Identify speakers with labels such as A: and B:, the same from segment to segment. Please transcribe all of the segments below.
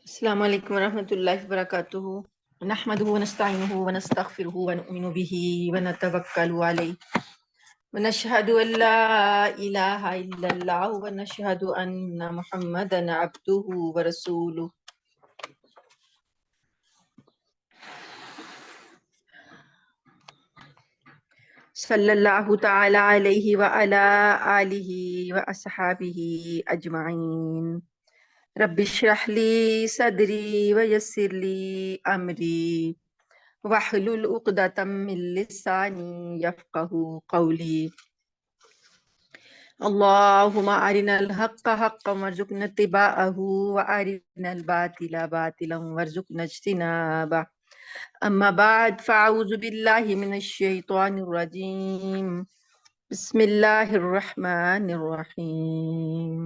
A: السلام علیکم ورحمۃ اللہ وبرکاتہ نحمده ونستعینه ونستغفره ونؤمن به ونتوکل علیہ ونشهد ان لا الہ الا اللہ ونشهد ان محمدا عبده ورسولہ صلی اللہ تعالی علیہ وعلی آلہ واصحابہ اجمعین رب اشرح لی صدری ویسر لی امری واحلل عقدۃ من لسانی یفقہوا قولی اللہم ارنا الحق حقا وارزقنا اتباعہ وارنا الباطل باطلا وارزقنا اجتنابہ اما بعد فاعوذ باللہ من الشیطان الرجیم بسم اللہ الرحمن الرحیم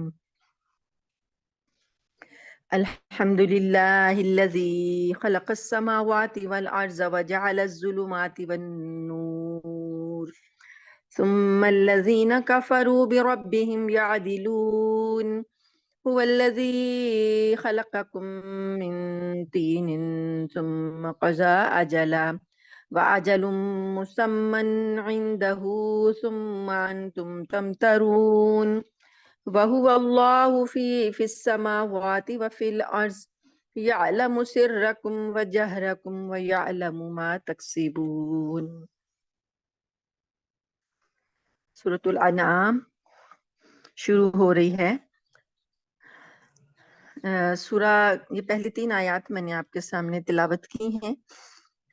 A: الحمد للہ الذی خلق السماوات والارض وجعل الظلمات والنور ثم الذین کفروا بربهم یعدلون هو الذی خلقکم من طین ثم قضى اجلا وأجل مسمى عنده ثم أنتم تمترون وهو الله في السماوات وفي الأرض يعلم سركم وجهركم ويعلم ما تكسبون۔ سورۃ الانعام شروع ہو رہی ہے۔ سورہ یہ پہلی 3 آیات میں نے آپ کے سامنے تلاوت کی ہیں۔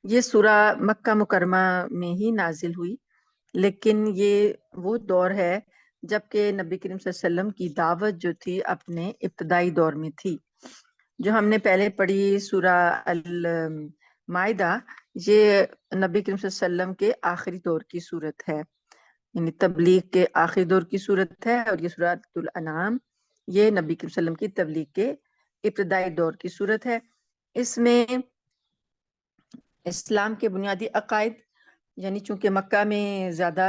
A: یہ سورہ مکہ مکرمہ میں ہی نازل ہوئی، لیکن یہ وہ دور ہے جبکہ نبی کریم صلی اللہ علیہ وسلم کی دعوت جو تھی اپنے ابتدائی دور میں تھی۔ جو ہم نے پہلے پڑھی سورہ المائدہ، یہ نبی کریم صلی اللہ علیہ وسلم کے آخری دور کی صورت ہے، یعنی تبلیغ کے آخری دور کی صورت ہے، اور یہ سورۃ الانعام یہ نبی کریم صلی اللہ علیہ وسلم کی تبلیغ کے ابتدائی دور کی صورت ہے۔ اس میں اسلام کے بنیادی عقائد، یعنی چونکہ مکہ میں زیادہ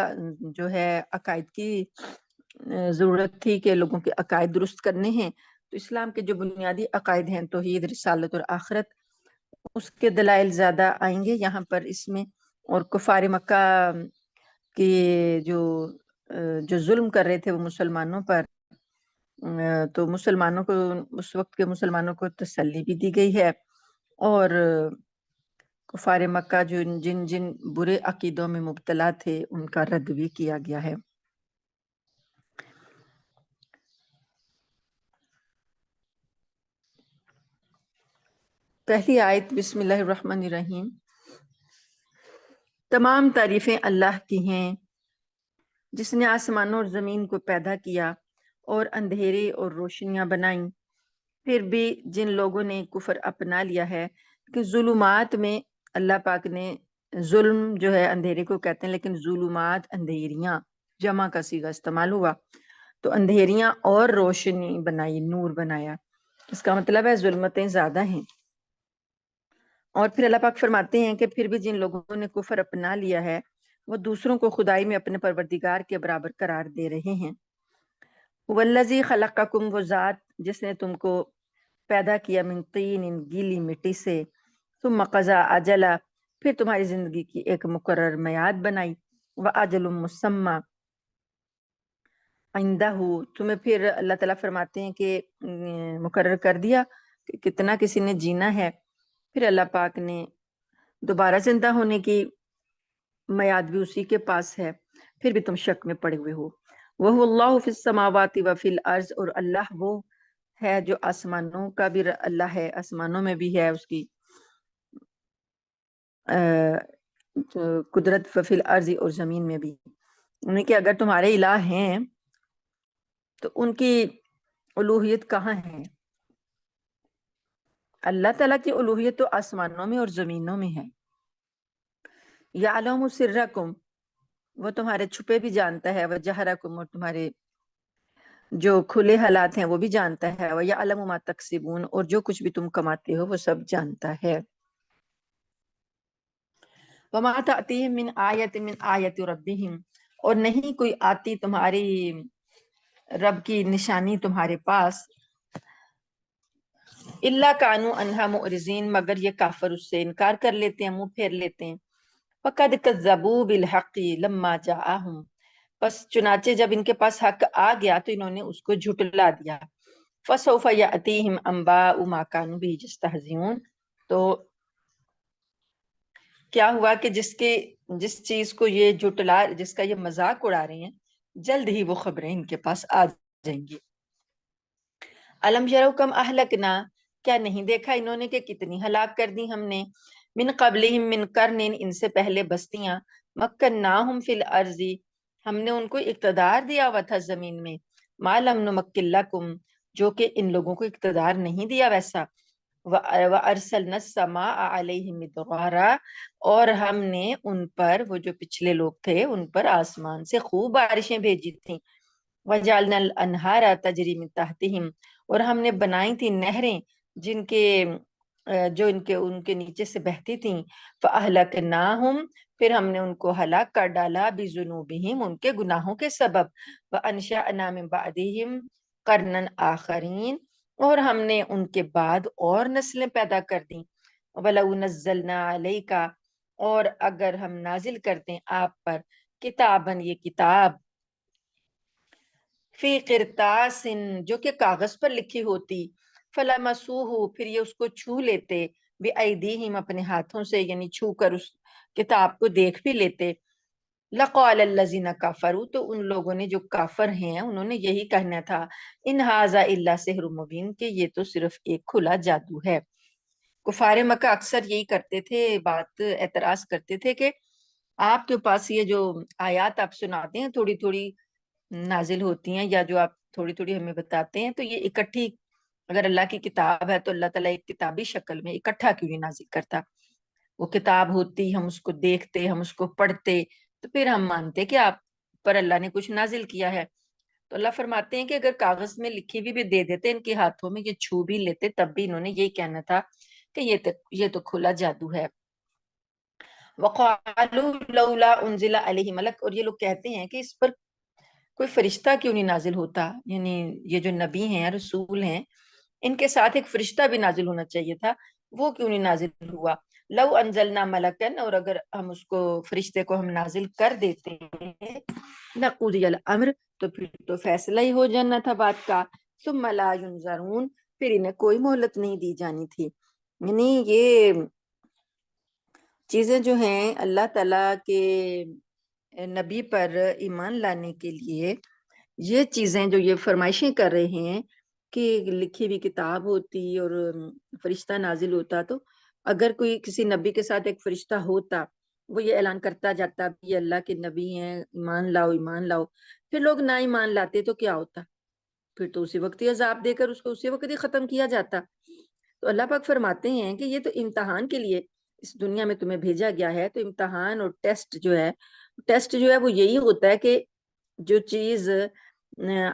A: جو ہے عقائد کی ضرورت تھی کہ لوگوں کے عقائد درست کرنے ہیں، تو اسلام کے جو بنیادی عقائد ہیں توحید، رسالت اور آخرت، اس کے دلائل زیادہ آئیں گے یہاں پر اس میں۔ اور کفار مکہ کے جو ظلم کر رہے تھے وہ مسلمانوں پر، تو مسلمانوں کو اس وقت کے مسلمانوں کو تسلی بھی دی گئی ہے، اور کفار مکہ جو جن جن برے عقیدوں میں مبتلا تھے ان کا رد بھی کیا گیا ہے۔ پہلی آیت بسم اللہ الرحمن الرحیم۔ تمام تعریفیں اللہ کی ہیں جس نے آسمانوں اور زمین کو پیدا کیا اور اندھیرے اور روشنیاں بنائیں۔ پھر بھی جن لوگوں نے کفر اپنا لیا ہے کہ ظلمات میں، اللہ پاک نے ظلم جو ہے اندھیرے کو کہتے ہیں، لیکن ظلمات اندھیریاں جمع کا صیغہ استعمال ہوا، تو اندھیریاں اور روشنی بنائی، نور بنایا، اس کا مطلب ہے ظلمتیں زیادہ ہیں۔ اور پھر اللہ پاک فرماتے ہیں کہ پھر بھی جن لوگوں نے کفر اپنا لیا ہے وہ دوسروں کو خدائی میں اپنے پروردگار کے برابر قرار دے رہے ہیں۔ والذی خلقکم، وہ ذات جس نے تم کو پیدا کیا، من طین، گیلی مٹی سے، ثم قضا اجلا، پھر تمہاری زندگی کی ایک مقرر میعاد بنائی، واجل مسمی عندہ، تمہیں پھر اللہ تعالیٰ فرماتے ہیں کہ مقرر کر دیا کہ کتنا کسی نے جینا ہے، پھر اللہ پاک نے دوبارہ زندہ ہونے کی میعاد بھی اسی کے پاس ہے، پھر بھی تم شک میں پڑے ہوئے ہو۔ وَهُوَ اللَّهُ فِي السَّمَاوَاتِ وَفِي الْأَرْضِ، اور اللہ وہ ہے جو آسمانوں کا بھی اللہ ہے، آسمانوں میں بھی ہے اس کی قدرت، وفی الارض، اور زمین میں بھی، یعنی کہ اگر تمہارے الہ ہیں تو ان کی الوہیت کہاں ہے؟ اللہ تعالیٰ کی الوہیت تو آسمانوں میں اور زمینوں میں ہے۔ یعلم سرکم، وہ تمہارے چھپے بھی جانتا ہے، وجہرکم، اور تمہارے جو کھلے حالات ہیں وہ بھی جانتا ہے، ویعلم ما تکسبون، اور جو کچھ بھی تم کماتے ہو وہ سب جانتا ہے۔ وما تأتیہم من آیت من آیت ربہم، اور نہیں کوئی آتی تمہاری رب کی نشانی تمہارے پاس، اللہ کانو انہا معرضین، مگر یہ کافر اس سے انکار کر لیتے ہیں، منہ پھیر لیتے ہیں۔ فقد کذبوا بالحق لما جاءہم، پس چنانچہ جب ان کے پاس حق آ گیا تو انہوں نے اس کو جھٹلا دیا۔ فسوف یاتیہم انباء ما کانوا بہ یستہزئون، تو کیا ہوا کہ جس چیز کو یہ جھٹلا، جس کا یہ مذاق اڑا رہے ہیں، جلد ہی وہ خبریں ان کے پاس آ جائیں گی۔ الم یرو کم اہلکنا، کیا نہیں دیکھا انہوں نے کہ کتنی ہلاک کر دی ہم نے، من قبلہم من قرن، ان سے پہلے بستیاں، مکناہم فی الارض، ہم نے ان کو اقتدار دیا ہوا تھا زمین میں، ما لم نمکن لکم، جو کہ ان لوگوں کو اقتدار نہیں دیا ویسا، وَأَرْسَلْنَا السَّمَاءَ عَلَيْهِمْ مِدْرَارًا، اور ہم نے ان پر، وہ جو پچھلے لوگ تھے، ان پر آسمان سے خوب بارشیں بھیجی تھیں، وَجَعَلْنَا الْأَنْهَارَ تَجْرِي مِن تَحْتِهِمْ، اور ہم نے بنائی تھی نہریں جن کے جو ان کے نیچے سے بہتی تھیں، فَأَهْلَكْنَاهُمْ، پھر ہم نے ان کو ہلاک کر ڈالا، بِذُنُوبِهِمْ، ان کے گناہوں کے سبب، وَأَنشَأْنَا مِن بَعْدِهِمْ قَرْنًا آخَرِينَ، اور ہم نے ان کے بعد اور نسلیں پیدا کر دیں، وَلَوْ نَزَّلْنَا عَلَيْكَ، اور اگر ہم نازل کرتے ہیں آپ پر، کتاباً، یہ کتاب، فی قرطاس، جو کہ کاغذ پر لکھی ہوتی، فلمسوہ، پھر یہ اس کو چھو لیتے، بِأَیْدِیہم، اپنے ہاتھوں سے، یعنی چھو کر اس کتاب کو دیکھ بھی لیتے، لقال الذین کفروا، تو ان لوگوں نے جو کافر ہیں انہوں نے یہی کہنا تھا، ان ھذا الا سحر مبین، کہ یہ تو صرف ایک کھلا جادو ہے۔ کفار مکہ اکثر یہی کرتے تھے، بات اعتراض کرتے تھے کہ آپ کے پاس یہ جو آیات آپ سناتے ہیں تھوڑی تھوڑی نازل ہوتی ہیں، یا جو آپ تھوڑی تھوڑی ہمیں بتاتے ہیں، تو یہ اکٹھی، اگر اللہ کی کتاب ہے تو اللہ تعالیٰ ایک کتابی شکل میں اکٹھا کیوں نہیں نازل کرتا؟ وہ کتاب ہوتی، ہم اس کو دیکھتے، ہم اس کو پڑھتے، تو پھر ہم مانتے کہ آپ پر اللہ نے کچھ نازل کیا ہے۔ تو اللہ فرماتے ہیں کہ اگر کاغذ میں لکھی بھی دے دیتے ان کے ہاتھوں میں، یہ چھو بھی لیتے، تب بھی انہوں نے یہی کہنا تھا کہ یہ تو کھلا جادو ہے۔ وَقَالُوا لَوْلَا أُنزِلَ عَلَيْهِ مَلَكٌ، اور یہ لوگ کہتے ہیں کہ اس پر کوئی فرشتہ کیوں نہیں نازل ہوتا، یعنی یہ جو نبی ہیں، رسول ہیں، ان کے ساتھ ایک فرشتہ بھی نازل ہونا چاہیے تھا، وہ کیوں نہیں نازل ہوا؟ لو انزلنا ملکن، اور اگر ہم اس کو، فرشتے کو ہم نازل کر دیتے، لقضی الامر، تو پھر تو فیصلہ ہی ہو جانا تھا بات کا، ثم لا ينظرون، پھر انہیں کوئی مہلت نہیں دی جانی تھی۔ یعنی یہ چیزیں جو ہیں اللہ تعالیٰ کے نبی پر ایمان لانے کے لیے، یہ چیزیں جو یہ فرمائشیں کر رہے ہیں کہ لکھی ہوئی کتاب ہوتی اور فرشتہ نازل ہوتا، تو اگر کوئی کسی نبی کے ساتھ ایک فرشتہ ہوتا، وہ یہ اعلان کرتا جاتا کہ یہ اللہ کے نبی ہیں، ایمان لاؤ ایمان لاؤ، پھر لوگ نہ ایمان لاتے تو کیا ہوتا؟ پھر تو اسی وقت ہی عذاب دے کر اس کو اسی وقت ہی ختم کیا جاتا۔ تو اللہ پاک فرماتے ہیں کہ یہ تو امتحان کے لیے اس دنیا میں تمہیں بھیجا گیا ہے، تو امتحان اور ٹیسٹ جو ہے وہ یہی ہوتا ہے کہ جو چیز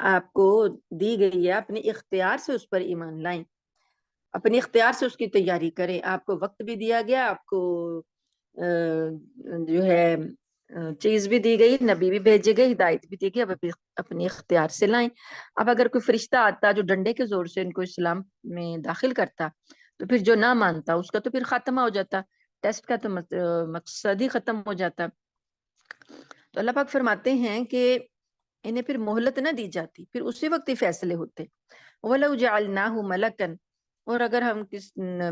A: آپ کو دی گئی ہے، اپنے اختیار سے اس پر ایمان لائیں، اپنے اختیار سے اس کی تیاری کریں۔ آپ کو وقت بھی دیا گیا، آپ کو جو ہے چیز بھی دی گئی، نبی بھی بھیجے گئے، ہدایت بھی دی گئی، اب اپنے اختیار سے لائیں۔ اب اگر کوئی فرشتہ آتا جو ڈنڈے کے زور سے ان کو اسلام میں داخل کرتا، تو پھر جو نہ مانتا اس کا تو پھر خاتمہ ہو جاتا، ٹیسٹ کا تو مقصد ہی ختم ہو جاتا۔ تو اللہ پاک فرماتے ہیں کہ انہیں پھر مہلت نہ دی جاتی، پھر اسی وقت ہی فیصلے ہوتے۔ وَلَوْ جَعَلْنَاهُ مَلَكًا، اور اگر ہم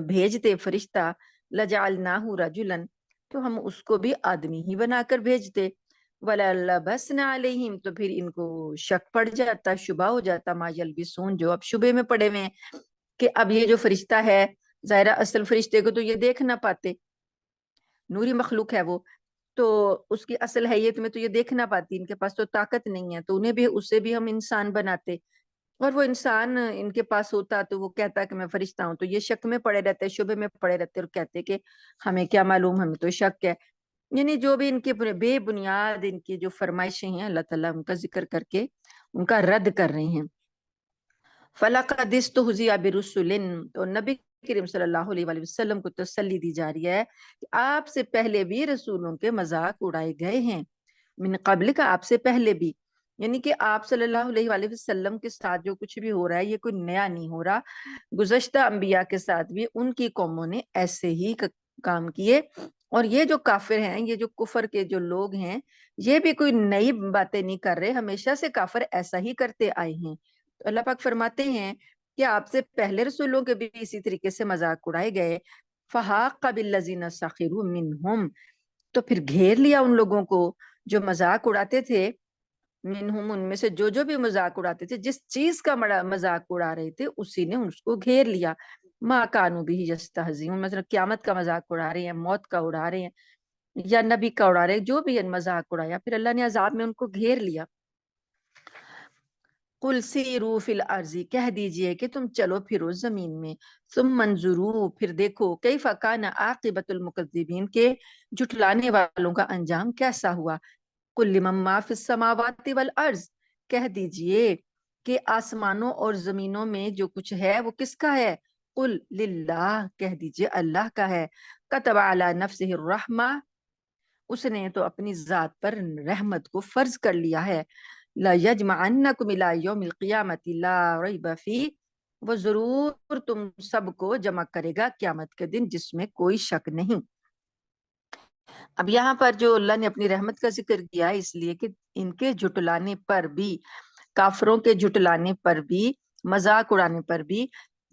A: بھیجتے فرشتہ، لَجَعَلْنَاهُ رَجُلًا، تو ہم اس کو بھی آدمی ہی بنا کر بھیجتے، وَلَلَبَسْنَا عَلَيْهِمْ، تو پھر ان کو شک پڑ جاتا، شبہ ہو جاتا، مَا يَلْبِسُونَ، جو اب شبہ میں پڑے ہوئے ہیں کہ اب یہ جو فرشتہ ہے، ظاہرہ اصل فرشتے کو تو یہ دیکھ نہ پاتے، نوری مخلوق ہے وہ، تو اس کی اصل حیت میں تو یہ دیکھ نہ پاتی، ان کے پاس تو طاقت نہیں ہے، تو انہیں بھی، اسے بھی ہم انسان بناتے، اور وہ انسان ان کے پاس ہوتا تو وہ کہتا کہ میں فرشتہ ہوں، تو یہ شک میں پڑے رہتے، شبہ میں پڑے رہتے، اور کہتے کہ ہمیں کیا معلوم، ہمیں تو شک ہے۔ یعنی جو بھی ان کے بے بنیاد ان کی جو فرمائشیں ہیں، اللہ تعالیٰ ان کا ذکر کر کے ان کا رد کر رہے ہیں۔ فَلَقَدِ اسْتُهْزِئَ بِرُسُلٍ، تو نبی کریم صلی اللہ علیہ وآلہ وسلم کو تسلی دی جا رہی ہے کہ آپ سے پہلے بھی رسولوں کے مذاق اڑائے گئے ہیں، من قبل کا، آپ سے پہلے بھی، یعنی کہ آپ صلی اللہ علیہ وآلہ وسلم کے ساتھ جو کچھ بھی ہو رہا ہے یہ کوئی نیا نہیں ہو رہا، گزشتہ انبیاء کے ساتھ بھی ان کی قوموں نے ایسے ہی کام کیے، اور یہ جو کافر ہیں، یہ جو کفر کے جو لوگ ہیں، یہ بھی کوئی نئی باتیں نہیں کر رہے، ہمیشہ سے کافر ایسا ہی کرتے آئے ہیں۔ تو اللہ پاک فرماتے ہیں کہ آپ سے پہلے رسولوں کے بھی اسی طریقے سے مذاق اڑائے گئے، فَحَاقَ بِالَّذِينَ سَخِرُوا مِنْهُمْ، تو پھر گھیر لیا ان لوگوں کو جو مذاق اڑاتے تھے، منہم ان میں سے جو بھی مذاق اڑاتے تھے، جس چیز کا مذاق اڑا رہے تھے اسی نے اس کو گھیر لیا، ما کانوا بھی یستہزئون، مثلا قیامت کا مذاق اڑا رہے ہیں، موت کا اڑا رہے ہیں یا نبی کا اڑا رہے ہیں، جو بھی مذاق اڑایا پھر اللہ نے عذاب میں ان کو گھیر لیا۔ قل سیروا فی الارض، کہہ دیجئے کہ تم چلو پھرو زمین میں، ثم انظروا، پھر دیکھو، کیف کان عاقبۃ المکذبین، کے جھٹلانے والوں کا انجام کیسا ہوا۔ قل لمن ما فی السماوات والارض، کہہ دیجئے کہ آسمانوں اور زمینوں میں جو کچھ ہے وہ کس کا ہے۔ قل للہ، کہہ دیجئے اللہ کا ہے۔ کتب علی نفسہ الرحمہ، اس نے تو اپنی ذات پر رحمت کو فرض کر لیا ہے۔ لَيَجْمَعَنَّكُمْ إِلَىٰ يَوْمِ الْقِيَامَةِ لَا رَيْبَ فِيهِ، وہ ضرور تم سب کو جمع کرے گا قیامت کے دن جس میں کوئی شک نہیں۔ اب یہاں پر جو اللہ نے اپنی رحمت کا ذکر کیا اس لیے کہ ان کے جھٹلانے پر بھی، کافروں کے جھٹلانے پر بھی، مذاق اڑانے پر بھی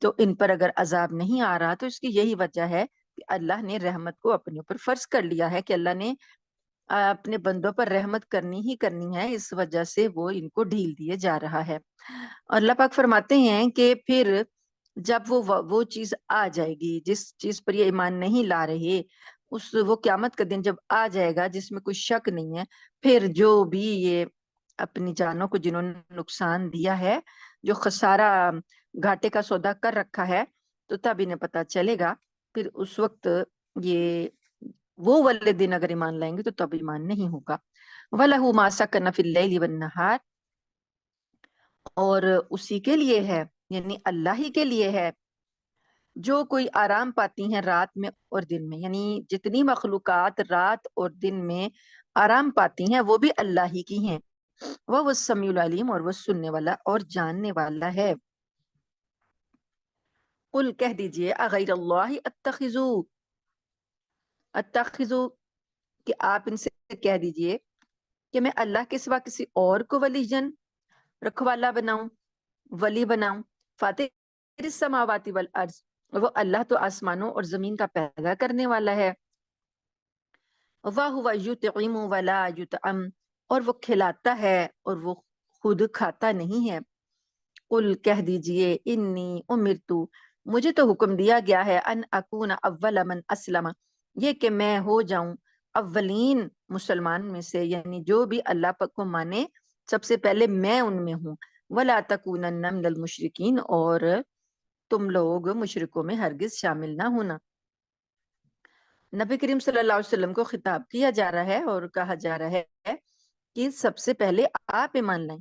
A: تو ان پر اگر عذاب نہیں آ رہا تو اس کی یہی وجہ ہے کہ اللہ نے رحمت کو اپنے اوپر فرض کر لیا ہے، کہ اللہ نے اپنے بندوں پر رحمت کرنی ہی کرنی ہے، اس وجہ سے وہ ان کو ڈھیل دیے جا رہا ہے۔ اور اللہ پاک فرماتے ہیں کہ پھر جب وہ چیز آ جائے گی جس چیز پر یہ ایمان نہیں لا رہے، وہ قیامت کا دن جب آ جائے گا جس میں کوئی شک نہیں ہے، پھر جو بھی یہ اپنی جانوں کو جنہوں نے نقصان دیا ہے، جو خسارہ گھاٹے کا سودا کر رکھا ہے، تو تب انہیں پتا چلے گا، پھر اس وقت یہ وہ والے دن اگر ایمان لائیں گے تو تب ایمان نہیں ہوگا۔ وَلَهُ مَا سَكَنَ فِي اللَّيْلِ وَالنَّهَارِ، اور اسی کے لیے ہے، یعنی اللہ ہی کے لیے ہے جو کوئی آرام پاتی ہیں رات میں اور دن میں، یعنی جتنی مخلوقات رات اور دن میں آرام پاتی ہیں وہ بھی اللہ ہی کی ہیں۔ وہ السمیع العلیم، اور وہ سننے والا اور جاننے والا ہے۔ قل، کہہ دیجئے، اغیر اللہ اتخذو، کہ آپ ان سے کہہ دیجئے کہ میں اللہ کے سوا کسی اور کو ولی جن، رکھوالا بناؤں، ولی بناؤں۔ فاتر السماوات والارض، وہ اللہ تو آسمانوں اور زمین کا پیدا کرنے والا ہے۔ وَهُوَ يُطْعِمُ وَلَا يُطْعَمُ، اور وہ کھلاتا ہے اور وہ خود کھاتا نہیں ہے۔ قل، کہہ دیجئے، انی امرتو، مجھے تو حکم دیا گیا ہے، ان اکون اول من اسلم، یہ کہ میں ہو جاؤں اولین مسلمان میں سے، یعنی جو بھی اللہ کو مانے سب سے پہلے میں ان میں ہوں۔ ولا تکونن من المشرکین، اور تم لوگ مشرکوں میں ہرگز شامل نہ ہونا۔ نبی کریم صلی اللہ علیہ وسلم کو خطاب کیا جا رہا ہے اور کہا جا رہا ہے کہ سب سے پہلے آپ ایمان لائیں۔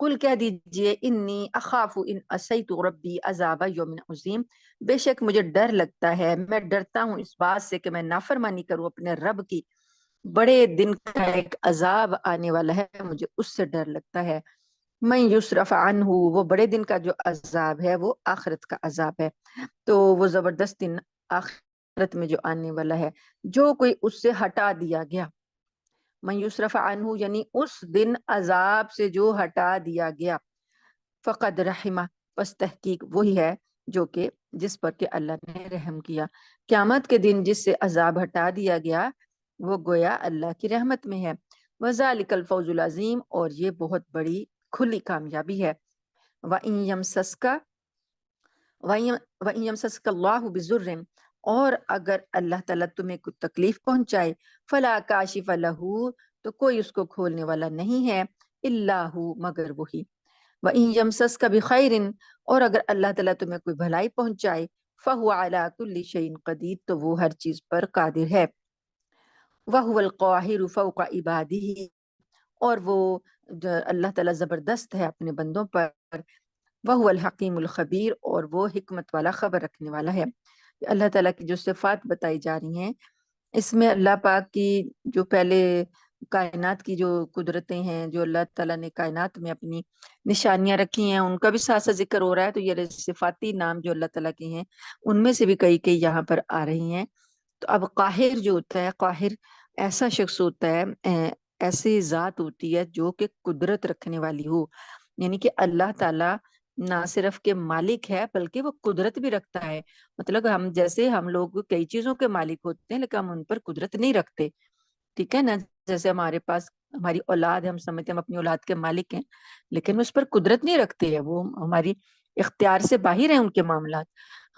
A: قل، کہہ دیجئے، انی اخاف ان عصیت ربی عذاب یوم عظیم، بے شک مجھے ڈر لگتا ہے، میں ڈرتا ہوں اس بات سے کہ میں نافرمانی کروں اپنے رب کی، بڑے دن کا ایک عذاب آنے والا ہے، مجھے اس سے ڈر لگتا ہے۔ من یصرف عنہ، وہ بڑے دن کا جو عذاب ہے وہ آخرت کا عذاب ہے، تو وہ زبردست دن آخرت میں جو آنے والا ہے، جو کوئی اس سے ہٹا دیا گیا۔ من یصرف عنہ، یعنی اس دن عذاب سے جو ہٹا دیا گیا، فقد رحمہ، پس تحقیق وہی ہے جو کہ جس پر کہ اللہ نے رحم کیا۔ قیامت کے دن جس سے عذاب ہٹا دیا گیا وہ گویا اللہ کی رحمت میں ہے۔ وذالک الفوز العظیم، اور یہ بہت بڑی کھلی کامیابی ہے۔ وَإِن يَمْسَسْكَ اللَّهُ بِضُرٍّ، اور اگر اللہ تعالیٰ تمہیں کوئی تکلیف پہنچائے، فَلَا كَاشِفَ لَهُ، تو کوئی اس کو کھولنے والا نہیں ہے، إِلَّا هُ، مگر وہی۔ وَإِن يَمْسَسْكَ بِخَيْرٍ، اور اگر اللہ تعالیٰ تمہیں کوئی بھلائی پہنچائے، فَهُوَ عَلَى كُلِّ شَيْءٍ قَدِيرٌ، تو وہ ہر چیز پر قادر ہے۔ وَهُوَ الْقَاهِرُ فَوْقَ عِبَادِهِ، اور وہ اللہ تعالیٰ زبردست ہے اپنے بندوں پر۔ وَهُوَ الْحَكِيمُ الْخَبِيرُ، اور وہ حکمت والا خبر رکھنے والا ہے۔ اللہ تعالیٰ کی جو صفات بتائی جا رہی ہیں اس میں اللہ پاک کی جو پہلے کائنات کی جو قدرتیں ہیں، جو اللہ تعالیٰ نے کائنات میں اپنی نشانیاں رکھی ہیں، ان کا بھی ساتھ ساتھ ذکر ہو رہا ہے. تو یہ صفاتی نام جو اللہ تعالیٰ کے ہیں ان میں سے بھی کئی کئی یہاں پر آ رہی ہیں. تو اب قاہر جو ہوتا ہے، قاہر ایسا شخص ہوتا ہے، ایسی ذات ہوتی ہے جو کہ قدرت رکھنے والی ہو. یعنی کہ اللہ تعالیٰ نہ صرف کے مالک ہے بلکہ وہ قدرت بھی رکھتا ہے. مطلب ہم لوگ کئی چیزوں کے مالک ہوتے ہیں لیکن ہم ان پر قدرت نہیں رکھتے. ٹھیک ہے نا؟ جیسے ہمارے پاس ہماری اولاد ہے، ہم سمجھتے ہیں ہم اپنی اولاد کے مالک ہیں، لیکن اس پر قدرت نہیں رکھتے ہیں. وہ ہماری اختیار سے باہر ہیں ان کے معاملات.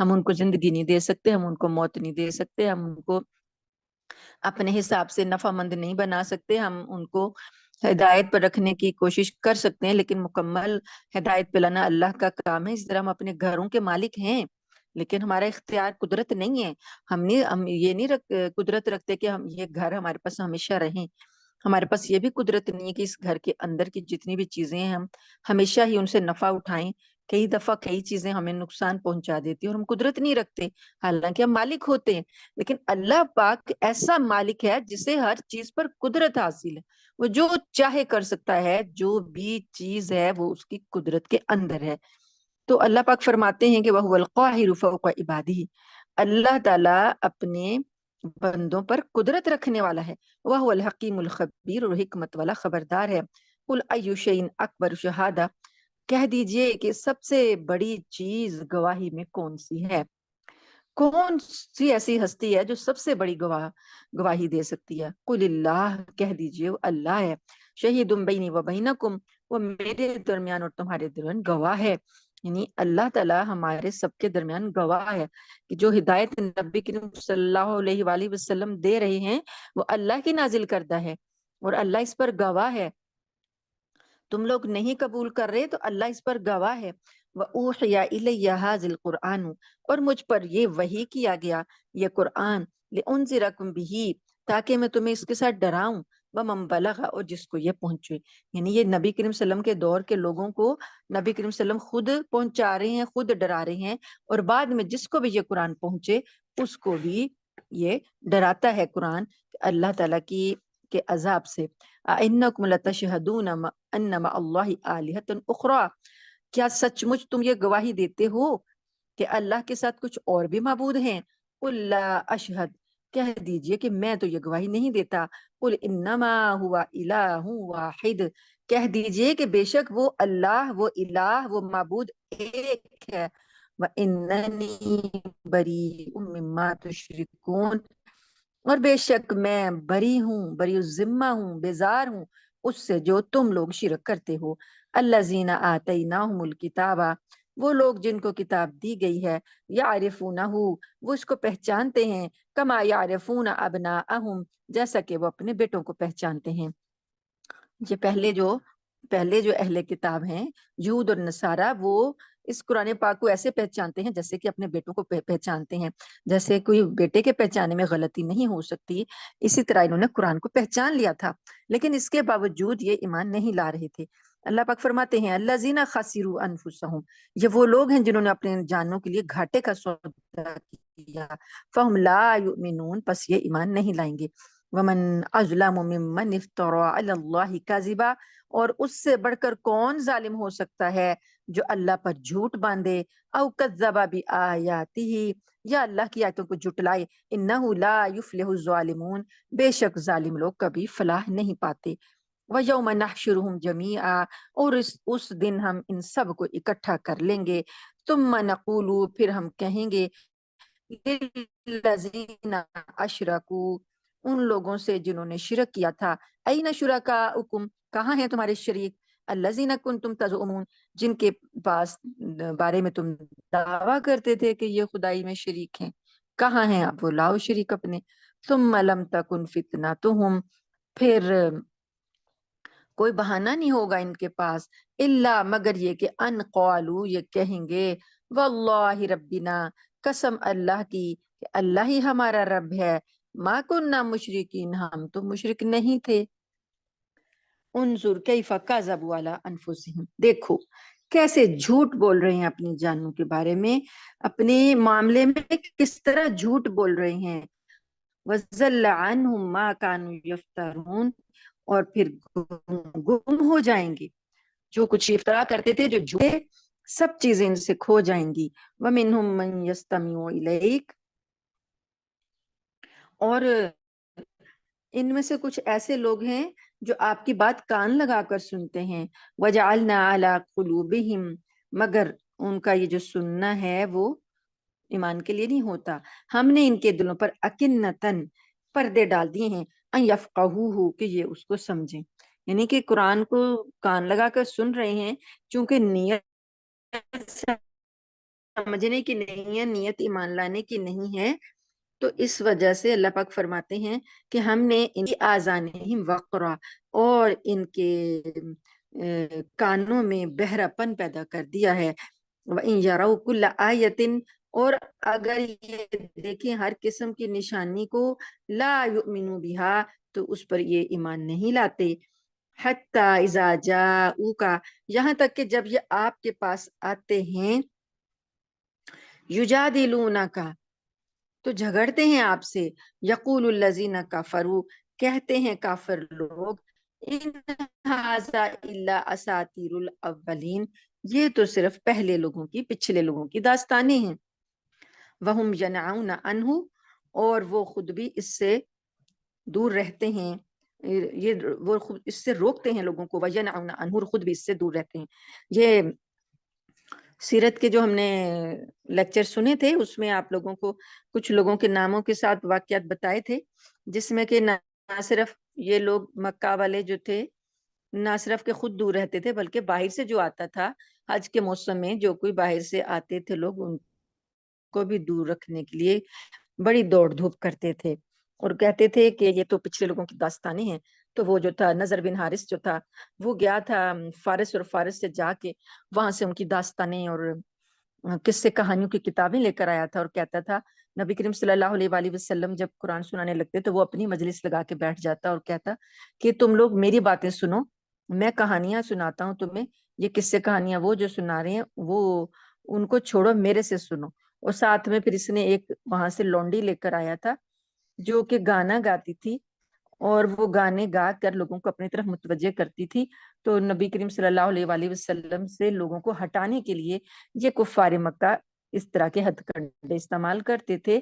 A: ہم ان کو زندگی نہیں دے سکتے، ہم ان کو موت نہیں دے سکتے، ہم ان کو اپنے حساب سے نفع مند نہیں بنا سکتے. ہم ان کو ہدایت پر رکھنے کی کوشش کر سکتے ہیں لیکن مکمل ہدایت پہ لانا اللہ کا کام ہے. اس طرح ہم اپنے گھروں کے مالک ہیں لیکن ہمارا اختیار قدرت نہیں ہے. ہم یہ نہیں قدرت رکھتے کہ ہم یہ گھر ہمارے پاس ہمیشہ رہیں. ہمارے پاس یہ بھی قدرت نہیں ہے کہ اس گھر کے اندر کی جتنی بھی چیزیں ہیں ہم ہمیشہ ہی ان سے نفع اٹھائیں. کئی دفعہ کئی چیزیں ہمیں نقصان پہنچا دیتی ہیں اور ہم قدرت نہیں رکھتے، حالانکہ ہم مالک ہوتے ہیں. لیکن اللہ پاک ایسا مالک ہے جسے ہر چیز پر قدرت حاصل ہے. وہ جو چاہے کر سکتا ہے، جو بھی چیز ہے وہ اس کی قدرت کے اندر ہے. تو اللہ پاک فرماتے ہیں کہ وَهُوَ الْقَاهِرُ فَوْقَ عِبَادِهِ، اللہ تعالیٰ اپنے بندوں پر قدرت رکھنے والا ہے. وَهُوَ الْحَكِيمُ الْخَبِيرُ، اور حکمت والا خبردار ہے. قُلْ أَيُّ شَيْءٍ أَكْبَرُ شَهَادَةً، کہہ دیجئے کہ سب سے بڑی چیز گواہی میں کون سی ہے؟ کون سی ایسی ہستی ہے جو سب سے بڑی گواہی دے سکتی ہے؟ قُلِ اللَّهُ، کہہ دیجئے وہ اللہ ہے. شَهِيدٌ بَيْنِي وَبَيْنَكُمْ، وہ میرے درمیان اور تمہارے درمیان گواہ ہے. یعنی اللہ تعالیٰ ہمارے سب کے درمیان گواہ ہے کہ جو ہدایت نبی کریم صلی اللہ علیہ وآلہ وسلم دے رہے ہیں وہ اللہ کی نازل کردہ ہے اور اللہ اس پر گواہ ہے. تم لوگ نہیں قبول کر رہے تو اللہ اس پر گواہ ہے. وَأُوحِيَ إِلَيَّ هَذَا الْقُرْآنُ، اور مجھ پر یہ وحی کیا گیا یہ قرآن، لِأُنذِرَكُم بِهِ، تاکہ میں تمہیں اس کے ساتھ ڈراؤں، وَمَن بَلَغَ، اور جس کو یہ پہنچے. یعنی یہ نبی کریم صلی اللہ علیہ وسلم کے دور کے لوگوں کو نبی کریم صلی اللہ علیہ وسلم خود پہنچا رہے ہیں، خود ڈرا رہے ہیں، اور بعد میں جس کو بھی یہ قرآن پہنچے اس کو بھی یہ ڈراتا ہے قرآن اللہ تعالیٰ کی کے عذاب سے. اِنَّكُمْ لَتَشْهَدُونَ أَنَّ مَعَ اللَّهِ آلِهَةً أُخْرَىٰ، کیا سچ مچ تم یہ گواہی دیتے ہو کہ اللہ کے ساتھ کچھ اور بھی معبود ہیں؟ قُل لَا أَشْهَدُ، کہہ دیجئے کہ میں تو یہ گواہی نہیں دیتا. قُلْ إِنَّمَا هُوَ إِلَٰهٌ وَاحِدٌ، کہہ دیجئے کہ بے شک وہ اللہ، وہ الہ، وہ معبود ایک ہے. وَإِنَّنِي بَرِيءٌ مِّمَّا تُشْرِكُونَ، اور بے شک میں بری ہوں، بری الذمہ ہوں، بیزار ہوں اس سے جو تم لوگ شرک کرتے ہو. الذین آتیناہم الکتاب، وہ لوگ جن کو کتاب دی گئی ہے، یعرفونہ، وہ اس کو پہچانتے ہیں، کما یعرفون ابناءہم، جیسا کہ وہ اپنے بیٹوں کو پہچانتے ہیں. یہ پہلے جو اہل کتاب ہیں یہود اور نصارہ، وہ اس قرآن پاک کو ایسے پہچانتے ہیں جیسے کہ اپنے بیٹوں کو پہچانتے ہیں. جیسے کوئی بیٹے کے پہچانے میں غلطی نہیں ہو سکتی، اسی طرح انہوں نے قرآن کو پہچان لیا تھا لیکن اس کے باوجود یہ ایمان نہیں لا رہے تھے. اللہ پاک فرماتے ہیں الذین خسروا انفسہم، یہ وہ لوگ ہیں جنہوں نے اپنے جانوں کے لیے گھاٹے کا سودا کیا. فہم لا یؤمنون، پس یہ ایمان نہیں لائیں گے. ومن اظلم ممن افترى علی اللہ کذبا، اور اس سے بڑھ کر کون ظالم ہو سکتا ہے جو اللہ پر جھوٹ باندھے. او کذب بآیاتہ، یا اللہ کی آیتوں کو جھٹلائے. انہ لا یفلح الظالمون، بے شک ظالم لوگ کبھی فلاح نہیں پاتے. وَيَوْمَ نَحْشُرُهُمْ جَمِيعًا، اور اس دن ہم ان سب کو اکٹھا کر لیں گے. ثم نقول، پھر ہم کہیں گے، للذین اشرکوا، ان لوگوں سے جنہوں نے شرک کیا تھا، این شرکاؤکم، کہاں ہیں تمہارے شریک، الذین کنتم تزعمون، جن کے پاس بارے میں تم دعویٰ کرتے تھے کہ یہ خدائی میں شریک ہیں، کہاں ہیں آپ، وہ لاؤ شریک اپنے. ثم لم تکن فتنتہم، پھر کوئی بہانہ نہیں ہوگا ان کے پاس، الا مگر یہ کہ ان قالو، یہ کہیں گے، واللہ ربنا، قسم اللہ کی کہ اللہ ہی ہمارا رب ہے، ما کننا مشرکین، ہم تو مشرک نہیں تھے. انظر کیف کذبوا علی انفسہم، دیکھو کیسے جھوٹ بول رہے ہیں اپنی جانوں کے بارے میں، اپنے معاملے میں کس طرح جھوٹ بول رہے ہیں. وَضَلَّ عَنْهُمْ مَا كَانُوا يَفْتَرُونَ، اور پھر گم ہو جائیں گے. جو کچھ افطرا کرتے تھے، جو جھوٹے، سب چیزیں ان سے کھو جائیں گی. وَمِنْهُمْ مَنْ يَسْتَمِعُ إِلَيْكَ، اور ان میں سے کچھ ایسے لوگ ہیں جو آپ کی بات کان لگا کر سنتے ہیں. وَجَعَلْنَا عَلَىٰ قُلُوبِهِمْ، مگر ان کا یہ جو سننا ہے وہ ایمان کے لیے نہیں ہوتا. ہم نے ان کے دلوں پر اکنتن، پردے ڈال دیے ہیں، ان یفقہوہ، کہ یہ اس کو سمجھیں. یعنی کہ قرآن کو کان لگا کر سن رہے ہیں، چونکہ نیت سمجھنے کی نہیں ہے، نیت ایمان لانے کی نہیں ہے، تو اس وجہ سے اللہ پاک فرماتے ہیں کہ ہم نے ان کی آذانہم وقرا، اور ان کے کانوں میں بہراپن پیدا کر دیا ہے. وَإِن يَرَوْا كُلَّ آیَةٍ، اور اگر یہ دیکھیں ہر قسم کی نشانی کو، لا یؤمنوا بها، تو اس پر یہ ایمان نہیں لاتے. حَتَّى إِذَا جَاءُوكَ، یہاں تک کہ جب یہ آپ کے پاس آتے ہیں، یجادلونک، تو جھگڑتے ہیں آپ سے. یقول الذین کفروا، کہتے ہیں کافر لوگ، ان ھذا الا اساطیر الاولین، یہ تو صرف پہلے لوگوں کی، پچھلے لوگوں کی داستانیں ہیں. وہم ینعون عنہ، اور وہ خود بھی اس سے دور رہتے ہیں، یہ وہ خود اس سے روکتے ہیں لوگوں کو. وینعون عنہ، اور خود بھی اس سے دور رہتے ہیں. یہ سیرت کے جو ہم نے لیکچر سنے تھے، اس میں آپ لوگوں کو کچھ لوگوں کے ناموں کے ساتھ واقعات بتائے تھے، جس میں کہ نہ صرف یہ لوگ مکہ والے جو تھے، نہ صرف کہ خود دور رہتے تھے، بلکہ باہر سے جو آتا تھا حج کے موسم میں، جو کوئی باہر سے آتے تھے لوگ، ان کو بھی دور رکھنے کے لیے بڑی دوڑ دھوپ کرتے تھے، اور کہتے تھے کہ یہ تو پچھلے لوگوں کی داستانیں ہیں. تو وہ جو تھا نضر بن حارث جو تھا، وہ گیا تھا فارس، اور فارس سے جا کے وہاں سے ان کی داستانیں اور قصے کہانیوں کی کتابیں لے کر آیا تھا، اور کہتا تھا نبی کریم صلی اللہ علیہ وآلہ وسلم جب قرآن سنانے لگتے تو وہ اپنی مجلس لگا کے بیٹھ جاتا اور کہتا کہ تم لوگ میری باتیں سنو، میں کہانیاں سناتا ہوں تمہیں، یہ قصے کہانیاں وہ جو سنا رہے ہیں وہ ان کو چھوڑو، میرے سے سنو. اور ساتھ میں پھر اس نے ایک وہاں سے لونڈی لے کر آیا تھا جو کہ گانا گاتی تھی، اور وہ گانے گا کر لوگوں کو اپنی طرف متوجہ کرتی تھی. تو نبی کریم صلی اللہ علیہ وآلہ وسلم سے لوگوں کو ہٹانے کے لیے یہ کفار مکہ اس طرح کے ہتھ کنڈے استعمال کرتے تھے.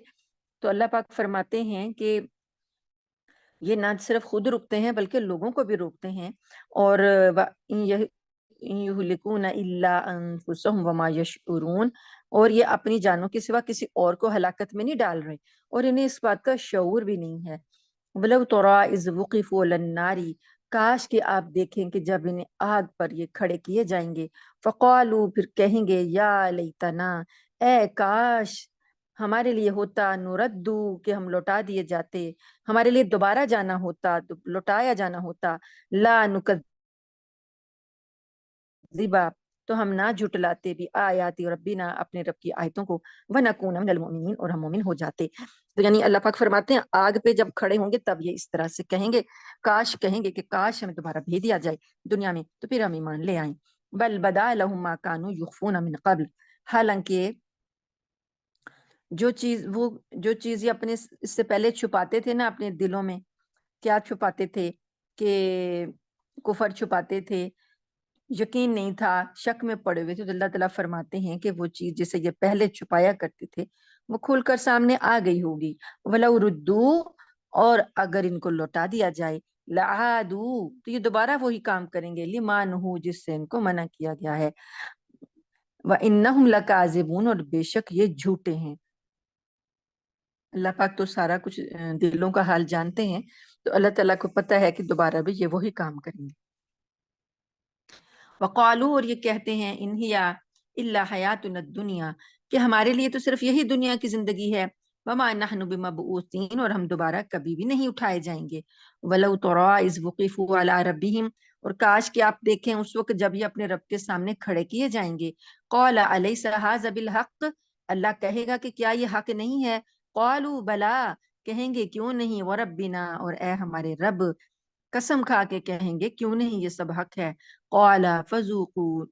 A: تو اللہ پاک فرماتے ہیں کہ یہ نہ صرف خود روکتے ہیں بلکہ لوگوں کو بھی روکتے ہیں. اور یہلکون الا انفسهم وما یشعرون، اور یہ اپنی جانوں کے سوا کسی اور کو ہلاکت میں نہیں ڈال رہے، اور انہیں اس بات کا شعور بھی نہیں ہے. وَلَوْ تَرَىٰ إِذْ وُقِفُوا عَلَى النَّارِ، کاش کہ آپ دیکھیں کہ جب انہیں آگ پر یہ کھڑے کیے جائیں گے. فَقَالُوا، پھر کہیں گے، یا لیتنا، اے کاش ہمارے لیے ہوتا، نُرَدُّ، کہ ہم لوٹا دیے جاتے، ہمارے لیے دوبارہ جانا ہوتا، لوٹایا جانا ہوتا. لا نکذبا، تو ہم نہ جھٹلاتے بھی آیاتی ربنا، اپنے رب کی آیتوں کو، ونکون من المؤمنین، اور ہم مومن ہو جاتے. تو یعنی اللہ پاک فرماتے ہیں آگ پہ جب کھڑے ہوں گے تب یہ اس طرح سے کہیں گے، کاش کہیں گے کہ کاش ہمیں دوبارہ بھیج دیا جائے دنیا میں تو پھر ہم ایمان لے آئیں. بل بدا لهم ما كانوا يخفون من قبل، حالانکہ جو چیز یہ اپنے اس سے پہلے چھپاتے تھے نا اپنے دلوں میں، کیا چھپاتے تھے؟ کہ کفر چھپاتے تھے، یقین نہیں تھا، شک میں پڑے ہوئے تھے. تو اللہ تعالیٰ فرماتے ہیں کہ وہ چیز جسے یہ پہلے چھپایا کرتے تھے وہ کھل کر سامنے آ گئی ہوگی. وَلَوْ رُدُّوا، اور اگر ان کو لوٹا دیا جائے، لَعَادُوا، تو یہ دوبارہ وہی کام کریں گے، لِمَا نُہُوا، جس سے ان کو منع کیا گیا ہے. وَإِنَّهُمْ لَكَاذِبُونَ، اور بے شک یہ جھوٹے ہیں. اللہ پاک تو سارا کچھ دلوں کا حال جانتے ہیں، تو اللہ تعالیٰ کو پتہ ہے کہ دوبارہ بھی یہ وہی کام کریں گے. وقالو، اور یہ کہتے ہیں، ان ہی الا حیاتنا الدنیا، کہ ہمارے لیے تو صرف یہی دنیا کی زندگی ہے. وما نحن بمبعوثین، اور ہم دوبارہ کبھی بھی نہیں اٹھائے جائیں گے. ولو تری اذ وقفوا علی ربہم، اور کاش کہ آپ دیکھیں اس وقت جب یہ اپنے رب کے سامنے کھڑے کیے جائیں گے. قال الیس ھذا بالحق، اللہ کہے گا کہ کیا یہ حق نہیں ہے؟ قالوا بلا، کہیں گے کیوں نہیں، وربنا، اور اے ہمارے رب، قسم کھا کے کہیں گے کیوں نہیں، یہ سب حق ہے. قال فذوقوا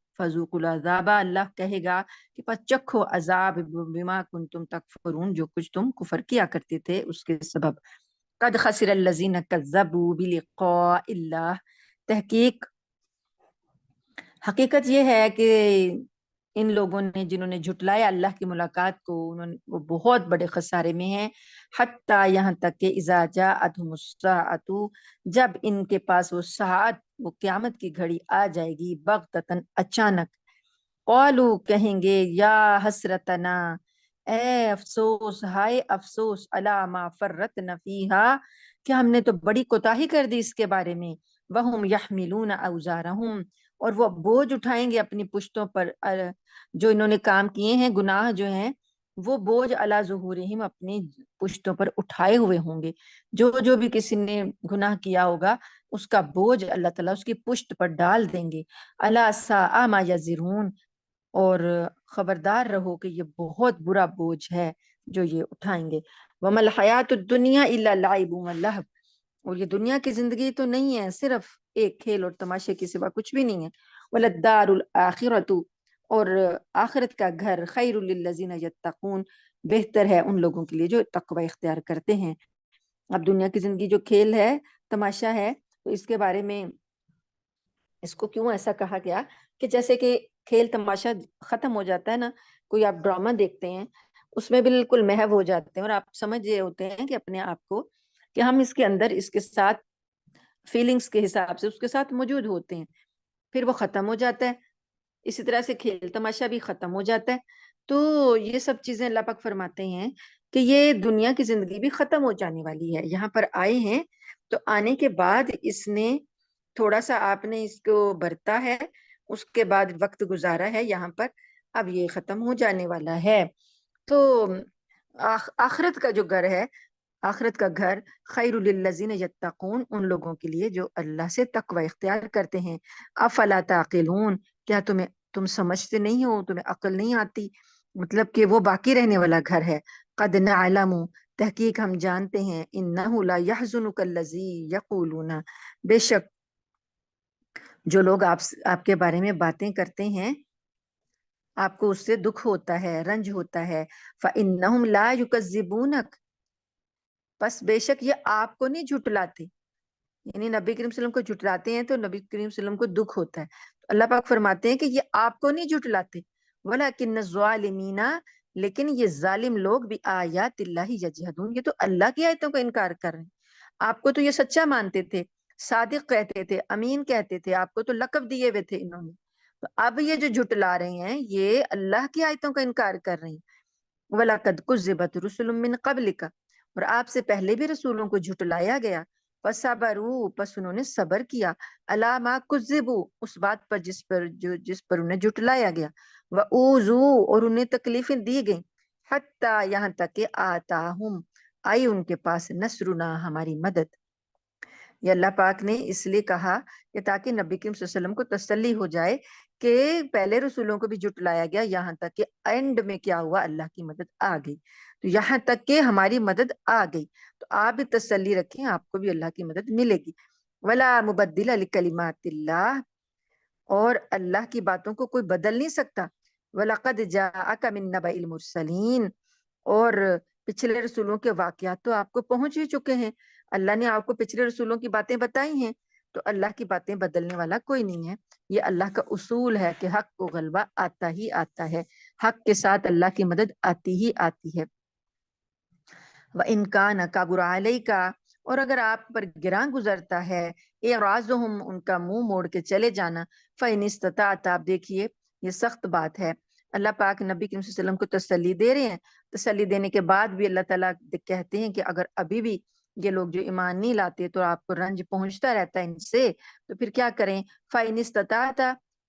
A: العذاب، اللہ کہے گا کہ پس چکھو عذاب، بما کنتم تکفرون، جو کچھ تم کفر کیا کرتے تھے اس کے سبب. قد خسر الذین کذبوا بلقاء اللہ، تحقیق حقیقت یہ ہے کہ ان لوگوں نے جنہوں نے جھٹلایا اللہ کی ملاقات کو، وہ بہت بڑے خسارے میں ہیں۔ حتیٰ یہاں تک کہ اذا جاءتہم الساعۃ، جب ان کے پاس وہ ساعت، وہ قیامت کی گھڑی آ جائے گی، بغتتاً اچانک، قالوا کہیں گے یا حسرتنا، اے افسوس، ہائے افسوس، علی ما فرطنا فیہا، کہ ہم نے تو بڑی کوتاہی کر دی اس کے بارے میں، وہم یحملون اوزارہم، اور وہ بوجھ اٹھائیں گے اپنی پشتوں پر، جو انہوں نے کام کیے ہیں، گناہ جو ہیں، وہ بوجھ علی ظہورہم، اپنی پشتوں پر اٹھائے ہوئے ہوں گے۔ جو جو بھی کسی نے گناہ کیا ہوگا، اس کا بوجھ اللہ تعالیٰ اس کی پشت پر ڈال دیں گے۔ الا ساء ما یزرون، اور خبردار رہو کہ یہ بہت برا بوجھ ہے جو یہ اٹھائیں گے۔ وَمَا الْحَيَاةُ الدُّنْيَا إِلَّا لَعِبٌ وَلَهْوٌ، اور یہ دنیا کی زندگی تو نہیں ہے صرف ایک کھیل اور تماشے کے سوا کچھ بھی نہیں ہے۔ وَلَلدَّارُ الْآخِرَةُ، اور آخرت کا گھر، خَيْرٌ لِلَّذِينَ يَتَّقُونَ، بہتر ہے ان لوگوں کے لیے جو تقوی اختیار کرتے ہیں۔ اب دنیا کی زندگی جو کھیل ہے، تماشا ہے، تو اس کے بارے میں اس کو کیوں ایسا کہا گیا کہ جیسے کہ کھیل تماشا ختم ہو جاتا ہے نا، کوئی آپ ڈرامہ دیکھتے ہیں، اس میں بالکل محو ہو جاتے ہیں اور آپ سمجھ یہ ہوتے ہیں کہ اپنے آپ کو کہ ہم اس کے اندر، اس کے ساتھ فیلنگز کے حساب سے اس کے ساتھ موجود ہوتے ہیں، پھر وہ ختم ہو جاتا ہے۔ اسی طرح سے کھیل تماشا بھی ختم ہو جاتا ہے۔ تو یہ سب چیزیں اللہ پاک فرماتے ہیں کہ یہ دنیا کی زندگی بھی ختم ہو جانے والی ہے۔ یہاں پر آئے ہیں تو آنے کے بعد اس نے تھوڑا سا، آپ نے اس کو برتا ہے، اس کے بعد وقت گزارا ہے یہاں پر، اب یہ ختم ہو جانے والا ہے۔ تو آخرت کا جو گھر ہے، آخرت کا گھر خیر للذین یتقون، ان لوگوں کے لیے جو اللہ سے تقوی اختیار کرتے ہیں۔ افلا تعقلون، کیا تم سمجھتے نہیں ہو، تمہیں عقل نہیں آتی؟ مطلب کہ وہ باقی رہنے والا گھر ہے۔ قد نعلم، تحقیق ہم جانتے ہیں، انہ لا یحزنک الذی یقولون، بے شک جو لوگ آپ کے بارے میں باتیں کرتے ہیں، آپ کو اس سے دکھ ہوتا ہے، رنج ہوتا ہے۔ فإنہم لا یکذبونک، بس بے شک یہ آپ کو نہیں جھٹلاتے، یعنی نبی کریم صلی اللہ علیہ وسلم کو جھٹلاتے ہیں تو نبی کریم صلی اللہ علیہ وسلم کو دکھ ہوتا ہے۔ تو اللہ پاک فرماتے ہیں کہ یہ آپ کو نہیں جھٹلاتے، وَلَكِنَّ الظَّالِمِينَ، لیکن یہ ظالم لوگ بھی آیات اللہ یجحدون، یہ تو اللہ کی آیتوں کا انکار کر رہے ہیں۔ آپ کو تو یہ سچا مانتے تھے، صادق کہتے تھے، امین کہتے تھے، آپ کو تو لقب دیے ہوئے تھے انہوں نے، تو اب یہ جو جھٹلا رہے ہیں یہ اللہ کی آیتوں کا انکار کر رہے ہیں۔ وَلَقَدْ كُذِّبَتْ رُسُلٌ مِّن قَبْلِكَ، اور آپ سے پہلے بھی رسولوں کو جھٹلایا گیا۔ فَصَبَرُوا، پس انہوں نے صبر کیا، عَلَىٰ مَا كُذِّبُوا، اس بات پر جس پر انہیں جھٹلایا گیا، وَأُوذُوا، اور انہیں تکلیفیں دی گئیں، حتیٰ یہاں تک کہ آتاہم، آئی ان کے پاس نصرنا، ہماری مدد۔ یہ اللہ پاک نے اس لیے کہا کہ تاکہ نبی کریم صلی اللہ علیہ وسلم کو تسلی ہو جائے کہ پہلے رسولوں کو بھی جھٹلایا گیا، یہاں تک کہ اینڈ میں کیا ہوا، اللہ کی مدد آ گئی، تو یہاں تک کہ ہماری مدد آ گئی، تو آپ بھی تسلی رکھیں، آپ کو بھی اللہ کی مدد ملے گی۔ ولا مبدل لکلمات اللہ، اور اللہ کی باتوں کو کوئی بدل نہیں سکتا۔ وَلَقَدْ جَاءَكَ مِن نَبَإِ الْمُرْسَلِينَ، اور پچھلے رسولوں کے واقعات تو آپ کو پہنچ ہی چکے ہیں، اللہ نے آپ کو پچھلے رسولوں کی باتیں بتائی ہیں، تو اللہ کی باتیں بدلنے والا کوئی نہیں ہے۔ یہ اللہ کا اصول ہے کہ حق کو غلبہ آتا ہی آتا ہے، حق کے ساتھ اللہ کی مدد آتی ہی آتی ہے۔ وَإِنْ كَانَ كَبُرَ عَلَيْكَ، اور اگر آپ پر گراں گزرتا ہے، اعراضهم، ان کا منہ موڑ کے چلے جانا، فَإِنِ اسْتَطَعْتَ، آپ دیکھیے یہ سخت بات ہے، اللہ پاک نبی کریم صلی اللہ علیہ وسلم کو تسلی دے رہے ہیں، تسلی دینے کے بعد بھی اللہ تعالیٰ کہتے ہیں کہ اگر ابھی بھی یہ لوگ جو ایمان نہیں لاتے تو آپ کو رنج پہنچتا رہتا ہے ان سے، تو پھر کیا کریں؟ فَإِنِ اسْتَطَعْتَ،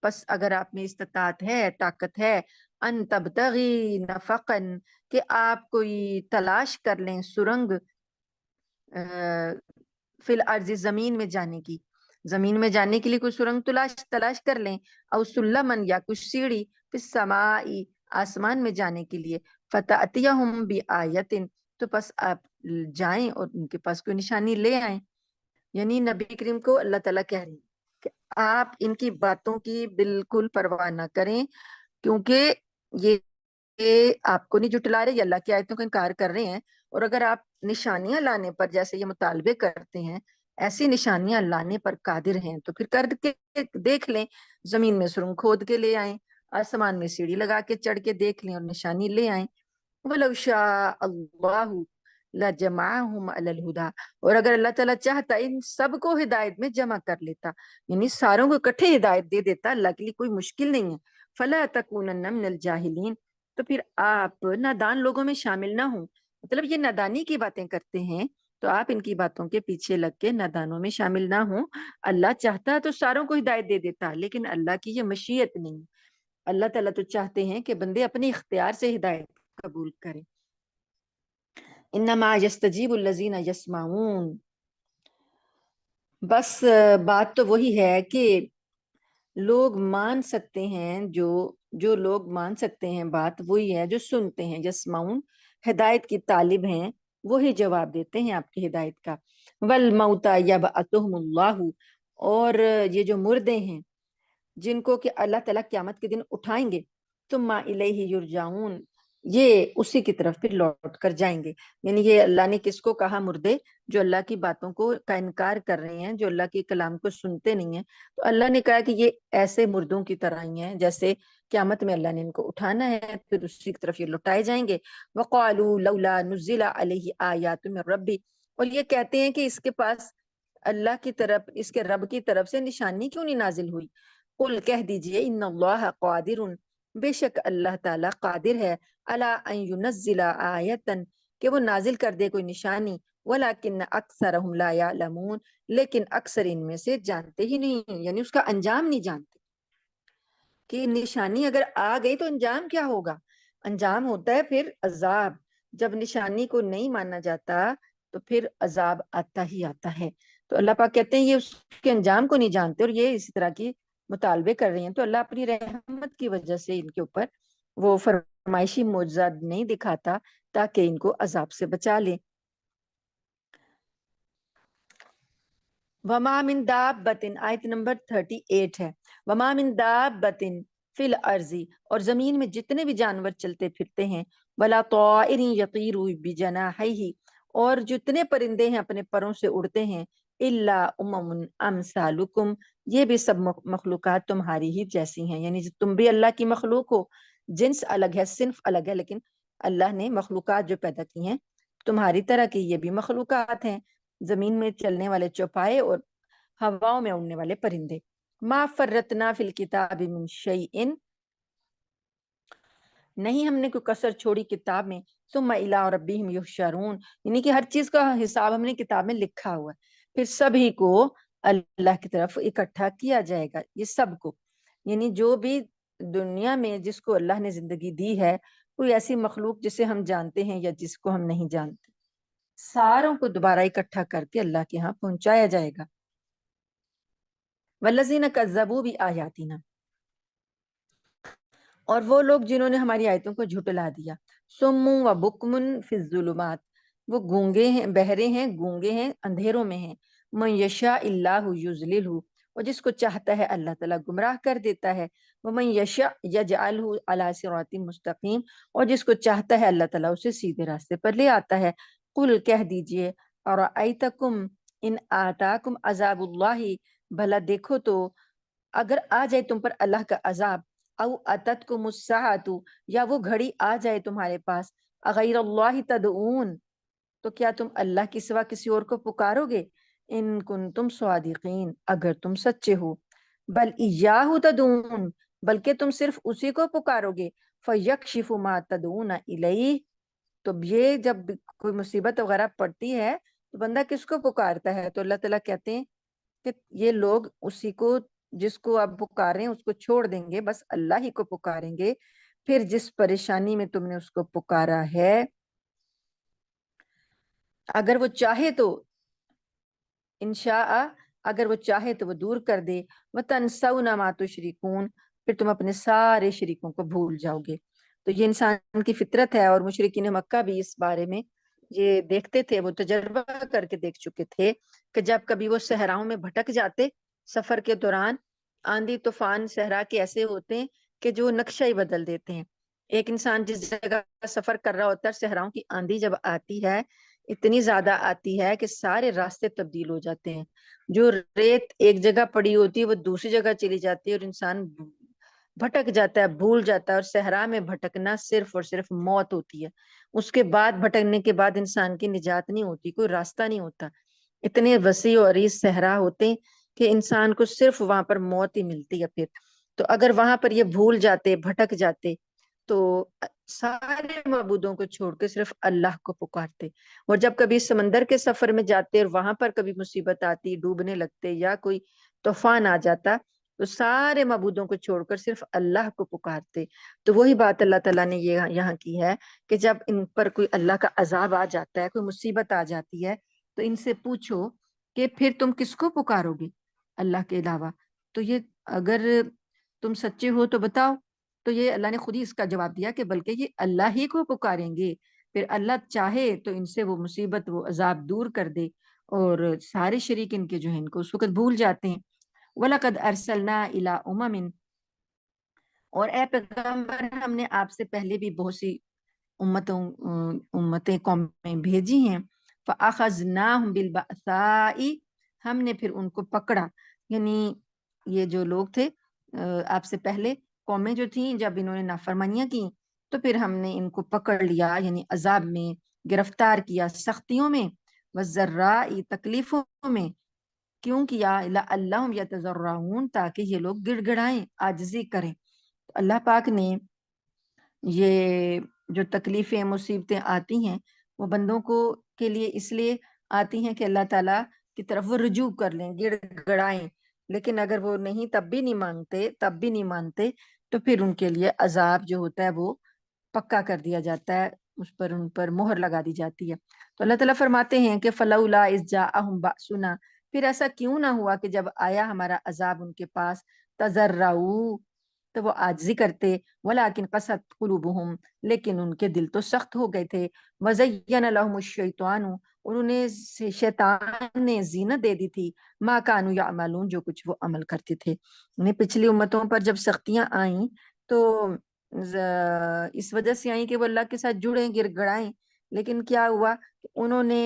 A: پس اگر آپ میں استطاعت ہے، طاقت ہے، ان تبتغی نفقن، کہ آپ کوئی تلاش کر لیں سرنگ، فی الارض، زمین میں جانے کی، زمین میں جانے کے لیے کوئی سرنگ تلاش کر لیں، او سلمن، یا کچھ سیڑھی، فی السماء، آسمان میں جانے کے لیے، فتأتیہم بآیت، تو پس آپ جائیں اور ان کے پاس کوئی نشانی لے آئیں۔ یعنی نبی کریم کو اللہ تعالیٰ کہہ رہی ہیں کہ آپ ان کی باتوں کی بالکل پرواہ نہ کریں، کیونکہ یہ آپ کو نہیں جھٹلا رہے، یہ اللہ کی آیتوں کا انکار کر رہے ہیں، اور اگر آپ نشانیاں لانے پر جیسے یہ مطالبے کرتے ہیں، ایسی نشانیاں لانے پر قادر ہیں تو پھر کر کے دیکھ لیں، زمین میں سرنگ کھود کے لے آئیں، آسمان میں سیڑھی لگا کے چڑھ کے دیکھ لیں اور نشانی لے آئیں۔ وَلَوْ شَاءَ اللَّهُ لَجَمَعَهُمْ عَلَى الْهُدَى، اور اگر اللہ تعالیٰ چاہتا ان سب کو ہدایت میں جمع کر لیتا، یعنی ساروں کو اکٹھے ہدایت دے دیتا، اللہ کے لیے کوئی مشکل نہیں ہے۔ فَلَا تَكُونَنَّ مِنَ الْجَاهِلِينَ، تو پھر آپ نادان لوگوں میں شامل نہ ہوں، مطلب یہ نادانی کی باتیں کرتے ہیں تو آپ ان کی باتوں کے پیچھے لگ کے نادانوں میں شامل نہ ہوں۔ اللہ چاہتا تو ساروں کو ہدایت دے دیتا، لیکن اللہ کی یہ مشیت نہیں۔ اللہ تعالیٰ تو چاہتے ہیں کہ بندے اپنے اختیار سے ہدایت قبول کریں۔ انما یستجیب الذین یسمعون، بس بات تو وہی ہے کہ لوگ مان سکتے ہیں، جو لوگ مان سکتے ہیں بات وہی ہے جو سنتے ہیں۔ یسمعون ہدایت کی طالب ہیں، وہی جواب دیتے ہیں آپ کی ہدایت کا۔ والموتى یبعثهم اللہ، اور یہ جو مردے ہیں جن کو کہ اللہ تعالیٰ قیامت کے دن اٹھائیں گے، ثم الیہ یرجعون، یہ اسی کی طرف پھر لوٹ کر جائیں گے۔ یعنی یہ اللہ نے کس کو کہا؟ مردے جو اللہ کی باتوں کو کا انکار کر رہے ہیں، جو اللہ کے کلام کو سنتے نہیں ہیں، تو اللہ نے کہا کہ یہ ایسے مردوں کی طرح ہی ہیں جیسے قیامت میں اللہ نے ان کو اٹھانا ہے، پھر اسی کی طرف یہ لوٹائے جائیں گے۔ وقالوا لولا نزل علیہ آیات من ربی، اور یہ کہتے ہیں کہ اس کے پاس اللہ کی طرف، اس کے رب کی طرف سے نشانی کیوں نہیں نازل ہوئی؟ قل کہہ دیجئے ان اللہ قادر، بے شک اللہ تعالیٰ قادر ہے، الا ان ينزل آیتا، کہ وہ نازل کر دے کوئی نشانی، ولکن اکثرهم لا یعلمون، لیکن اکثر ان میں سے جانتے ہی نہیں، یعنی اس کا انجام نہیں جانتے کہ نشانی اگر آ گئی تو انجام کیا ہوگا۔ انجام ہوتا ہے پھر عذاب، جب نشانی کو نہیں مانا جاتا تو پھر عذاب آتا ہی آتا ہے۔ تو اللہ پاک کہتے ہیں یہ اس کے انجام کو نہیں جانتے، اور یہ اسی طرح کی مطالبے کر رہے ہیں، تو اللہ اپنی رحمت کی وجہ سے ان کے اوپر وہ فرمائشی معجزات نہیں دکھاتا تاکہ ان کو عذاب سے بچا لے۔ وما من دابت، آیت نمبر 38 ہے، وما من دابت فی الارض، اور زمین میں جتنے بھی جانور چلتے پھرتے ہیں، ولا طائر یطیر بجناحیہ، اور جتنے پرندے ہیں اپنے پروں سے اڑتے ہیں، الا امم امثالکم، یہ بھی سب مخلوقات تمہاری ہی جیسی ہیں، یعنی تم بھی اللہ کی مخلوق ہو، جنس الگ ہے، صنف الگ ہے، لیکن اللہ نے مخلوقات جو پیدا کی ہیں تمہاری طرح کی یہ بھی مخلوقات ہیں، زمین میں چلنے والے چوپائے اور ہواؤں میں اڑنے والے پرندے۔ ما فرتنا فی الکتاب من شیء، نہیں ہم نے کوئی کسر چھوڑی کتاب میں، ثم الی ربہم یحشرون، یعنی کہ ہر چیز کا حساب ہم نے کتاب میں لکھا ہوا ہے، پھر سبھی کو اللہ کی طرف اکٹھا کیا جائے گا، یہ سب کو، یعنی جو بھی دنیا میں جس کو اللہ نے زندگی دی ہے، کوئی ایسی مخلوق جسے ہم جانتے ہیں یا جس کو ہم نہیں جانتے، ساروں کو دوبارہ اکٹھا کر کے اللہ کے ہاں پہنچایا جائے گا۔ والذین کذبوا بآیاتنا، اور وہ لوگ جنہوں نے ہماری آیتوں کو جھٹلا دیا، سم و بکم فی الظلمات، وہ گونگے ہیں، بہرے ہیں، گونگے ہیں، اندھیروں میں ہیں، من یشاء اللہ یضللہ، اور جس کو چاہتا ہے اللہ تعالیٰ گمراہ کر دیتا ہے، ومن یشاء یجعلہ علی صراط مستقیم، اور جس کو چاہتا ہے اللہ تعالیٰ اسے سیدھے راستے پر لے آتا ہے۔ قل کہہ دیجئے، ارأیتکم ان آتاکم عذاب اللہ، بھلا دیکھو تو اگر آ جائے تم پر اللہ کا عذاب، او اتتکم الساعۃ، یا وہ گھڑی آ جائے تمہارے پاس، اغیر اللہ تدعون، تو کیا تم اللہ کے سوا کسی اور کو پکارو گے، ان کنتم صادقین، اگر تم سچے ہو، بل ایاہ تدعون، بلکہ تم صرف اسی کو پکارو گے، فیکشف ما تدعون الیہ، تو یہ جب کوئی مصیبت وغیرہ پڑتی ہے تو بندہ کس کو پکارتا ہے؟ تو اللہ تعالیٰ کہتے ہیں کہ یہ لوگ اسی کو، جس کو آپ پکاریں اس کو چھوڑ دیں گے، بس اللہ ہی کو پکاریں گے، پھر جس پریشانی میں تم نے اس کو پکارا ہے اگر وہ چاہے تو انشاء، اگر وہ چاہے تو وہ دور کر دے، وَتَنْسَوْنَ مَا تُشْرِكُونَ، پھر تم اپنے سارے شریکوں کو بھول جاؤ گے۔ تو یہ انسان کی فطرت ہے، اور مشرکین مکہ بھی اس بارے میں یہ دیکھتے تھے، وہ تجربہ کر کے دیکھ چکے تھے کہ جب کبھی وہ صحراؤں میں بھٹک جاتے سفر کے دوران، آندھی طوفان صحرا کے ایسے ہوتے ہیں کہ جو نقشہ ہی بدل دیتے ہیں۔ ایک انسان جس جگہ سفر کر رہا ہوتا ہے، صحراؤں کی آندھی جب آتی ہے اتنی زیادہ آتی ہے کہ سارے راستے تبدیل ہو جاتے ہیں. جو ریت ایک جگہ پڑی ہوتی ہے وہ دوسری جگہ چلی جاتی ہے اور انسان بھٹک جاتا ہے, بھول جاتا ہے. اور صحرا میں بھٹکنا صرف اور صرف موت ہوتی ہے. اس کے بعد بھٹکنے کے بعد انسان کی نجات نہیں ہوتی, کوئی راستہ نہیں ہوتا. اتنے وسیع اور عریض صحرا ہوتے ہیں کہ انسان کو صرف وہاں پر موت ہی ملتی ہے. پھر تو اگر وہاں پر یہ بھول جاتے, بھٹک جاتے, تو سارے معبودوں کو چھوڑ کے صرف اللہ کو پکارتے. اور جب کبھی سمندر کے سفر میں جاتے اور وہاں پر کبھی مصیبت آتی, ڈوبنے لگتے یا کوئی طوفان آ جاتا, تو سارے معبودوں کو چھوڑ کر صرف اللہ کو پکارتے. تو وہی بات اللہ تعالیٰ نے یہاں کی ہے کہ جب ان پر کوئی اللہ کا عذاب آ جاتا ہے, کوئی مصیبت آ جاتی ہے, تو ان سے پوچھو کہ پھر تم کس کو پکارو گے اللہ کے علاوہ. تو یہ اگر تم سچے ہو تو بتاؤ. تو یہ اللہ نے خود ہی اس کا جواب دیا کہ بلکہ یہ اللہ ہی کو پکاریں گے. پھر اللہ چاہے تو ان سے وہ مصیبت, وہ عذاب دور کر دے, اور سارے شریک ان کے جو ہیں ان کو اس وقت بھول جاتے ہیں. وَلَقَدْ أَرْسَلْنَا إِلَىٰ أُمَمٍ, اور اے پیغمبر ہم نے آپ سے پہلے بھی بہت سی امتیں قومیں بھیجی ہیں. فَأَخَذْنَاهُمْ بِالْبَأْسَاءِ, ہم نے پھر ان کو پکڑا. یعنی یہ جو لوگ تھے آپ سے پہلے قومیں جو تھیں, جب انہوں نے نافرمانیاں کی تو پھر ہم نے ان کو پکڑ لیا, یعنی عذاب میں گرفتار کیا, سختیوں میں, وَالضَّرَّاءِ تکلیفوں میں. کیوں کیا؟ لَعَلَّهُمْ يَتَضَرَّعُونَ, تاکہ یہ لوگ گڑ گڑائیں, عاجزی کریں. تو اللہ پاک نے یہ جو تکلیفیں, مصیبتیں آتی ہیں وہ بندوں کو کے لیے اس لیے آتی ہیں کہ اللہ تعالیٰ کی طرف وہ رجوع کر لیں, گڑ گڑائیں. لیکن اگر وہ نہیں, تب بھی نہیں مانتے, تو پھر ان کے لیے عذاب جو ہوتا ہے وہ پکا کر دیا جاتا ہے, ان پر مہر لگا دی جاتی ہے. تو اللہ تعالیٰ فرماتے ہیں کہ فَلَوْلَا إِذْ جَاءَهُمْ بَأْسُنَا, پھر ایسا کیوں نہ ہوا کہ جب آیا ہمارا عذاب ان کے پاس, تَضَرَّعُوا, تو وہ عاجزی کرتے, وَلَٰكِنْ قَسَتْ قُلُوبُهُمْ, لیکن ان کے دل تو سخت ہو گئے تھے. وَزَيَّنَ لَهُمُ الشَّيْطَانُ, انہیں شیطان نے زینت دے دی تھی, مَا كَانُوا يَعْمَلُونَ, جو کچھ وہ عمل کرتے تھے. انہیں پچھلی امتوں پر جب سختیاں آئیں تو اس وجہ سے آئیں کہ وہ اللہ کے ساتھ جڑیں, گڑ گڑائیں. لیکن کیا ہوا, انہوں نے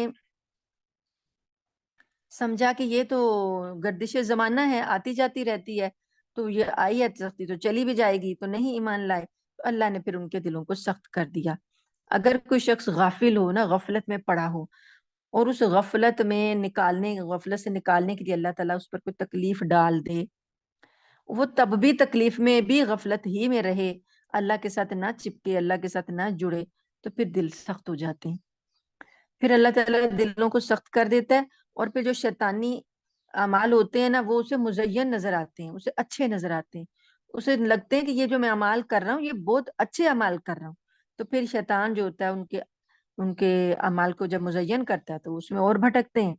A: سمجھا کہ یہ تو گردش زمانہ ہے, آتی جاتی رہتی ہے, تو یہ آئی ہے سختی تو چلی بھی جائے گی, تو نہیں ایمان لائے. تو اللہ نے پھر ان کے دلوں کو سخت کر دیا. اگر کوئی شخص غافل ہو نا, غفلت میں پڑا ہو, اور اس غفلت سے نکالنے کے لیے اللہ تعالیٰ اس پر کوئی تکلیف ڈال دے, وہ تب بھی تکلیف میں بھی غفلت ہی میں رہے, اللہ کے ساتھ نہ چپکے, اللہ کے ساتھ نہ جڑے, تو پھر دل سخت ہو جاتے ہیں. پھر اللہ تعالیٰ دلوں کو سخت کر دیتا ہے, اور پھر جو شیطانی اعمال ہوتے ہیں نا, وہ اسے مزین نظر آتے ہیں, اسے اچھے نظر آتے ہیں, اسے لگتے ہیں کہ یہ جو میں اعمال کر رہا ہوں یہ بہت اچھے اعمال کر رہا ہوں. تو پھر شیطان جو ہوتا ہے ان کے اعمال کو جب مزین کرتا ہے تو اس میں اور بھٹکتے ہیں.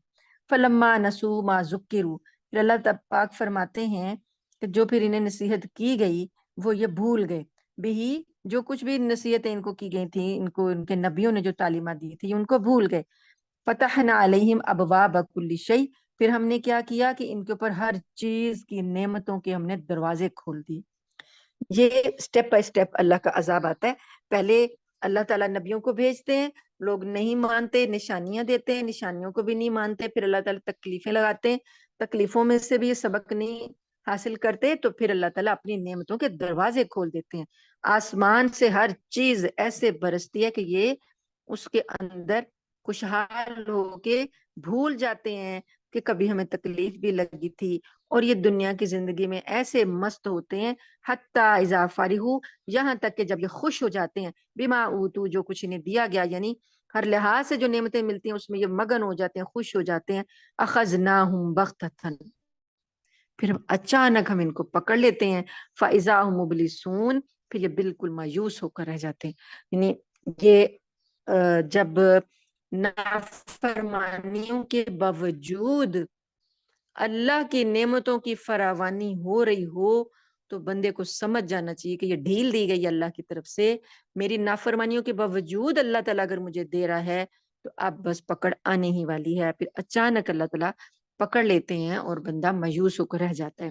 A: فلما نسوا ما ذکروا, پھر اللہ پاک فرماتے ہیں کہ جو پھر انہیں نصیحت کی گئی وہ یہ بھول گئے. بھی جو کچھ بھی نصیحتیں ان کو کی گئی تھی, ان کو ان کے نبیوں نے جو تعلیمات دی تھی ان کو بھول گئے. فتحنا علیہم ابواب کل شیء, پھر ہم نے کیا کیا کہ ان کے اوپر ہر چیز کی نعمتوں کے ہم نے دروازے کھول دی. یہ سٹیپ بائی سٹیپ اللہ کا عذاب آتا ہے. پہلے اللہ تعالیٰ نبیوں کو بھیجتے ہیں, لوگ نہیں مانتے, نشانیاں دیتے ہیں, نشانیوں کو بھی نہیں مانتے, پھر اللہ تعالیٰ تکلیفیں لگاتے ہیں, تکلیفوں میں سے بھی یہ سبق نہیں حاصل کرتے, تو پھر اللہ تعالیٰ اپنی نعمتوں کے دروازے کھول دیتے ہیں. آسمان سے ہر چیز ایسے برستی ہے کہ یہ اس کے اندر خوشحال ہو کے بھول جاتے ہیں کہ کبھی ہمیں تکلیف بھی لگی تھی, اور یہ دنیا کی زندگی میں ایسے مست ہوتے ہیں, حتی اذا فرحوا, یہاں تک کہ جب یہ خوش ہو جاتے ہیں, بما اوتوا, جو کچھ انہیں دیا گیا, یعنی ہر لحاظ سے جو نعمتیں ملتی ہیں اس میں یہ مگن ہو جاتے ہیں, خوش ہو جاتے ہیں. اخذناہم بغتۃ, پھر اچانک ہم ان کو پکڑ لیتے ہیں. فاذا هم مبلسون, پھر یہ بالکل مایوس ہو کر رہ جاتے ہیں. یعنی یہ جب نافرمانیوں کے باوجود اللہ کی نعمتوں کی فراوانی ہو رہی ہو, تو بندے کو سمجھ جانا چاہیے کہ یہ ڈھیل دی گئی اللہ کی طرف سے. میری نافرمانیوں کے باوجود اللہ تعالیٰ اگر مجھے دے رہا ہے تو اب بس پکڑ آنے ہی والی ہے. پھر اچانک اللہ تعالیٰ پکڑ لیتے ہیں اور بندہ مایوس ہو کر رہ جاتا ہے.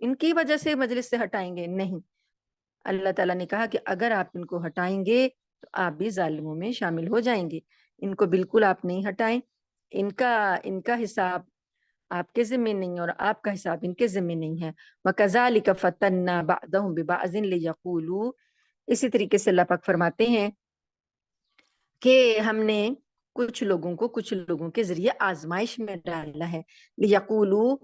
A: ان کی وجہ سے مجلس سے ہٹائیں گے؟ نہیں، اللہ تعالیٰ نے کہا کہ اگر آپ ان کو ہٹائیں گے تو آپ بھی ظالموں میں شامل ہو جائیں گے۔ ان کو بالکل آپ نہیں ہٹائیں، ان کا حساب آپ کے ذمہ نہیں اور آپ کا حساب ان کے ذمہ نہیں ہے۔ وَكَذَلِكَ فَتَنَّا بَعْضَهُمْ بِبَعْضٍ لِيَقُولُوا، اسی طریقے سے اللہ پاک فرماتے ہیں کہ ہم نے کچھ لوگوں کے ذریعے آزمائش میں ڈالا ہے، لِيَقُولُوا،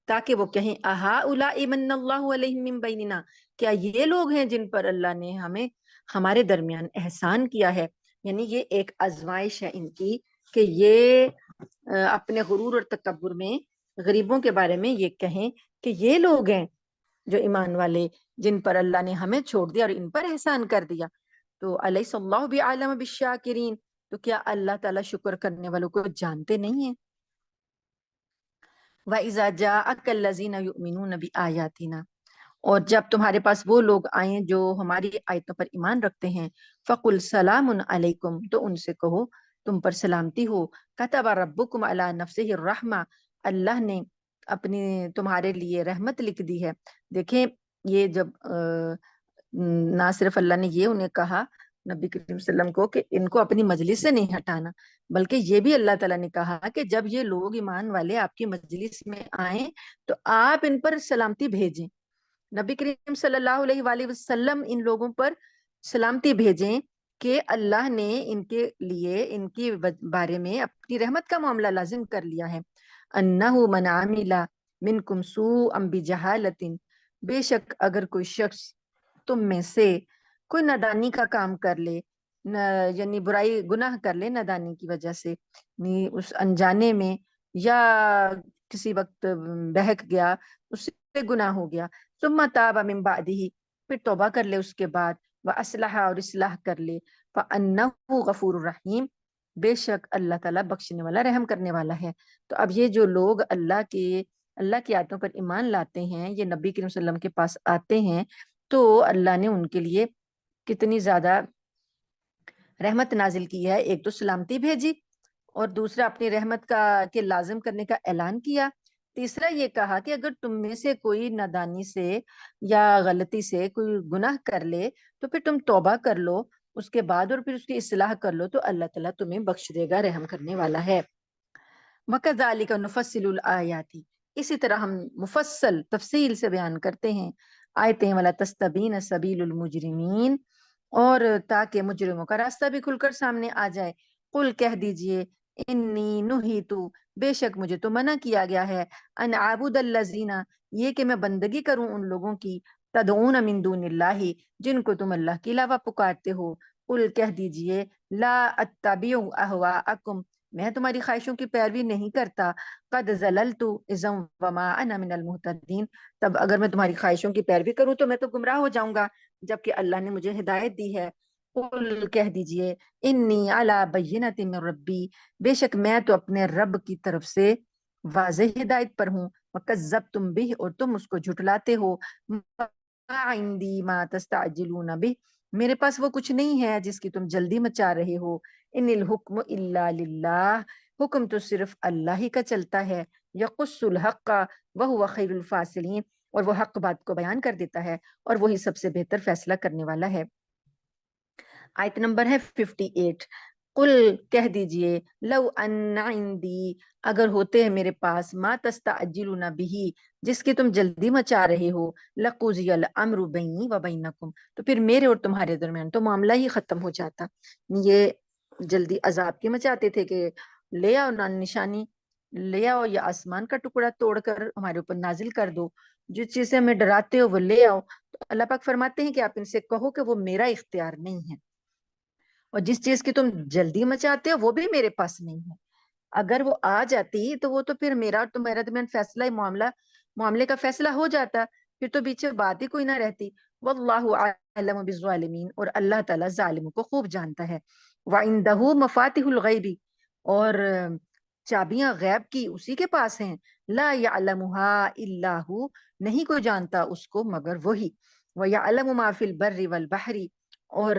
A: تاکہ وہ کہیں أَهَٰؤُلَاءِ مَنَّ اللَّهُ عَلَيْهِم مِّن بَيْنِنَا، کیا یہ لوگ ہیں جن پر اللہ نے ہمارے درمیان احسان کیا ہے؟ یعنی یہ ایک آزمائش ہے ان کی کہ یہ اپنے غرور اور تکبر میں غریبوں کے بارے میں یہ کہیں کہ یہ لوگ ہیں جو ایمان والے، جن پر اللہ نے ہمیں چھوڑ دیا اور ان پر احسان کر دیا۔ تو الیس اللہ بعالم بالشاکرین، تو کیا اللہ تعالیٰ شکر کرنے والوں کو جانتے نہیں ہیں؟ وَإِذَا جَاءَكَ الَّذِينَ يُؤْمِنُونَ بِآيَاتِنَا، اور جب تمہارے پاس وہ لوگ آئیں جو ہماری آیتوں پر ایمان رکھتے ہیں، فَقُلْ سَلَامٌ عَلَيْكُمْ، تو ان سے کہو تم پر سلامتی ہو، كَتَبَ رَبُّكُمْ عَلَى نَفْسِهِ الرَّحْمَةَ، اللہ نے اپنی تمہارے لیے رحمت لکھ دی ہے۔ دیکھیں یہ جب نہ صرف اللہ نے یہ انہیں کہا نبی کریم صلی اللہ علیہ وسلم کو کہ ان کو اپنی مجلس سے نہیں ہٹانا، بلکہ یہ بھی اللہ تعالیٰ نے کہا کہ جب یہ لوگ ایمان والے آپ کی مجلس میں آئیں تو آپ ان پر سلامتی بھیجیں۔ نبی کریم صلی اللہ علیہ وآلہ وسلم ان لوگوں پر سلامتی بھیجیں کہ اللہ نے ان کے لیے ان کے بارے میں اپنی رحمت کا معاملہ لازم کر لیا ہے۔ انہ من عمل منکم سوءا بجہالۃ، بے شک اگر کوئی شخص تم میں سے کوئی نادانی کا کام کر لے، یعنی برائی گناہ کر لے نادانی کی وجہ سے، یعنی اس انجانے میں یا کسی وقت بہک گیا، اس سے گناہ ہو گیا، ثم تاب من بعدہ، پھر توبہ کر لے اس کے بعد، واصلح، اور اصلاح کر لے، فانہ غفور الرحیم، بے شک اللہ تعالیٰ بخشنے والا رحم کرنے والا ہے۔ تو اب یہ جو لوگ اللہ کی آیتوں پر ایمان لاتے ہیں، یہ نبی کریم صلی اللہ علیہ وسلم کے پاس آتے ہیں، تو اللہ نے ان کے لیے کتنی زیادہ رحمت نازل کی ہے۔ ایک تو سلامتی بھیجی، اور دوسرا اپنی رحمت کے لازم کرنے کا اعلان کیا۔ تیسرا یہ کہا کہ اگر تم میں سے کوئی نادانی سے یا غلطی سے کوئی گناہ کر لے تو پھر تم توبہ کر لو اس کے بعد، اور پھر اس کی اصلاح کر لو، تو اللہ تعالیٰ تمہیں بخش دے گا، رحم کرنے والا ہے۔ وَكَذَلِكَ نُفَصِّلُ الْآيَاتِ، اسی طرح ہم مفصل تفصیل سے بیان کرتے ہیں آیتیں، وَلَا تَسْتَبِينَ سَبِيلُ الْمُجْرِمِينَ، اور تاکہ مجرموں کا راستہ بھی کھل کر سامنے آ جائے۔ قل کہہ دیجئے، انی نہیتو، بے شک مجھے تو منع کیا گیا ہے، ان اعبد الذین، یہ کہ میں بندگی کروں ان لوگوں کی، تدعون من دون اللہ، جن کو تم اللہ کے علاوہ پکارتے ہو۔ قل کہہ دیجئے، لا اتبع اہواءکم، میں تمہاری خواہشوں کی پیروی نہیں کرتا، قد زللت اذا وما انا من المہتدین، تب اگر میں تمہاری خواہشوں کی پیروی کروں تو میں تو گمراہ ہو جاؤں گا، جبکہ اللہ نے مجھے ہدایت دی ہے۔ قل کہہ دیجئے، انی علی بینۃ من ربی، بے شک میں تو اپنے رب کی طرف سے واضح ہدایت پر ہوں، وکذبتم بہ، اور تم اس کو جھٹلاتے ہو، ما عندی ما تستعجلون بہ، میرے پاس وہ کچھ نہیں ہے جس کی تم جلدی مچا رہے ہو، ان الحکم الا للہ، حکم تو صرف اللہ ہی کا چلتا ہے، یقص الحق وہو خیر الفاصلین، اور وہ حق بات کو بیان کر دیتا ہے اور وہی سب سے بہتر فیصلہ کرنے والا ہے۔ آیت نمبر ہے 58۔ قل کہہ دیجئے، لو ان عندی، اگر ہوتے ہیں میرے پاس، ما تستعجلون بہ، جس کی تم جلدی مچا رہے ہو، لقضی الامر بینی و بینکم، تو پھر میرے اور تمہارے درمیان تو معاملہ ہی ختم ہو جاتا۔ یہ جلدی عذاب کی مچاتے تھے کہ لے آؤ نشانی، لے آؤ یا آسمان کا ٹکڑا توڑ کر ہمارے اوپر نازل کر دو، جس چیز سے ہمیں ڈراتے ہو وہ لے آؤ۔ تو اللہ پاک فرماتے ہیں کہ آپ ان سے کہو کہ وہ میرا اختیار نہیں ہے، اور جس چیز کی تم جلدی مچاتے ہو وہ بھی میرے پاس نہیں ہے۔ اگر وہ آ جاتی تو وہ تو پھر میرا اور تمہارا درمیان فیصلہ معاملے کا فیصلہ ہو جاتا، پھر تو پیچھے بات ہی کوئی نہ رہتی۔ واللہ اعلم بالظالمین، اور اللہ تعالیٰ ظالموں کو خوب جانتا ہے۔ وعندہ مفاتح الغیب، اور چابیاں غیب کی اسی کے پاس ہیں، لا یعلمها الا ہو، نہیں کوئی جانتا اس کو مگر وہی، ویعلم ما فی البر والبحر، اور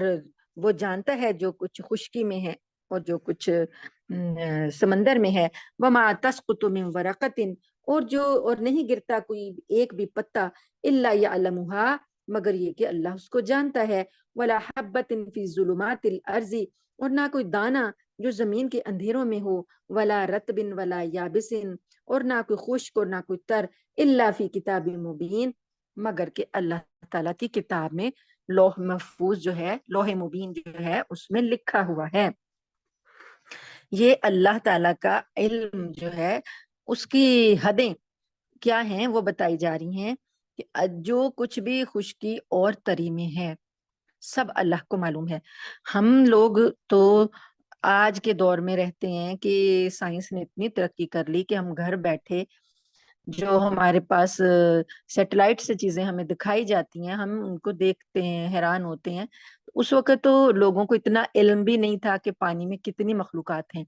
A: وہ جانتا ہے جو کچھ خشکی میں ہے اور جو کچھ سمندر میں ہے، وما تسقط من ورقۃ، اور نہیں گرتا کوئی ایک بھی پتا الا یعلمھا مگر یہ کہ اللہ اس کو جانتا ہے، ولا حبۃ فی ظلمات الارض اور نہ کوئی دانہ جو زمین کے اندھیروں میں ہو، ولا رطب ولا یابس اور نہ کوئی خشک اور نہ کوئی تر، الا فی کتاب مبین مگر کہ اللہ تعالیٰ کی کتاب میں لوح محفوظ جو ہے، لوح مبین جو ہے اس میں لکھا ہوا ہے۔ یہ اللہ تعالیٰ کا علم جو ہے اس کی حدیں کیا ہیں وہ بتائی جا رہی ہیں کہ جو کچھ بھی خشکی اور تری میں ہے سب اللہ کو معلوم ہے۔ ہم لوگ تو آج کے دور میں رہتے ہیں کہ سائنس نے اتنی ترقی کر لی کہ ہم گھر بیٹھے جو ہمارے پاس سیٹلائٹ سے چیزیں ہمیں دکھائی جاتی ہیں ہم ان کو دیکھتے ہیں، حیران ہوتے ہیں۔ اس وقت تو لوگوں کو اتنا علم بھی نہیں تھا کہ پانی میں کتنی مخلوقات ہیں۔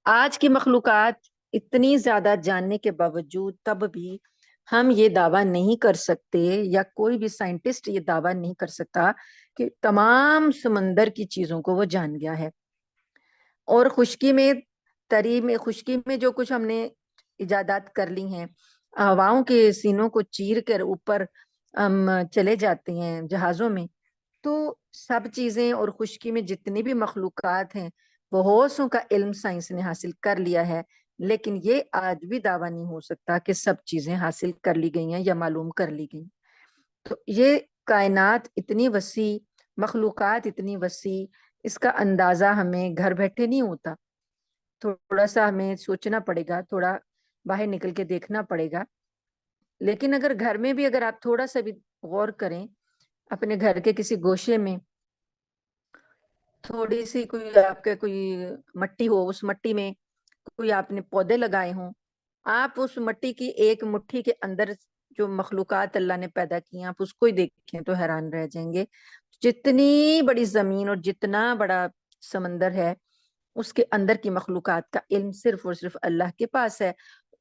A: آج کی مخلوقات اتنی زیادہ جاننے کے باوجود تب بھی ہم یہ دعویٰ نہیں کر سکتے یا کوئی بھی سائنٹسٹ یہ دعویٰ نہیں کر سکتا کہ تمام سمندر کی چیزوں کو وہ جان گیا ہے۔ اور خشکی میں، تری میں، خشکی میں جو کچھ ہم نے ایجادات کر لی ہیں، ہواؤں کے سینوں کو چیر کر اوپر ہم چلے جاتے ہیں جہازوں میں، تو سب چیزیں اور خشکی میں جتنی بھی مخلوقات ہیں بہت سو کا علم سائنس نے حاصل کر لیا ہے، لیکن یہ آج بھی دعویٰ نہیں ہو سکتا کہ سب چیزیں حاصل کر لی گئی ہیں یا معلوم کر لی گئی۔ تو یہ کائنات اتنی وسیع، مخلوقات اتنی وسیع، اس کا اندازہ ہمیں گھر بیٹھے نہیں ہوتا، تھوڑا سا ہمیں سوچنا پڑے گا، تھوڑا باہر نکل کے دیکھنا پڑے گا۔ لیکن اگر گھر میں بھی اگر آپ تھوڑا سا بھی غور کریں، اپنے گھر کے کسی گوشے میں تھوڑی سی کوئی آپ کے کوئی مٹی ہو، اس مٹی میں کوئی آپ نے پودے لگائے ہوں، آپ اس مٹی کی ایک مٹھی کے اندر جو مخلوقات اللہ نے پیدا کی ہیں آپ اس کو ہی دیکھیں تو حیران رہ جائیں گے۔ جتنی بڑی زمین اور جتنا بڑا سمندر ہے اس کے اندر کی مخلوقات کا علم صرف اور صرف اللہ کے پاس ہے۔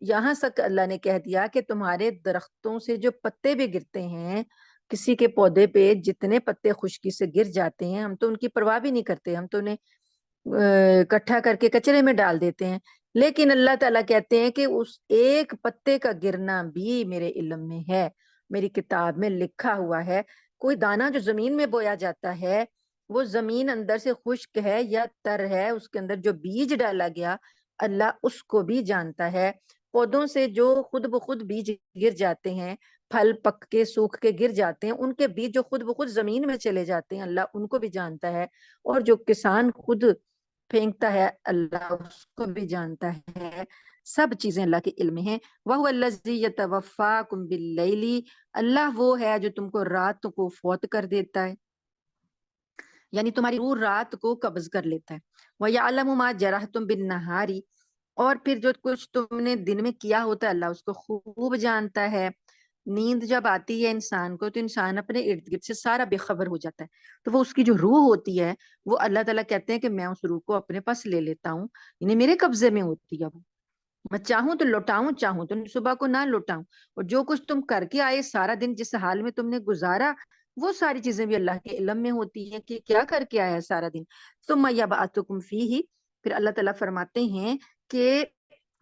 A: یہاں تک اللہ نے کہہ دیا کہ تمہارے درختوں سے جو پتے بھی گرتے ہیں، کسی کے پودے پہ جتنے پتے خشکی سے گر جاتے ہیں ہم تو ان کی پرواہ بھی نہیں کرتے، ہم تو انہیں اکٹھا کر کے کچرے میں ڈال دیتے ہیں، لیکن اللہ تعالیٰ کہتے ہیں کہ اس ایک پتے کا گرنا بھی میرے علم میں ہے، میری کتاب میں لکھا ہوا ہے۔ کوئی دانہ جو زمین میں بویا جاتا ہے وہ زمین اندر سے خشک ہے یا تر ہے، اس کے اندر جو بیج ڈالا گیا اللہ اس کو بھی جانتا ہے۔ پودوں سے جو خود بخود بیج گر جاتے ہیں، پھل پک کے سوکھ کے گر جاتے ہیں، ان کے بیج جو خود بخود زمین میں چلے جاتے ہیں اللہ ان کو بھی جانتا ہے، اور جو کسان خود پھینکتا ہے اللہ اس کو بھی جانتا ہے۔ سب چیزیں اللہ کے علم میں ہیں۔ وَهُوَ الَّذِي يَتَوَفَّاكُمْ بِاللَّيْلِ اللہ وہ ہے جو تم کو رات کو فوت کر دیتا ہے، یعنی تمہاری روح رات کو قبض کر لیتا ہے۔ وَيَعْلَمُ مَا جَرَحْتُمْ بِالنَّهَارِ اور پھر جو کچھ تم نے دن میں کیا ہوتا ہے اللہ اس کو خوب جانتا ہے۔ نیند جب آتی ہے انسان کو تو انسان اپنے ارد گرد سے سارا بے خبر ہو جاتا ہے، تو وہ اس کی جو روح ہوتی ہے وہ اللہ تعالیٰ کہتے ہیں کہ میں اس روح کو اپنے پاس لے لیتا ہوں، یعنی میرے قبضے میں ہوتی ہے وہ، میں چاہوں تو لوٹاؤں، چاہوں تو صبح کو نہ لوٹاؤں، اور جو کچھ تم کر کے آئے سارا دن جس حال میں تم نے گزارا وہ ساری چیزیں بھی اللہ کے علم میں ہوتی ہیں کہ کیا کر کے آیا ہے سارا دن۔ ثم یبعثکم فیہ پھر اللہ تعالیٰ فرماتے ہیں کہ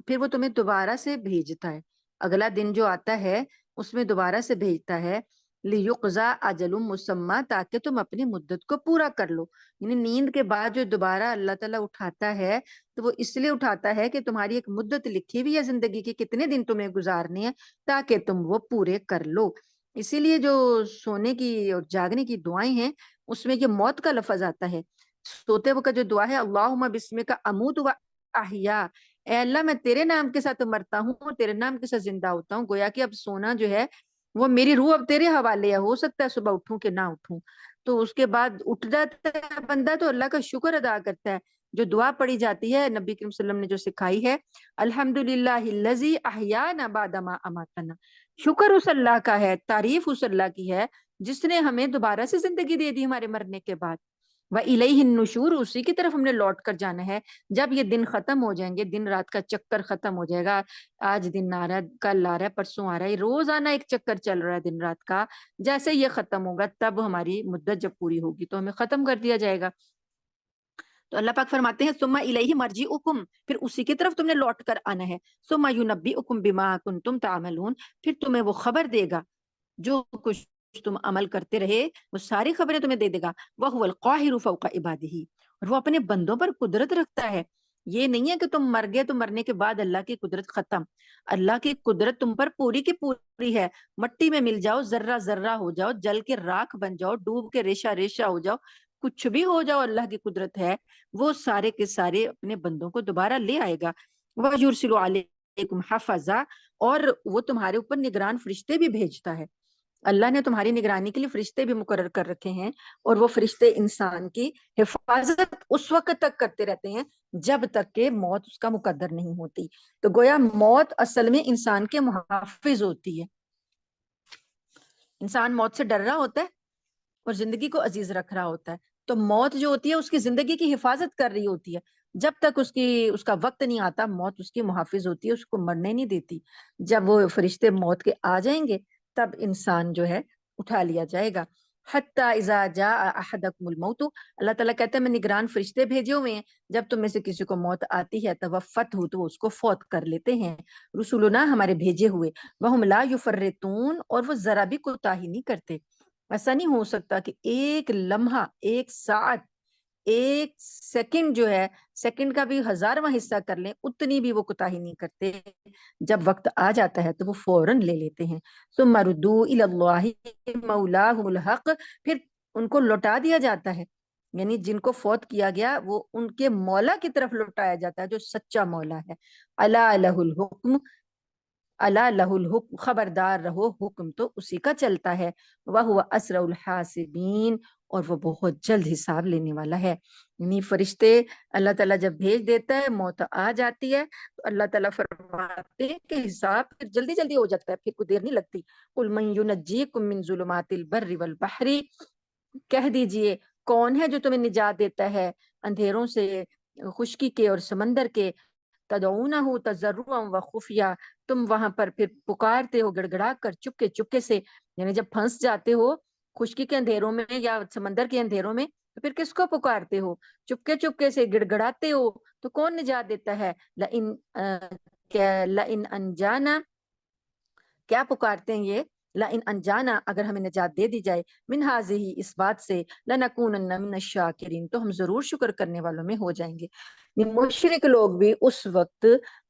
A: پھر وہ تمہیں دوبارہ سے بھیجتا ہے، اگلا دن جو آتا ہے اس میں دوبارہ سے بھیجتا ہے، لیقضا اجل مسمى تاکہ تم اپنی مدت کو پورا کر لو، یعنی نیند کے بعد جو دوبارہ اللہ تعالیٰ اٹھاتا ہے تو وہ اس لیے اٹھاتا ہے کہ تمہاری ایک مدت لکھی ہوئی ہے زندگی کی کتنے دن تمہیں گزارنے ہیں تاکہ تم وہ پورے کر لو۔ اسی لیے جو سونے کی اور جاگنے کی دعائیں ہیں اس میں یہ موت کا لفظ آتا ہے، سوتے وقت جو دعا ہے اللہم بسمک اموت و احیا، اے اللہ میں تیرے نام کے ساتھ مرتا ہوں اور تیرے نام کے ساتھ زندہ ہوتا ہوں، گویا کہ اب سونا جو ہے وہ میری روح اب تیرے حوالے ہے، ہو سکتا ہے صبح اٹھوں کہ نہ اٹھوں، تو اس کے بعد اٹھ جاتا ہے بندہ تو اللہ کا شکر ادا کرتا ہے۔ جو دعا پڑھی جاتی ہے نبی کریم صلی اللہ علیہ وسلم نے جو سکھائی ہے، الحمدللہ الذی احیانا بعد ما اماتنا، شکر اس اللہ کا ہے، تعریف اس اللہ کی ہے جس نے ہمیں دوبارہ سے زندگی دے دی ہمارے مرنے کے بعد۔ وَإِلَيْهِ النُّشُورُ اسی کی طرف ہم نے لوٹ کر جانا ہے۔ جب یہ دن ختم ہو جائیں گے، دن رات کا چکر ختم ہو جائے گا، آج دن آ رہا ہے، کل آ رہا ہے، پرسوں آ رہا ہے، روزانہ ایک چکر چل رہا ہے دن رات کا، جیسے یہ ختم ہوگا تب ہماری مدت جب پوری ہوگی تو ہمیں ختم کر دیا جائے گا۔ تو اللہ پاک فرماتے ہیں ثم الیہ مرجعکم، پھر اسی کی طرف تم نے لوٹ کر آنا ہے، ثم ینبئکم بما کنتم تعملون، پھر تمہیں وہ خبر دے گا جو کچھ تم عمل کرتے رہے، وہ ساری خبریں تمہیں دے دے گا۔ وَهُوَ الْقَاهِرُ فَوْقَ عِبَادِهِ، اور وہ اپنے بندوں پر قدرت رکھتا ہے۔ یہ نہیں ہے کہ تم مر گئے تو مرنے کے بعد اللہ کی قدرت ختم، اللہ کی قدرت تم پر پوری کی پوری ہے۔ مٹی میں مل جاؤ، ذرہ ذرہ ہو جاؤ، جل کے راکھ بن جاؤ، ڈوب کے ریشہ ریشہ ہو جاؤ، کچھ بھی ہو جاؤ، اللہ کی قدرت ہے، وہ سارے کے سارے اپنے بندوں کو دوبارہ لے آئے گا۔ وَيُرْسِلُ عَلَيْكُمْ حَفَظًا، اور وہ تمہارے اوپر نگران فرشتے بھی بھیجتا ہے۔ اللہ نے تمہاری نگرانی کے لیے فرشتے بھی مقرر کر رکھے ہیں، اور وہ فرشتے انسان کی حفاظت اس وقت تک کرتے رہتے ہیں جب تک کہ موت اس کا مقدر نہیں ہوتی۔ تو گویا موت اصل میں انسان کے محافظ ہوتی ہے۔ انسان موت سے ڈر رہا ہوتا ہے اور زندگی کو عزیز رکھ رہا ہوتا ہے، تو موت جو ہوتی ہے اس کی زندگی کی حفاظت کر رہی ہوتی ہے۔ جب تک اس کا وقت نہیں آتا، موت اس کی محافظ ہوتی ہے، اس کو مرنے نہیں دیتی۔ جب وہ فرشتے موت کے آ جائیں گے تب انسان جو ہے اٹھا لیا جائے گا۔ حتی اذا جاء احدکم الموت، اللہ تعالیٰ کہتے ہیں میں نگران فرشتے بھیجے ہوئے ہیں، جب تم میں سے کسی کو موت آتی ہے توفته، تو اس کو فوت کر لیتے ہیں رسولنا، ہمارے بھیجے ہوئے، وہم لا یفرطون، اور وہ ذرا بھی کوتاہی نہیں کرتے۔ ایسا نہیں ہو سکتا کہ ایک لمحہ، ایک ساعت، ایک سیکنڈ جو ہے، سیکنڈ کا بھی 1000واں حصہ کر لیں اتنی بھی وہ کوتاہی نہیں کرتے۔ جب وقت آ جاتا ہے تو وہ فوراً لے لیتے ہیں۔ ثم ردوا الی اللہ مولاہم الحق، پھر ان کو لوٹا دیا جاتا ہے، یعنی جن کو فوت کیا گیا وہ ان کے مولا کی طرف لوٹایا جاتا ہے جو سچا مولا ہے۔ الا لہ الحکم، الا لہ الحکم، خبردار رہو، حکم تو اسی کا چلتا ہے۔ وہو اسرع الحاسبین، اور وہ بہت جلد حساب لینے والا ہے۔ یعنی فرشتے اللہ تعالیٰ جب بھیج دیتا ہے، موت آ جاتی ہے تو اللہ تعالیٰ فرماتے ہیں کہ حساب پھر جلدی جلدی ہو جاتا ہے، پھر کوئی دیر نہیں لگتی۔ قل من ینجیکم من ظلمات البر والبحر، کہہ دیجئے کون ہے جو تمہیں نجات دیتا ہے اندھیروں سے، خشکی کے اور سمندر کے، تدعونہ تضرعا وخفیہ، تم وہاں پر پھر پکارتے ہو گڑ گڑا کر، چپکے چپکے سے، یعنی جب پھنس جاتے ہو خشکی کے اندھیروں میں یا سمندر کے اندھیروں میں تو پھر کس کو پکارتے ہو؟ چپکے چپکے سے گڑ گڑاتے ہو، تو کون نجات دیتا ہے؟ لئن انجانا، کیا پکارتے ہیں یہ؟ لئن انجانا، اگر ہمیں نجات دے دی جائے، من ہذہ، اس بات سے، لنکونن من الشاکرین، تو ہم ضرور شکر کرنے والوں میں ہو جائیں گے۔ مشرک لوگ بھی اس وقت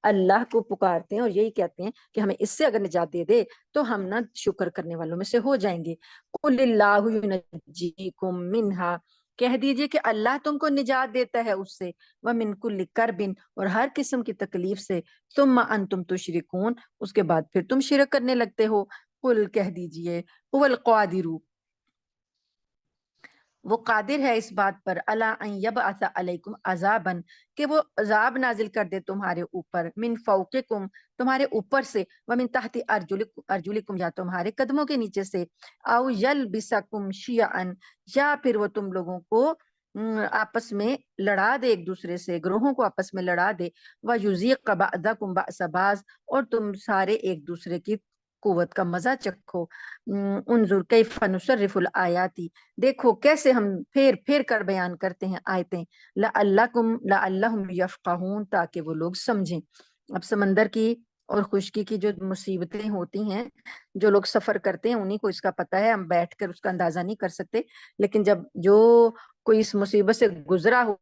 A: اللہ کو پکارتے ہیں اور یہی کہتے ہیں کہ ہمیں اس سے اگر نجات دے دے تو ہم نہ شکر کرنے والوں میں سے ہو جائیں گے۔ قل اللہ ینجیکم منہا، کہہ دیجئے کہ اللہ تم کو نجات دیتا ہے اس سے، ومن کل کرب، اور ہر قسم کی تکلیف سے، ثم انتم تشرکون، اس کے بعد پھر تم شرک کرنے لگتے ہو۔ قل، کہہ دیجئے، هو القادر، وہ قادر ہے اس بات پر، الا ان یبعث علیکم عذابا، کہ وہ عذاب نازل کر دے تمہارے اوپر، من فوقکم، تمہارے اوپر سے، ومن تحت ارجلکم، یا تمہارے قدموں کے نیچے سے، او یلبسکم شیعا، یا پھر وہ تم لوگوں کو آپس میں لڑا دے، ایک دوسرے سے، گروہوں کو آپس میں لڑا دے، وَيُذِيقَ بَعْضَكُمْ بَأْسَ بَعْضٍ، اور تم سارے ایک دوسرے کی قوت کا مزہ چکھو۔ انظر کیف نصرف الآیات، دیکھو کیسے ہم پھیر پھیر کر بیان کرتے ہیں آیتیں، لعلہم یفقہون، تاکہ وہ لوگ سمجھیں۔ اب سمندر کی اور خشکی کی جو مصیبتیں ہوتی ہیں، جو لوگ سفر کرتے ہیں انہیں کو اس کا پتہ ہے، ہم بیٹھ کر اس کا اندازہ نہیں کر سکتے، لیکن جب جو کوئی اس مصیبت سے گزرا ہو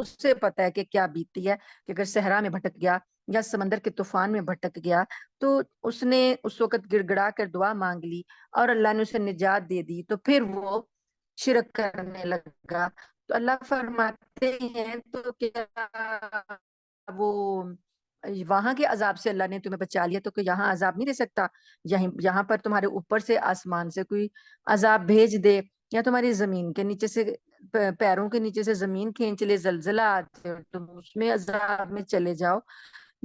A: اس سے پتہ ہے کہ کیا بیتتی ہے، کہ اگر صحرا میں بھٹک گیا یا سمندر کے طوفان میں بھٹک گیا تو اس نے اس وقت گڑ گڑا کر دعا مانگ لی اور اللہ نے اسے نجات دے دی، تو پھر وہ شرک کرنے لگا، تو اللہ فرماتے ہیں تو کیا وہ وہاں کے عذاب سے اللہ نے تمہیں بچا لیا تو کہ یہاں عذاب نہیں دے سکتا؟ یہاں پر تمہارے اوپر سے آسمان سے کوئی عذاب بھیج دے، یا تمہاری زمین کے نیچے سے، پیروں کے نیچے سے زمین کھینچ لے، زلزلہ آتے تم اس میں عذاب میں چلے جاؤ،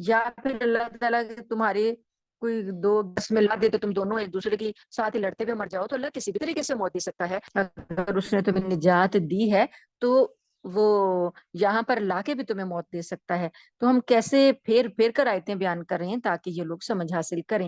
A: یا پھر اللہ تعالیٰ تمہارے کوئی دو بس میں لا دے تو تم دونوں ایک دوسرے کی ساتھ ہی لڑتے ہوئے مر جاؤ، تو اللہ کسی بھی طریقے سے موت دے سکتا ہے۔ اگر اس نے تمہیں نجات دی ہے تو وہ یہاں پر لا کے بھی تمہیں موت دے سکتا ہے۔ تو ہم کیسے پھیر پھیر کر آیتیں بیان کر رہے ہیں تاکہ یہ لوگ سمجھ حاصل کریں۔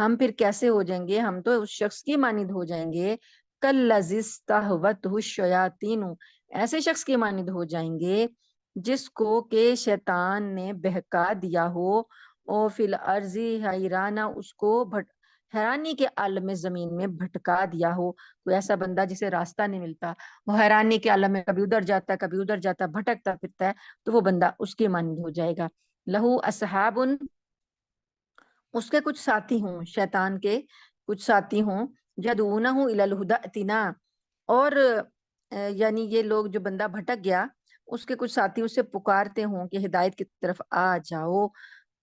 A: ہم پھر کیسے ہو جائیں گے؟ ہم تو اس شخص کی مانند ہو جائیں گے کالذی استہوتہ الشیاطین، ایسے شخص کی مانند ہو جائیں گے جس کو کہ شیطان نے بہکا دیا ہو، اور فی الارض حیرانہ، اس کو حیرانی کے عالم زمین میں بھٹکا دیا ہو۔ کوئی ایسا بندہ جسے راستہ نہیں ملتا، وہ حیرانی کے عالم میں کبھی ادھر جاتا ہے کبھی ادھر جاتا ہے، بھٹکتا پھرتا ہے، تو وہ بندہ اس کی مانند ہو جائے گا۔ لہو اصحاب، اس کے کچھ ساتھی ہوں، شیطان کے کچھ ساتھی ہوں، یدعونہ الی الہدی ائتنا، اور یعنی یہ لوگ جو بندہ بھٹک گیا اس کے کچھ ساتھی اسے پکارتے ہوں کہ ہدایت کی طرف آ جاؤ،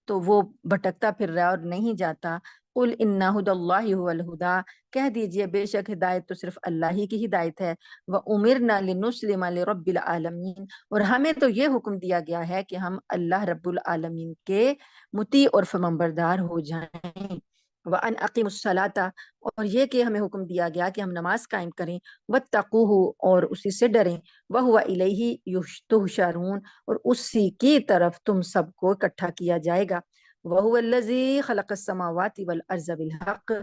A: تو وہ بھٹکتا پھر رہا اور نہیں جاتا۔ قل ان ھدی اللہ ھو الھدی، کہہ دیجئے بے شک ہدایت تو صرف اللہ ہی کی ہدایت ہے۔ وَأُمِرْنَا لِنُسْلِمَ لِرَبِّ الْعَالَمِينَ، اور ہمیں تو یہ حکم دیا گیا ہے کہ ہم اللہ رب العالمین کے مطیع اور فرمانبردار ہو جائیں۔ وَأَنْ أَقِيمُوا الصَّلَاةَ، اور یہ کہ ہمیں حکم دیا گیا کہ ہم نماز قائم کریں، وَاتَّقُوهُ، اور اسی سے ڈریں، وَهُوَ إِلَيْهِ تُحْشَرُونَ، اور اسی کی طرف تم سب کو اکٹھا کیا جائے گا۔ وَهُوَ الَّذِي خَلَقَ السَّمَاوَاتِ وَالْأَرْضَ بِالْحَقِّ،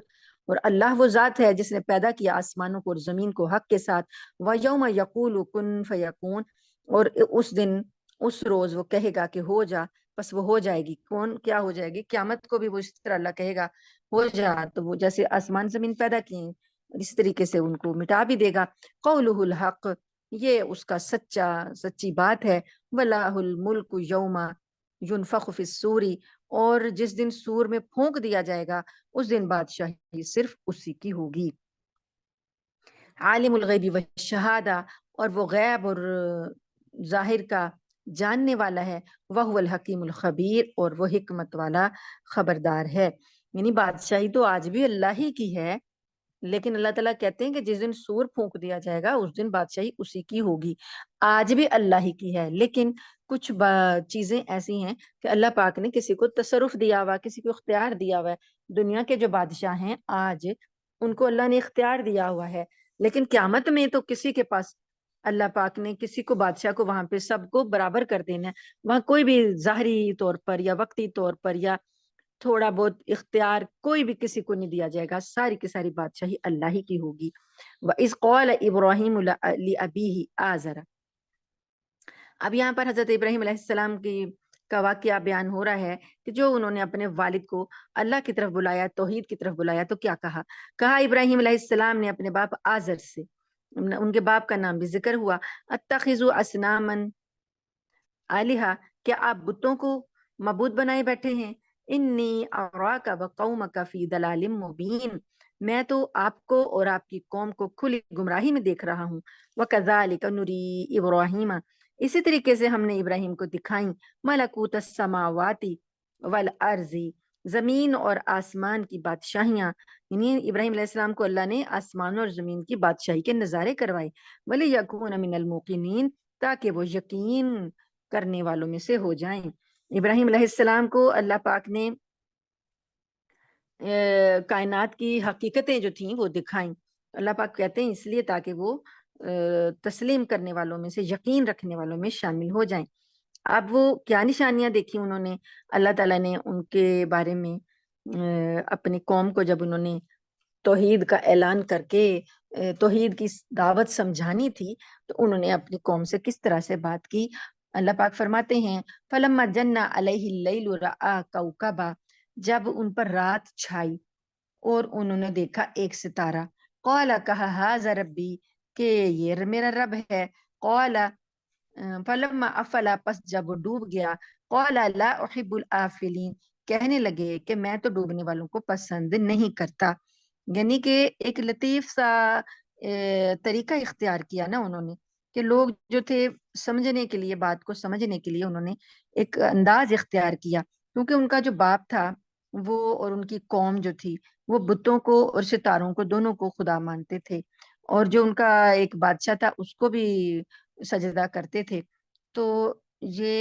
A: اور اللہ وہ ذات ہے جس نے پیدا کیا آسمانوں کو اور زمین کو حق کے ساتھ۔ وَيَوْمَ يَقُولُ كُن فَيَكُونُ، اور اس دن، اس روز وہ کہے گا کہ ہو جا، بس وہ ہو جائے گی۔ کون کیا ہو جائے گی؟ قیامت کو بھی وہ اس طرح اللہ کہے گا ہو جا، تو وہ جیسے آسمان زمین پیدا کیے ہیں اس طریقے سے ان کو مٹا بھی دے گا۔ قولہ الحق، یہ اس کا سچی بات ہے۔ وَلَهُ الْمُلْكُ يَوْمَ يُنفَخُ فِي الصُّورِ، اور جس دن سور میں پھونک دیا جائے گا اس دن بادشاہی صرف اسی کی ہوگی۔ عالم الغیب والشہادہ، اور وہ غیب اور ظاہر کا جاننے والا ہے۔ وَهُوَ الْحَكِيمُ الْخَبِيرُ، اور وہ حکمت والا خبردار ہے۔ یعنی بادشاہی تو آج بھی اللہ ہی کی ہے، لیکن اللہ تعالیٰ کہتے ہیں کہ جس دن سور پھونک دیا جائے گا اس دن بادشاہی اسی کی ہوگی۔ آج بھی اللہ ہی کی ہے، لیکن کچھ چیزیں ایسی ہیں کہ اللہ پاک نے کسی کو تصرف دیا ہوا، کسی کو اختیار دیا ہوا ہے۔ دنیا کے جو بادشاہ ہیں آج، ان کو اللہ نے اختیار دیا ہوا ہے، لیکن قیامت میں تو کسی کے پاس، اللہ پاک نے کسی کو بادشاہ کو وہاں پہ سب کو برابر کر دینا ہے، وہاں کوئی بھی ظاہری طور پر یا وقتی طور پر یا تھوڑا بہت اختیار کوئی بھی کسی کو نہیں دیا جائے گا، ساری کی ساری بادشاہی اللہ ہی کی ہوگی۔ وَإِذْ قَالَ إِبْرَاهِيمُ لِأَبِيهِ آزَرَ، اب یہاں پر حضرت ابراہیم علیہ السلام کا واقعہ بیان ہو رہا ہے کہ جو انہوں نے اپنے والد کو اللہ کی طرف بلایا، توحید کی طرف بلایا، تو کیا کہا ابراہیم علیہ السلام نے اپنے باپ آزر سے، ان کے باپ کا نام بھی ذکر ہوا، اتخذوا اصناما آلہہ، کیا آپ بتوں کو معبود بنائے بیٹھے ہیں؟ انی اراک وقومک فی ضلال مبین، میں تو آپ کو اور آپ کی قوم کو کھلی گمراہی میں دیکھ رہا ہوں۔ وکذالک نری ابراہیم، اسی طریقے سے ہم نے ابراہیم کو دکھائیں ملکوت السماوات والارض، زمین اور آسمان کی بادشاہیاں، یعنی ابراہیم علیہ السلام کو اللہ نے آسمان اور زمین کی بادشاہی کے نظارے کروائے۔ ولیکون من الموقنین، تاکہ وہ یقین کرنے والوں میں سے ہو جائیں۔ ابراہیم علیہ السلام کو اللہ پاک نے کائنات کی حقیقتیں جو تھیں وہ دکھائیں۔ اللہ پاک کہتے ہیں اس لیے تاکہ وہ تسلیم کرنے والوں میں سے، یقین رکھنے والوں میں شامل ہو جائیں۔ اب وہ کیا نشانیاں دیکھی انہوں نے؟ اللہ تعالیٰ نے ان کے بارے میں اپنی قوم کو جب انہوں نے توحید کا اعلان کر کے توحید کی دعوت سمجھانی تھی، تو انہوں نے اپنی قوم سے کس طرح سے بات کی۔ اللہ پاک فرماتے ہیں فَلَمَّا جَنَّ عَلَيْهِ اللَّيْلُ رَأَىٰ كَوْكَبًا، جب ان پر رات چھائی اور انہوں نے دیکھا ایک ستارہ، قَالَ کہا هَٰذَا رَبِّی، کہ یہ میرا رب ہے۔ قَالَ فَلَمَّا أَفَلَ، پس جب وہ ڈوب گیا، قَالَ لَا أُحِبُّ الْآفِلِينَ، کہنے لگے کہ میں تو ڈوبنے والوں کو پسند نہیں کرتا۔ یعنی کہ ایک لطیف سا طریقہ اختیار کیا نا انہوں نے، کہ لوگ جو تھے سمجھنے کے لیے، بات کو سمجھنے کے لیے انہوں نے ایک انداز اختیار کیا، کیونکہ ان کا جو باپ تھا وہ اور ان کی قوم جو تھی وہ بتوں کو اور ستاروں کو دونوں کو خدا مانتے تھے، اور جو ان کا ایک بادشاہ تھا اس کو بھی سجدہ کرتے تھے۔ تو یہ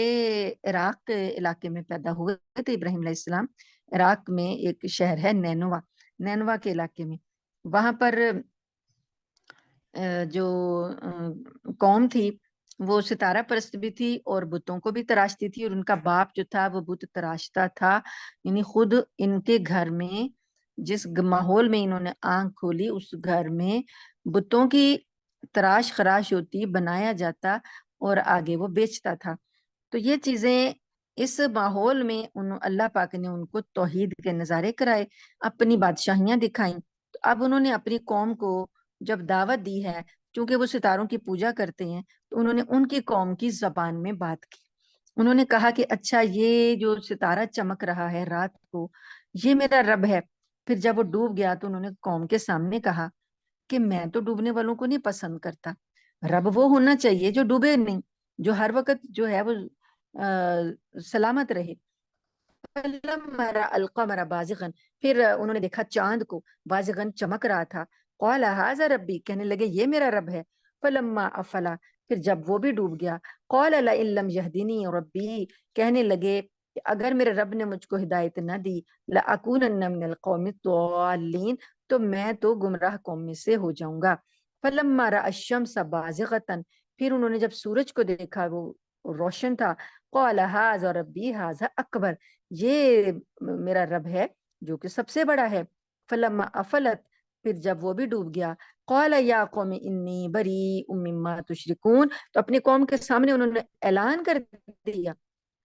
A: عراق کے علاقے میں پیدا ہوئے تھے ابراہیم علیہ السلام۔ عراق میں ایک شہر ہے نینوا کے علاقے میں، وہاں پر جو قوم تھی وہ ستارہ پرست بھی تھی اور بتوں کو بھی تراشتی تھی، اور ان کا باپ جو تھا وہ بت تراشتا تھا، یعنی خود ان کے گھر میں جس ماحول میں انہوں نے آنکھ کھولی اس گھر میں بتوں کی تراش خراش ہوتی، بنایا جاتا اور آگے وہ بیچتا تھا۔ تو یہ چیزیں اس ماحول میں اللہ پاک نے ان کو توحید کے نظارے کرائے، اپنی بادشاہیاں دکھائیں۔ تو اب انہوں نے اپنی قوم کو جب دعوت دی ہے، چونکہ وہ ستاروں کی پوجا کرتے ہیں، تو انہوں نے ان کی قوم کی زبان میں بات کی۔ انہوں نے کہا کہ اچھا یہ جو ستارہ چمک رہا ہے رات کو، یہ میرا رب ہے۔ پھر جب وہ ڈوب گیا تو انہوں نے قوم کے سامنے کہا کہ میں تو ڈوبنے والوں کو نہیں پسند کرتا، رب وہ ہونا چاہیے جو ڈوبے نہیں، جو ہر وقت جو ہے وہ سلامت رہے۔ فلما رأى القمر بازغا، پھر انہوں نے دیکھا چاند کو بازغن چمک رہا تھا، قال هذا ربی، کہنے لگے یہ میرا رب ہے۔ فلما افلا، پھر جب وہ بھی ڈوب گیا، قال لئن لم يهدني ربی، کہنے لگے کہ اگر میرے رب نے مجھ کو ہدایت نہ دی، لأکونن من القوم الضالین، تو میں تو گمراہ قوم میں سے ہو جاؤں گا۔ فلما رأى الشمس بازغة، پھر انہوں نے جب سورج کو دیکھا وہ روشن تھا، قال هذا ربی هذا اکبر، یہ میرا رب ہے جو کہ سب سے بڑا ہے۔ فلما افلت، پھر جب وہ بھی ڈوب گیا، قال یا قوم انی بریء مما تشرکون، تو اپنی قوم کے سامنے انہوں نے اعلان کر دیا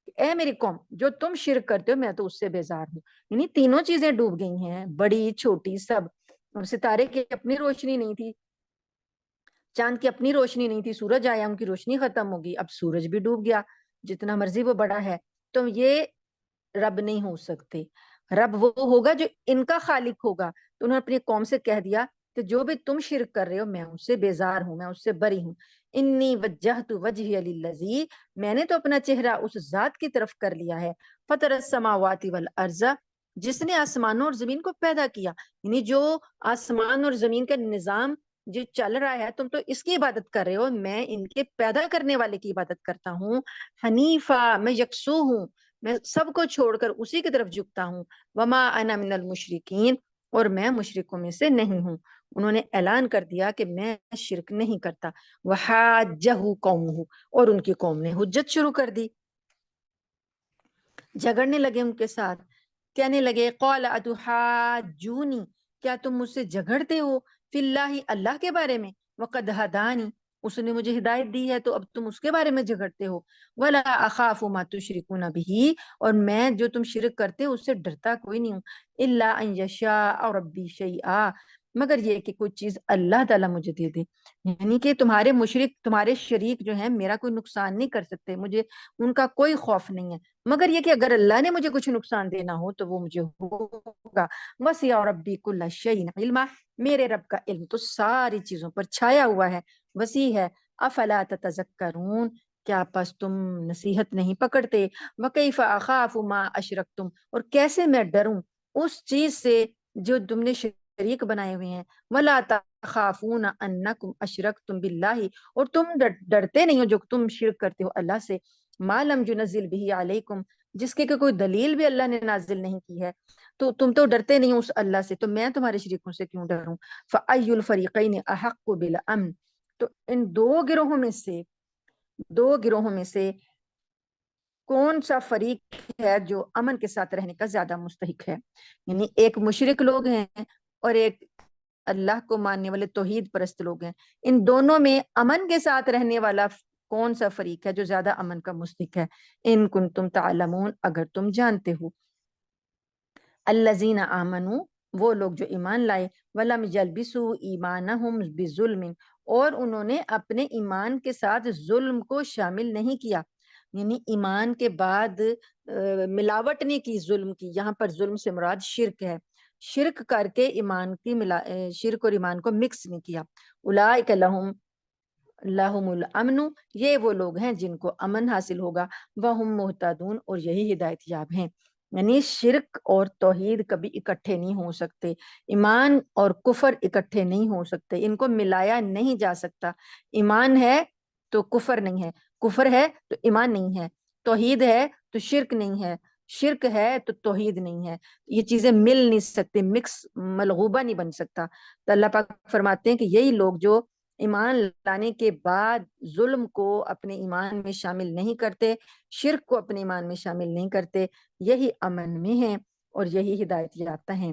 A: کہ اے میری قوم، جو تم شرک کرتے ہو میں تو اس سے بیزار ہوں۔ یعنی تینوں چیزیں ڈوب گئی ہیں، بڑی چھوٹی سب۔ ستارے کی اپنی روشنی نہیں تھی، چاند کی اپنی روشنی نہیں تھی، سورج آیا ان کی روشنی ختم ہوگی، اب سورج بھی ڈوب گیا، جتنا مرضی وہ بڑا ہے۔ تو یہ رب نہیں ہو سکتے، رب وہ ہوگا جو ان کا خالق ہوگا۔ تو انہوں نے اپنی قوم سے کہہ دیا کہ جو بھی تم شرک کر رہے ہو میں اس سے بیزار ہوں، میں اس سے بری ہوں۔ انی وجہت وجہی للذی، میں نے تو اپنا چہرہ اس ذات کی طرف کر لیا ہے، فطر السماوات والارض، جس نے آسمانوں اور زمین کو پیدا کیا۔ یعنی جو آسمان اور زمین کا نظام جو چل رہا ہے تم تو اس کی عبادت کر رہے ہو، میں ان کے پیدا کرنے والے کی عبادت کرتا ہوں۔ حنیفہ، میں یکسو ہوں، میں سب کو چھوڑ کر اسی کی طرف جھکتا ہوں۔ وما انا من المشرکین، اور میں مشرکوں میں سے نہیں ہوں۔ انہوں نے اعلان کر دیا کہ میں شرک نہیں کرتا۔ وحاجہ قومہ، اور ان کی قوم نے حجت شروع کر دی، جھگڑنے لگے ان کے ساتھ، کہنے لگے قال اتحاجونی، کیا تم مجھ سے جھگڑتے ہو فی اللہ، اللہ کے بارے میں، وقد ہدانی، اس نے مجھے ہدایت دی ہے تو اب تم اس کے بارے میں جھگڑتے ہو۔ ولا اخاف ما تشرکون به، اور میں جو تم شرک کرتے ہو اس سے ڈرتا کوئی نہیں ہوں، الا ان یشاء ربی شیئا، مگر یہ کہ کوئی چیز اللہ تعالیٰ مجھے دے دے۔ یعنی کہ تمہارے مشرک، تمہارے شریک جو ہیں میرا کوئی نقصان نہیں کر سکتے، مجھے ان کا کوئی خوف نہیں ہے، مگر یہ کہ اگر اللہ نے مجھے کچھ نقصان دینا ہو تو وہ مجھے ہوگا۔ وسع ربی کل شیء علما، میرے رب کا علم تو ساری چیزوں پر چھایا ہوا ہے، وسیع ہے۔ افلا تتذکرون، کیا پس تم نصیحت نہیں پکڑتے؟ وکیف اخاف ما اشرکتم، اور کیسے میں ڈروں اس چیز سے جو تم نے شریک بنائے ہوئے ہیں۔ ولا تخافون انکم اشرکتم باللہ، اور تم ڈرتے نہیں ہو جو تم شرک کرتے ہو اللہ سے، ما لم ينزل به علیکم، جس کے کوئی دلیل بھی اللہ نے نازل نہیں کی ہے، تو تم تو ڈرتے نہیں ہو اس اللہ سے، تو میں تمہارے شریکوں سے کیوں ڈروں؟ فأی الفریقین احق بالامن، تو ان دو گروہوں میں سے کون سا فریق ہے جو امن کے ساتھ رہنے کا زیادہ مستحق ہے؟ یعنی ایک مشرک لوگ ہیں اور ایک اللہ کو ماننے والے توحید پرست لوگ ہیں، ان دونوں میں امن کے ساتھ رہنے والا کون سا فریق ہے جو زیادہ امن کا مستحق ہے؟ ان کنتم تعلمون، اگر تم جانتے ہو۔ الذین آمنوا، وہ لوگ جو ایمان لائے، ولم یلبسوا ایمانہم بظلم، اور انہوں نے اپنے ایمان کے ساتھ ظلم کو شامل نہیں کیا، یعنی ایمان کے بعد ملاوٹ نہیں کی، ظلم کی۔ یہاں پر ظلم سے مراد شرک ہے، شرک کر کے ایمان کی شرک اور ایمان کو مکس نہیں کیا۔ اولئک لہم الامن، یہ وہ لوگ ہیں جن کو امن حاصل ہوگا، وہم مہتدون، اور یہی ہدایت یاب ہیں۔ یعنی شرک اور توحید کبھی اکٹھے نہیں ہو سکتے، ایمان اور کفر اکٹھے نہیں ہو سکتے، ان کو ملایا نہیں جا سکتا۔ ایمان ہے تو کفر نہیں ہے، کفر ہے تو ایمان نہیں ہے، توحید ہے تو شرک نہیں ہے، شرک ہے تو توحید نہیں ہے، یہ چیزیں مل نہیں سکتی، مکس ملغوبہ نہیں بن سکتا۔ تو اللہ پاک فرماتے ہیں کہ یہی لوگ جو ایمان لانے کے بعد ظلم کو اپنے ایمان میں شامل نہیں کرتے، شرک کو اپنے ایمان میں شامل نہیں کرتے، یہی امن میں ہیں اور یہی ہدایت یافتہ ہیں۔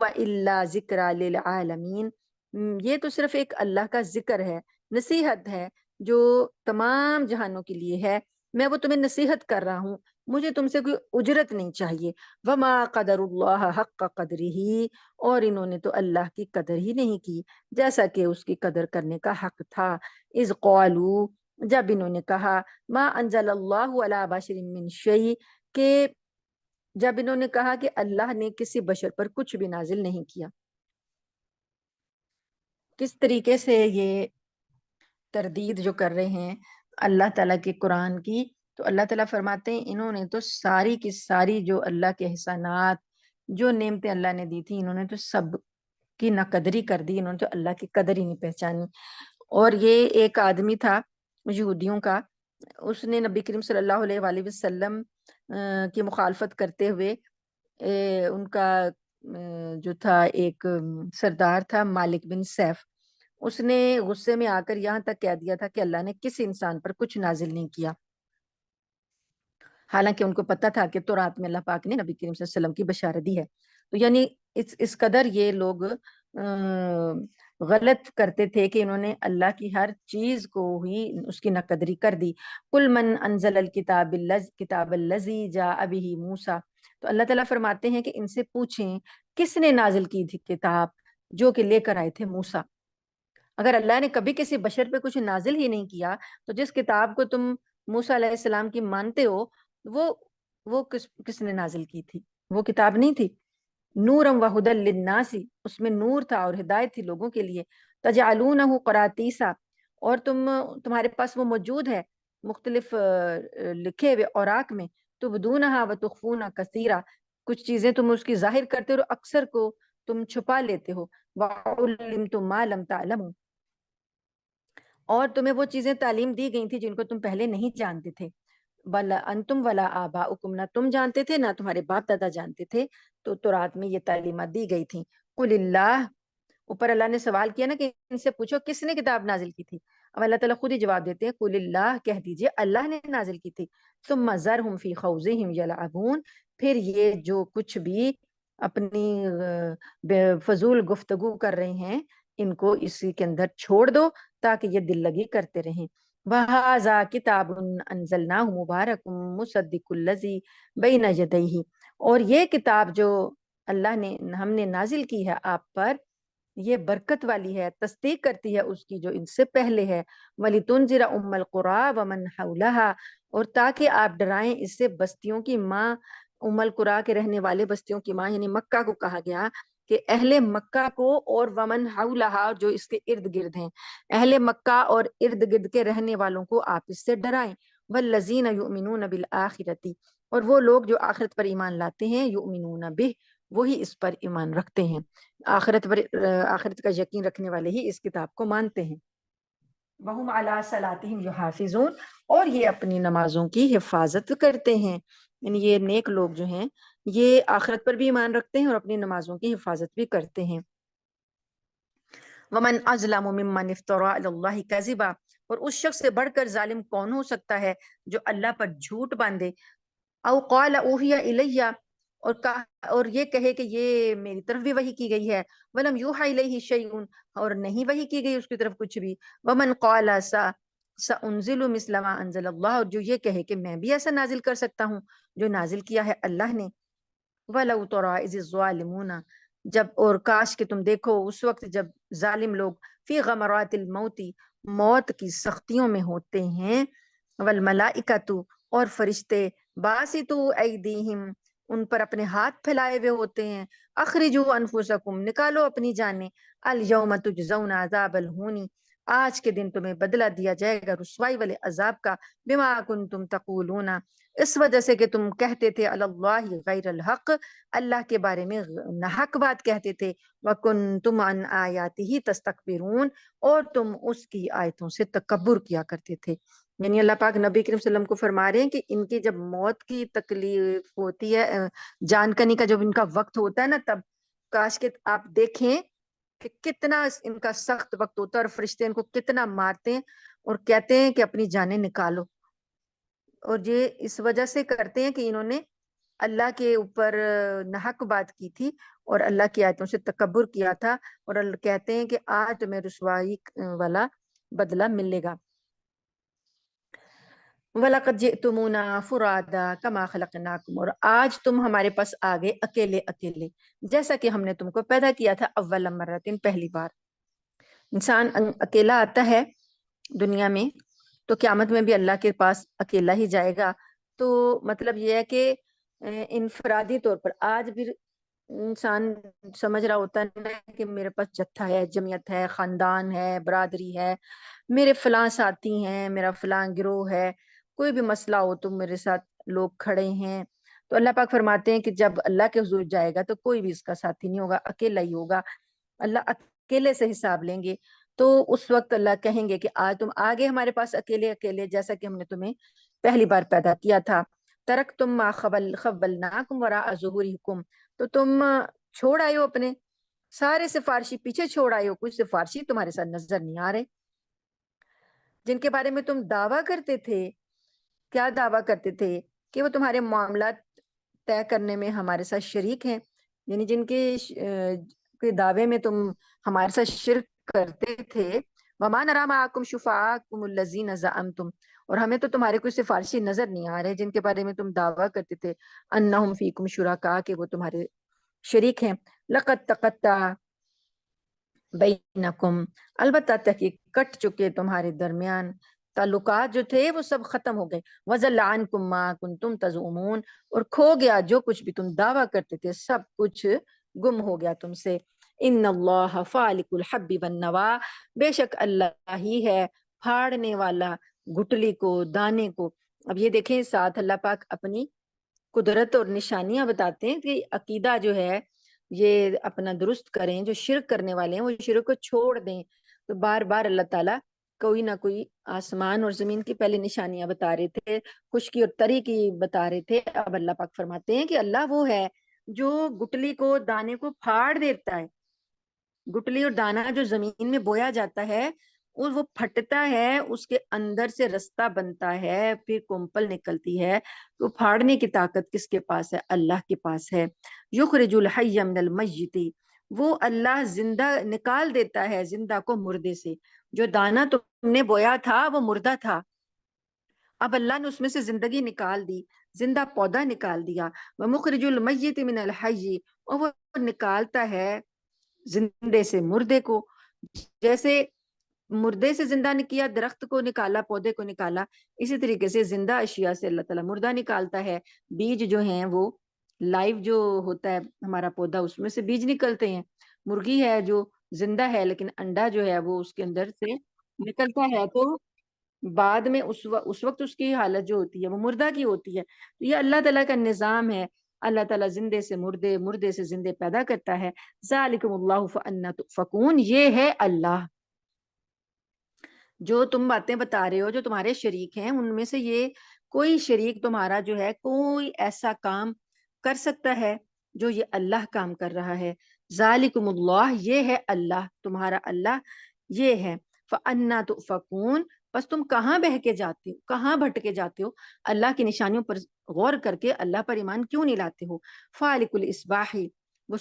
A: إِلَّا ذِكْرَى لِلْعَالَمِينَ، یہ تو صرف ایک اللہ کا ذکر ہے، نصیحت ہے جو تمام جہانوں کے لیے ہے۔ میں وہ تمہیں نصیحت کر رہا ہوں، مجھے تم سے کوئی اجرت نہیں چاہیے۔ وَمَا قَدَرُ اللَّهَ حَقَّ قَدْرِهِ، اور انہوں نے تو اللہ کی قدر ہی نہیں کی جیسا کہ اس کی قدر کرنے کا حق تھا۔ اِذْ قَالُوا، جب انہوں نے کہا، مَا أَنزَلَ اللَّهُ عَلَى بَشَرٍ مِّن شَيْءٍ، کہ جب انہوں نے کہا کہ اللہ نے کسی بشر پر کچھ بھی نازل نہیں کیا۔ کس طریقے سے یہ تردید جو کر رہے ہیں اللہ تعالیٰ کے قرآن کی، تو اللہ تعالیٰ فرماتے ہیں انہوں نے تو ساری کی ساری جو اللہ کے احسانات، جو نعمتیں اللہ نے دی تھی، انہوں نے تو سب کی ناقدری کر دی، انہوں نے تو اللہ کی قدر ہی نہیں پہچانی۔ اور یہ ایک آدمی تھا یہودیوں کا، اس نے نبی کریم صلی اللہ علیہ وآلہ وسلم کی مخالفت کرتے ہوئے ان کا جو تھا ایک سردار تھا مالک بن سیف، اس نے غصے میں آ کر یہاں تک کہہ دیا تھا کہ اللہ نے کسی انسان پر کچھ نازل نہیں کیا، حالانکہ ان کو پتا تھا کہ تورات میں اللہ پاک نے نبی کریم صلی اللہ علیہ وسلم کی بشارت دی ہے۔ تو یعنی اس قدر یہ لوگ غلط کرتے تھے کہ انہوں نے اللہ کی ہر چیز کو ہی اس کی ناقدری کر دی۔ قل من انزل کتاب الذی جاء بہ موسیٰ، تو اللہ تعالیٰ فرماتے ہیں کہ ان سے پوچھیں کس نے نازل کی تھی کتاب جو کہ لے کر آئے تھے موسیٰ۔ اگر اللہ نے کبھی کسی بشر پہ کچھ نازل ہی نہیں کیا تو جس کتاب کو تم موسیٰ علیہ السلام کی مانتے ہو وہ کس نے نازل کی تھی؟ وہ کتاب نہیں تھی۔ نورم و ہدی للناس، اس میں نور تھا اور ہدایت تھی لوگوں کے لیے۔ تجعلونہ قراطیسا، اور تمہارے پاس وہ موجود ہے مختلف لکھے ہوئے اوراق میں، تبدونہا و تخفون کثیرا، کچھ چیزیں تم اس کی ظاہر کرتے ہو اور اکثر کو تم چھپا لیتے ہو۔ وعلمتم ما لم تعلموا، اور تمہیں وہ چیزیں تعلیم دی گئی تھی جن کو تم پہلے نہیں جانتے تھے۔ بلا انتم ولا آباؤکم، نہ تم جانتے تھے نہ تمہارے باپ دادا جانتے تھے، تو تورات میں یہ تعلیمات دی گئی تھیں۔ قل اللہ، اوپر اللہ نے سوال کیا نا کہ ان سے پوچھو کس نے کتاب نازل کی تھی، اب اللہ تعالیٰ خود ہی جواب دیتے ہیں، قل اللہ، کہہ دیجئے اللہ نے نازل کی تھی۔ ثم ذرہم فی خوضہم یلعبون، پھر یہ جو کچھ بھی اپنی فضول گفتگو کر رہے ہیں ان کو اسی کے اندر چھوڑ دو تاکہ یہ دل لگی کرتے رہیں۔ وَهَذَا كِتَابٌ أَنزَلْنَاهُ مُبَارَكٌ مُصَدِّقُ الَّذِي بَيْنَ يَدَيْهِ، اور یہ کتاب جو اللہ نے ہم نے نازل کی ہے آپ پر، یہ برکت والی ہے، تصدیق کرتی ہے اس کی جو ان سے پہلے ہے۔ وَلِتُنذِرَ أُمَّ الْقُرَىٰ وَمَنْ حَوْلَهَا، اور تاکہ آپ ڈرائیں اس سے بستیوں کی ماں، ام القریٰ کے رہنے والے بستیوں کی ماں، یعنی مکہ کو کہا گیا کہ اہل مکہ کو، اور ومن حولہا، جو اس کے ارد گرد ہیں، اہل مکہ اور ارد گرد کے رہنے والوں کو آپ اس سے ڈرائیں۔ والذین یؤمنون بالآخرۃ، اور وہ لوگ جو آخرت پر ایمان لاتے ہیں، یؤمنون بہ، وہی اس پر ایمان رکھتے ہیں، آخرت کا یقین رکھنے والے ہی اس کتاب کو مانتے ہیں۔ وَهُمْ عَلَىٰ صَلَاتِهِمْ يُحَافِظُونَ، اور یہ اپنی نمازوں کی حفاظت کرتے ہیں، یعنی یہ نیک لوگ جو ہیں یہ آخرت پر بھی ایمان رکھتے ہیں اور اپنی نمازوں کی حفاظت بھی کرتے ہیں۔ وَمَنْ أَظْلَمُ مِمَّنِ افْتَرَىٰ عَلَى اللَّهِ كَذِبًا، اور اس شخص سے بڑھ کر ظالم کون ہو سکتا ہے جو اللہ پر جھوٹ باندھے۔ او قال اوحی الیہ، اور یہ کہے کہ یہ میری طرف بھی وحی کی گئی ہے۔ ولم یوحى الیہ شیء، اور نہیں وحی کی گئی اس کی طرف کچھ بھی۔ ومن قال سأنزل مثل ما انزل اللہ، اور جو یہ کہے کہ میں بھی ایسا نازل کر سکتا ہوں جو نازل کیا ہے اللہ نے۔ ولو تری اذ الظالمون، جب، اور کاش کہ تم دیکھو اس وقت جب ظالم لوگ فی غمرات الموت، موت کی سختیوں میں ہوتے ہیں، والملائکۃ، اور فرشتے باسطو ایدیہم، ان پر اپنے ہاتھ پھیلائے ہوئے ہوتے ہیں، اخرجوا انفسکم، نکالو اپنی جانیں، الیوم تجزون عذاب الہون، آج کے دن تمہیں بدلہ دیا جائے گا رسوائی والے عذاب کا، بما کنتم تقولون، اس وجہ سے کہ تم کہتے تھے علی اللہ غیر الحق، اللہ کے بارے میں ناحق بات کہتے تھے، وکنتم عن آیاتہ تستکبرون، اور تم اس کی آیتوں سے تکبر کیا کرتے تھے۔ یعنی اللہ پاک نبی کریم صلی اللہ علیہ وسلم کو فرما رہے ہیں کہ ان کی جب موت کی تکلیف ہوتی ہے، جان کنی کا جب ان کا وقت ہوتا ہے نا، تب کاش کہ آپ دیکھیں کہ کتنا ان کا سخت وقت ہوتا ہے اور فرشتے ان کو کتنا مارتے ہیں اور کہتے ہیں کہ اپنی جانیں نکالو، اور یہ اس وجہ سے کرتے ہیں کہ انہوں نے اللہ کے اوپر ناحق بات کی تھی اور اللہ کی آیتوں سے تکبر کیا تھا، اور اللہ کہتے ہیں کہ آج تمہیں رسوائی والا بدلہ ملے گا۔ وَلَقَدْ جِئْتُمُونَا فُرَادَىٰ كَمَا خَلَقْنَاكُمْ، اور آج تم ہمارے پاس آ گئے اکیلے اکیلے، جیسا کہ ہم نے تم کو پیدا کیا تھا اول مرتين، پہلی بار۔ انسان اکیلا آتا ہے دنیا میں تو قیامت میں بھی اللہ کے پاس اکیلا ہی جائے گا۔ تو مطلب یہ ہے کہ انفرادی طور پر آج بھی انسان سمجھ رہا ہوتا ہے کہ میرے پاس جتھا ہے، جمعیت ہے، خاندان ہے، برادری ہے، میرے فلاں ساتھی ہیں، میرا فلاں گروہ ہے، کوئی بھی مسئلہ ہو تو میرے ساتھ لوگ کھڑے ہیں۔ تو اللہ پاک فرماتے ہیں کہ جب اللہ کے حضور جائے گا تو کوئی بھی اس کا ساتھی نہیں ہوگا، اکیلا ہی ہوگا، اللہ اکیلے سے حساب لیں گے۔ تو اس وقت اللہ کہیں گے کہ آج تم آگے ہمارے پاس اکیلے اکیلے، جیسا کہ ہم نے تمہیں پہلی بار پیدا کیا تھا۔ ترکتم ما خولناکم وراء ظہورکم، تو تم چھوڑ آئے ہو اپنے سارے سفارشی پیچھے چھوڑ آئے ہو، کچھ سفارشی تمہارے ساتھ نظر نہیں آ رہے جن کے بارے میں تم دعویٰ کرتے تھے۔ کیا دعویٰ کرتے تھے؟ کہ وہ تمہارے معاملات طے کرنے میں ہمارے ساتھ شریک ہیں، یعنی جن کے دعوے میں تم ہمارے ساتھ شرک کرتے تھے۔ وَمَا نَرَىٰ مَعَكُمْ شُفَعَاءَكُمُ الَّذِينَ زَعَمْتُمْ، اور ہمیں تو تمہارے کوئی سفارشی نظر نہیں آ رہے جن کے بارے میں تم دعویٰ کرتے تھے انہم فیکم شرکاء، کہ وہ تمہارے شریک ہیں۔ لَقَدْ تَقَطَّعَ بینکم، البتہ تحقیق کٹ چکے تمہارے درمیان، تعلقات جو تھے وہ سب ختم ہو گئے۔ وَضَلَّ عَنْكُمْ مَا كُنْتُمْ تَزْعُمُونَ، اور کھو گیا جو کچھ بھی تم دعویٰ کرتے تھے، سب کچھ گم ہو گیا تم سے۔ ان اللہ فالق الحب والنوا، بے شک اللہ ہی ہے پھاڑنے والا گٹلی کو، دانے کو۔ اب یہ دیکھیں ساتھ اللہ پاک اپنی قدرت اور نشانیاں بتاتے ہیں کہ عقیدہ جو ہے یہ اپنا درست کریں، جو شرک کرنے والے ہیں وہ شرک کو چھوڑ دیں۔ تو بار بار اللہ تعالیٰ کوئی نہ کوئی آسمان اور زمین کی پہلے نشانیاں بتا رہے تھے، خشکی اور تری کی بتا رہے تھے۔ اب اللہ پاک فرماتے ہیں کہ اللہ وہ ہے جو گٹلی کو، دانے کو پھاڑ دیتا ہے۔ گٹلی اور دانا جو زمین میں بویا جاتا ہے اور وہ پھٹتا ہے، اس کے اندر سے رستہ بنتا ہے، پھر کمپل نکلتی ہے۔ تو پھاڑنے کی طاقت کس کے پاس ہے؟ اللہ کے پاس ہے۔ یخرج الحی من المیت، وہ اللہ زندہ نکال دیتا ہے زندہ کو مردے سے۔ جو دانا تم نے بویا تھا وہ مردہ تھا، اب اللہ نے اس میں سے زندگی نکال دی، زندہ پودا نکال دیا۔ ومخرج المیت من الحی، اور وہ نکالتا ہے زندے سے مردے کو۔ جیسے مردے سے زندہ نے کیا، درخت کو نکالا، پودے کو نکالا، اسی طریقے سے زندہ اشیاء سے اللہ تعالیٰ مردہ نکالتا ہے۔ بیج جو ہیں وہ لائیو جو ہوتا ہے ہمارا پودا، اس میں سے بیج نکلتے ہیں۔ مرغی ہے جو زندہ ہے لیکن انڈا جو ہے وہ اس کے اندر سے نکلتا ہے، تو بعد میں اس وقت اس کی حالت جو ہوتی ہے وہ مردہ کی ہوتی ہے۔ تو یہ اللہ تعالیٰ کا نظام ہے، اللہ تعالیٰ زندے سے مردے، مردے سے زندے پیدا کرتا ہے۔ ذالکم اللہ فانا تؤفکون، یہ ہے اللہ۔ جو تم باتیں بتا رہے ہو جو تمہارے شریک ہیں، ان میں سے یہ کوئی شریک تمہارا جو ہے کوئی ایسا کام کر سکتا ہے جو یہ اللہ کام کر رہا ہے؟ ذالکم اللہ، یہ ہے اللہ، تمہارا اللہ یہ ہے۔ فانا تؤفکون، بس تم کہاں بہ کے جاتے ہو، کہاں بھٹکے جاتے ہو؟ اللہ کی نشانیوں پر غور کر کے اللہ پر ایمان کیوں نہیں لاتے ہو؟ فالق الاصباح، وہ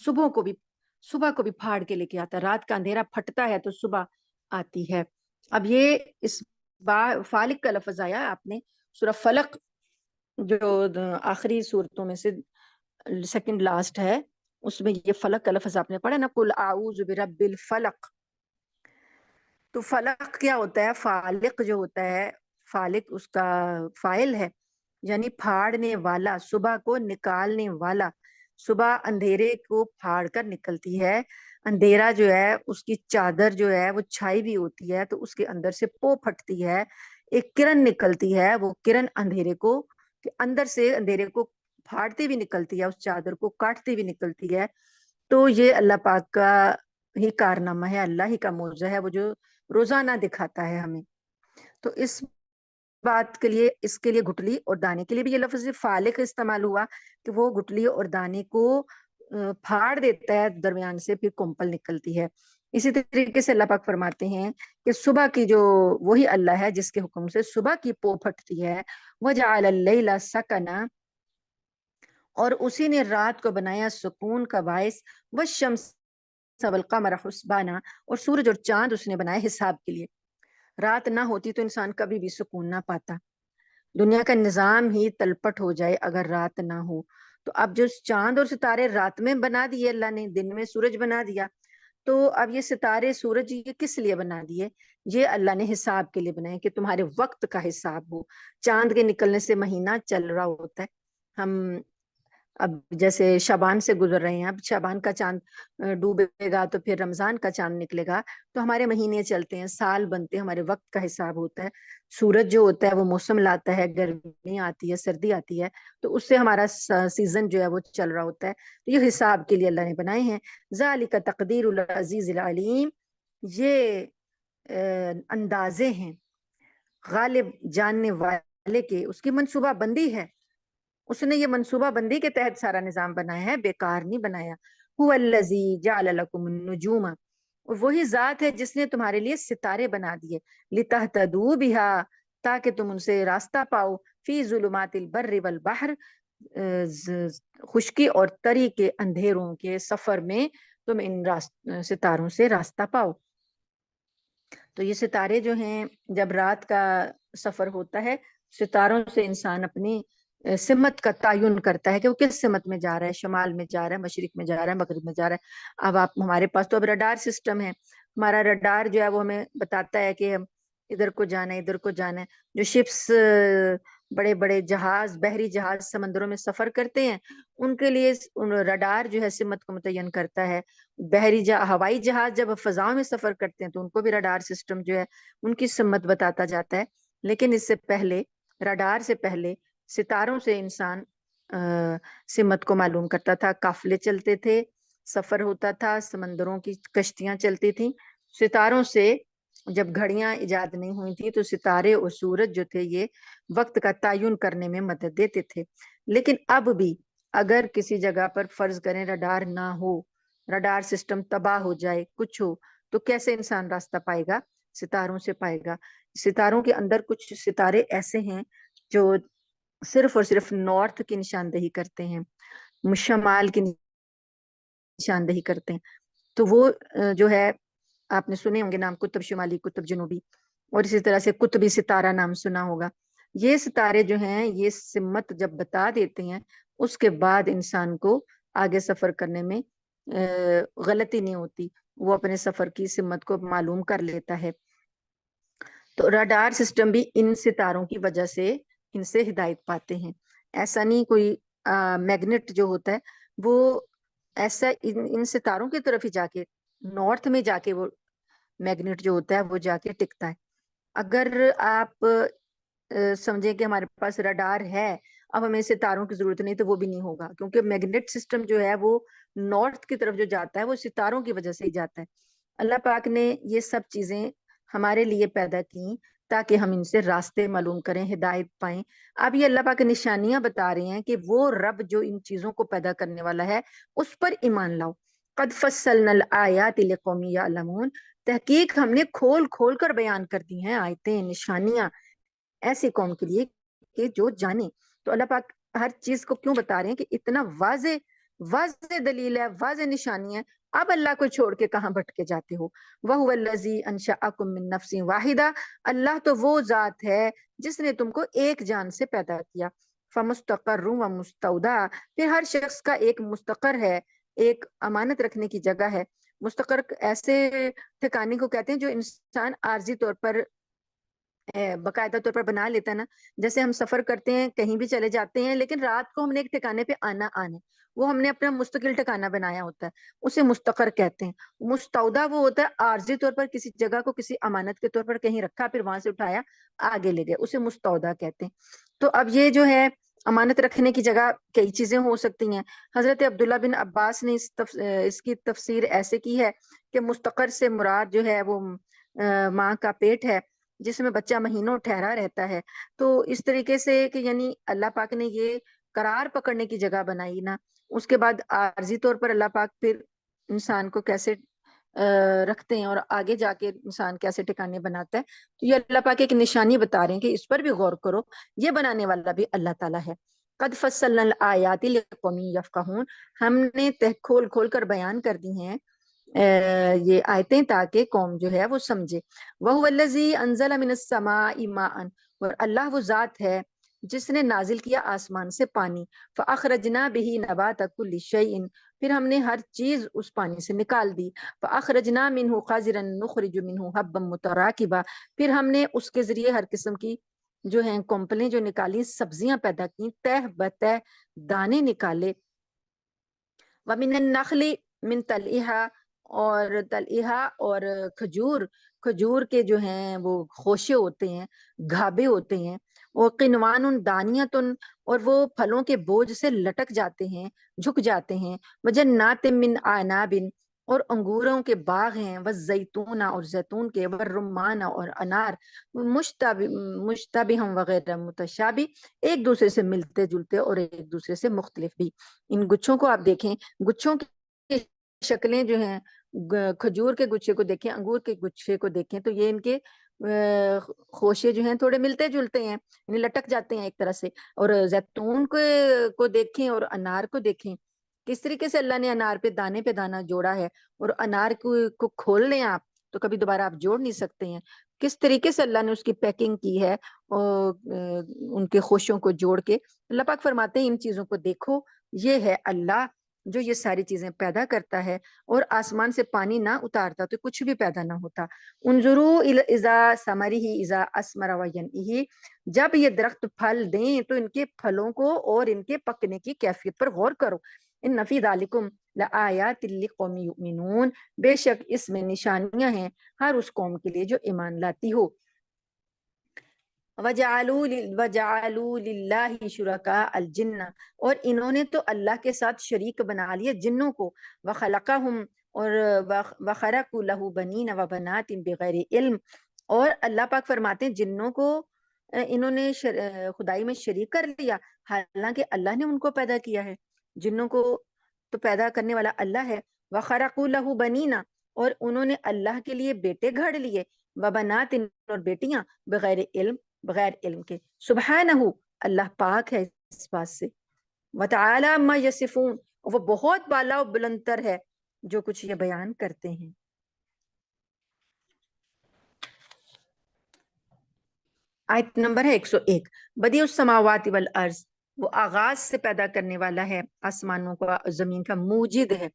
A: صبح کو بھی پھاڑ کے لے کے آتا ہے، رات کا اندھیرا پھٹتا ہے تو صبح آتی ہے۔ اب یہ اس فالق کا لفظ آیا آپ نے سورہ فلق، جو آخری صورتوں میں سے سیکنڈ لاسٹ ہے، اس میں یہ فلق کا لفظ آپ نے پڑھا نا، قل اعوذ برب الفلق۔ تو فلق کیا ہوتا ہے؟ فالق جو ہوتا ہے، فالق اس کا فاعل ہے، یعنی پھاڑنے والا، صبح کو نکالنے والا۔ صبح اندھیرے کو پھاڑ کر نکلتی ہے، اندھیرا جو ہے اس کی چادر جو ہے وہ چھائی بھی ہوتی ہے، تو اس کے اندر سے پو پھٹتی ہے، ایک کرن نکلتی ہے، وہ کرن اندھیرے کو کہ اندر سے اندھیرے کو پھاڑتی بھی نکلتی ہے، اس چادر کو کاٹتی بھی نکلتی ہے۔ تو یہ اللہ پاک کا ہی کارنامہ ہے، اللہ ہی کا معجزہ ہے، وہ جو روزانہ دکھاتا ہے ہمیں۔ تو اس بات کے لیے، اس کے لیے گٹلی اور دانے کے لیے بھی یہ لفظ فالق استعمال ہوا کہ وہ گٹلی اور دانے کو پھاڑ دیتا ہے درمیان سے، پھر کمپل نکلتی ہے۔ اسی طریقے سے اللہ پاک فرماتے ہیں کہ صبح کی جو وہی اللہ ہے جس کے حکم سے صبح کی پو پھٹتی ہے۔ وجعل اللیل سکنا، اور اسی نے رات کو بنایا سکون کا باعث، والشمس والقمر حسبانا، اور سورج اور چاند اس نے بنایا حساب کے لیے۔ رات نہ ہوتی تو انسان کبھی بھی سکون نہ پاتا، دنیا کا نظام ہی تلپٹ ہو جائے اگر رات نہ ہو۔ تو اب جو چاند اور ستارے رات میں بنا دیے اللہ نے، دن میں سورج بنا دیا، تو اب یہ ستارے سورج یہ کس لیے بنا دیے؟ یہ اللہ نے حساب کے لیے بنائے کہ تمہارے وقت کا حساب ہو۔ چاند کے نکلنے سے مہینہ چل رہا ہوتا ہے، ہم اب جیسے شعبان سے گزر رہے ہیں، اب شعبان کا چاند ڈوبے گا تو پھر رمضان کا چاند نکلے گا، تو ہمارے مہینے چلتے ہیں، سال بنتے ہیں، ہمارے وقت کا حساب ہوتا ہے۔ سورج جو ہوتا ہے وہ موسم لاتا ہے، گرمی آتی ہے، سردی آتی ہے، تو اس سے ہمارا سیزن جو ہے وہ چل رہا ہوتا ہے۔ تو یہ حساب کے لیے اللہ نے بنائے ہیں۔ ذالک تقدیر العزیز العلیم، یہ اندازے ہیں غالب جاننے والے کے، اس کی منصوبہ بندی ہے، اس نے یہ منصوبہ بندی کے تحت سارا نظام بنایا ہے، بیکار نہیں بنایا۔ هو الذی جعل لکم النجوم، اور وہی ذات ہے جس نے تمہارے لیے ستارے بنا دیے، لتہتدوا بها، تاکہ تم ان سے راستہ پاؤ، فی ظلمات البر والبحر، خشکی اور تری کے اندھیروں کے سفر میں تم ان ستاروں سے راستہ پاؤ۔ تو یہ ستارے جو ہیں، جب رات کا سفر ہوتا ہے، ستاروں سے انسان اپنی سمت کا تعین کرتا ہے کہ وہ کس سمت میں جا رہا ہے، شمال میں جا رہا ہے، مشرق میں جا رہا ہے، مغرب میں جا رہا ہے۔ اب ہمارے پاس تو اب رڈار سسٹم ہے، ہمارا رڈار جو ہے وہ ہمیں بتاتا ہے کہ ہم ادھر کو جانا ہے، ادھر کو جانا ہے۔ جو شپس، بڑے بڑے جہاز، بحری جہاز سمندروں میں سفر کرتے ہیں، ان کے لیے رڈار جو ہے سمت کو متعین کرتا ہے۔ ہوائی جہاز جب فضاؤں میں سفر کرتے ہیں تو ان کو بھی رڈار سسٹم جو ہے ان کی سمت بتاتا جاتا ہے۔ لیکن اس سے پہلے، رڈار سے پہلے، ستاروں سے انسان سمت کو معلوم کرتا تھا، قافلے چلتے تھے، سفر ہوتا تھا، سمندروں کی کشتیاں چلتی تھیں ستاروں سے۔ جب گھڑیاں ایجاد نہیں ہوئی تھی تو ستارے اور سورج جو تھے یہ وقت کا تعین کرنے میں مدد دیتے تھے۔ لیکن اب بھی اگر کسی جگہ پر فرض کریں رڈار نہ ہو، رڈار سسٹم تباہ ہو جائے، کچھ ہو، تو کیسے انسان راستہ پائے گا؟ ستاروں سے پائے گا۔ ستاروں کے اندر کچھ ستارے ایسے ہیں جو صرف اور صرف نارتھ کی نشاندہی کرتے ہیں، شمال کی نشاندہی کرتے ہیں۔ تو وہ جو ہے، آپ نے سنے ہوں گے نام، قطب شمالی، قطب جنوبی، اور اسی طرح سے قطبی ستارہ نام سنا ہوگا۔ یہ ستارے جو ہیں یہ سمت جب بتا دیتے ہیں، اس کے بعد انسان کو آگے سفر کرنے میں غلطی نہیں ہوتی، وہ اپنے سفر کی سمت کو معلوم کر لیتا ہے۔ تو رڈار سسٹم بھی ان ستاروں کی وجہ سے ان سے ہدایت پاتے ہیں۔ ایسا نہیں کوئی میگنیٹ جو ہوتا ہے وہ ایسا ان ستاروں کی طرف ہی جا کے، نارتھ میں جا کے وہ میگنیٹ جو ہوتا ہے وہ جا کے ٹکتا ہے۔ اگر آپ سمجھیں کہ ہمارے پاس رڈار ہے، اب ہمیں ستاروں کی ضرورت نہیں، تو وہ بھی نہیں ہوگا، کیونکہ میگنیٹ سسٹم جو ہے وہ نارتھ کی طرف جو جاتا ہے وہ ستاروں کی وجہ سے ہی جاتا ہے۔ اللہ پاک نے یہ سب چیزیں ہمارے لیے پیدا کی تاکہ ہم ان سے راستے معلوم کریں، ہدایت پائیں۔ اب یہ اللہ پاک نشانیاں بتا رہے ہیں کہ وہ رب جو ان چیزوں کو پیدا کرنے والا ہے اس پر ایمان لاؤ۔ قد فصلنا الآیات لقوم یعلمون، تحقیق ہم نے کھول کھول کر بیان کر دی ہیں آیتیں، نشانیاں ایسی قوم کے لیے کہ جو جانے۔ تو اللہ پاک ہر چیز کو کیوں بتا رہے ہیں کہ اتنا واضح واضح دلیل ہے، واضح نشانی ہے، اب اللہ کو چھوڑ کے کہاں بھٹکے جاتے ہو۔ وَهُوَ الَّذِي أَنشَأَكُم مِّن نَّفْسٍ وَاحِدَةٍ، اللہ تو وہ ذات ہے جس نے تم کو ایک جان سے پیدا کیا۔ فَمُسْتَقَرٌّ وَمُسْتَوْدَىٰ، پھر ہر شخص کا ایک مستقر ہے، ایک امانت رکھنے کی جگہ ہے۔ مستقر ایسے ٹھکانے کو کہتے ہیں جو انسان عارضی طور پر باقاعدہ طور پر بنا لیتا ہے نا، جیسے ہم سفر کرتے ہیں، کہیں بھی چلے جاتے ہیں، لیکن رات کو ہم نے ایک ٹھکانے پہ آنا وہ ہم نے اپنا مستقل ٹھکانہ بنایا ہوتا ہے، اسے مستقر کہتے ہیں۔ مستودع وہ ہوتا ہے عارضی طور پر کسی جگہ کو کسی امانت کے طور پر کہیں رکھا، پھر وہاں سے اٹھایا آگے لے گئے، اسے مستودع کہتے ہیں۔ تو اب یہ جو ہے امانت رکھنے کی جگہ کئی چیزیں ہو سکتی ہیں۔ حضرت عبداللہ بن عباس نے اس کی تفسیر ایسے کی ہے کہ مستقر سے مراد جو ہے وہ ماں کا پیٹ ہے جس میں بچہ مہینوں ٹھہرا رہتا ہے۔ تو اس طریقے سے کہ یعنی اللہ پاک نے یہ قرار پکڑنے کی جگہ بنائی نا، اس کے بعد عارضی طور پر اللہ پاک پھر انسان کو کیسے رکھتے ہیں اور آگے جا کے انسان کیسے ٹھکانے بناتا ہے۔ تو یہ اللہ پاک ایک نشانی بتا رہے ہیں کہ اس پر بھی غور کرو، یہ بنانے والا بھی اللہ تعالیٰ ہے۔ قد فصلنا الآیات لقوم یفقہون، ہم نے کھول کھول کر بیان کر دی ہیں یہ آیتیں تاکہ قوم جو ہے وہ سمجھے۔ وَهُوَ الَّذِي أَنزَلَ مِنَ السَّمَاءِ مَاءً، اور اللہ وہ ذات ہے جس نے نازل کیا آسمان سے پانی، فَأَخْرَجْنَا بِهِ نَبَاتَ كُلِّ شَيْءٍ، پھر ہم نے ہر چیز اس پانی سے نکال دی، فَأَخْرَجْنَا مِنْهُ قَذِرًا نُخْرِجُ مِنْهُ حَبًّا مُتَرَاكِبًا، پھر ہم نے اس کے ذریعے ہر قسم کی جو ہیں کمپلیں جو نکالی، سبزیاں پیدا کی، تہ بتہ دانے نکالے، وَمِنَ النَّخْلِ مِن طَلْعِهَا، اور طلعہ اور کھجور کے جو ہیں وہ خوشے ہوتے ہیں، گھابے ہوتے ہیں، اور قنوان دانیتن، اور وہ پھلوں کے بوجھ سے لٹک جاتے ہیں، جھک جاتے ہیں، وجنات من اعناب، اور انگوروں کے باغ ہیں، والزیتون، اور زیتون کے، والرمان، اور انار، مشتبہ وغیرہ متشابہ، ایک دوسرے سے ملتے جلتے اور ایک دوسرے سے مختلف بھی۔ ان گچھوں کو آپ دیکھیں، گچھوں کی شکلیں جو ہیں، کھجور کے گچھے کو دیکھیں، انگور کے گچھے کو دیکھیں، تو یہ ان کے خوشے جو ہیں تھوڑے ملتے جلتے ہیں، یعنی لٹک جاتے ہیں ایک طرح سے، اور زیتون کو دیکھیں اور انار کو دیکھیں، کس طریقے سے اللہ نے انار پہ دانہ جوڑا ہے، اور انار کو کھول لیں آپ تو کبھی دوبارہ آپ جوڑ نہیں سکتے ہیں، کس طریقے سے اللہ نے اس کی پیکنگ کی ہے، اور ان کے خوشوں کو جوڑ کے۔ اللہ پاک فرماتے ہیں ان چیزوں کو دیکھو، یہ ہے اللہ جو یہ ساری چیزیں پیدا کرتا ہے، اور آسمان سے پانی نہ اتارتا تو کچھ بھی پیدا نہ ہوتا۔ انظروا اذا ثمرہ اذا اثمر وینعہ، جب یہ درخت پھل دیں تو ان کے پھلوں کو اور ان کے پکنے کی کیفیت پر غور کرو۔ ان فی ذالکم لآیات لقوم یؤمنون، بے شک اس میں نشانیاں ہیں ہر اس قوم کے لیے جو ایمان لاتی ہو۔ وَجَعَلُوا لِلَّهِ شُرَكَاءَ الْجِنَّ، اور انہوں نے تو اللہ کے ساتھ شریک بنا لیے جنوں کو، وَخَلَقَهُمْ، اور وَخَرَقُوا لَهُ بَنِينَ وَبَنَاتٍ بِغَيْرِ علم، اور اللہ پاک فرماتے ہیں جنوں کو انہوں نے خدائی میں شریک کر لیا، حالانکہ اللہ نے ان کو پیدا کیا ہے، جنوں کو تو پیدا کرنے والا اللہ ہے۔ وَخَرَقُوا لَهُ بَنِينَ، اور انہوں نے اللہ کے لیے بیٹے گھڑ لیے، وَبَنَاتٍ، اور بیٹیاں، بغیر علم کے۔ سبحانہ، اللہ پاک ہے اس بات سے، وتعالی عما یصفون، وہ بہت بالا و بلندر ہے جو کچھ یہ بیان کرتے ہیں۔ آیت نمبر ہے 101۔ بدیع السماوات والارض، وہ آغاز سے پیدا کرنے والا ہے آسمانوں کا، زمین کا، موجد ہے۔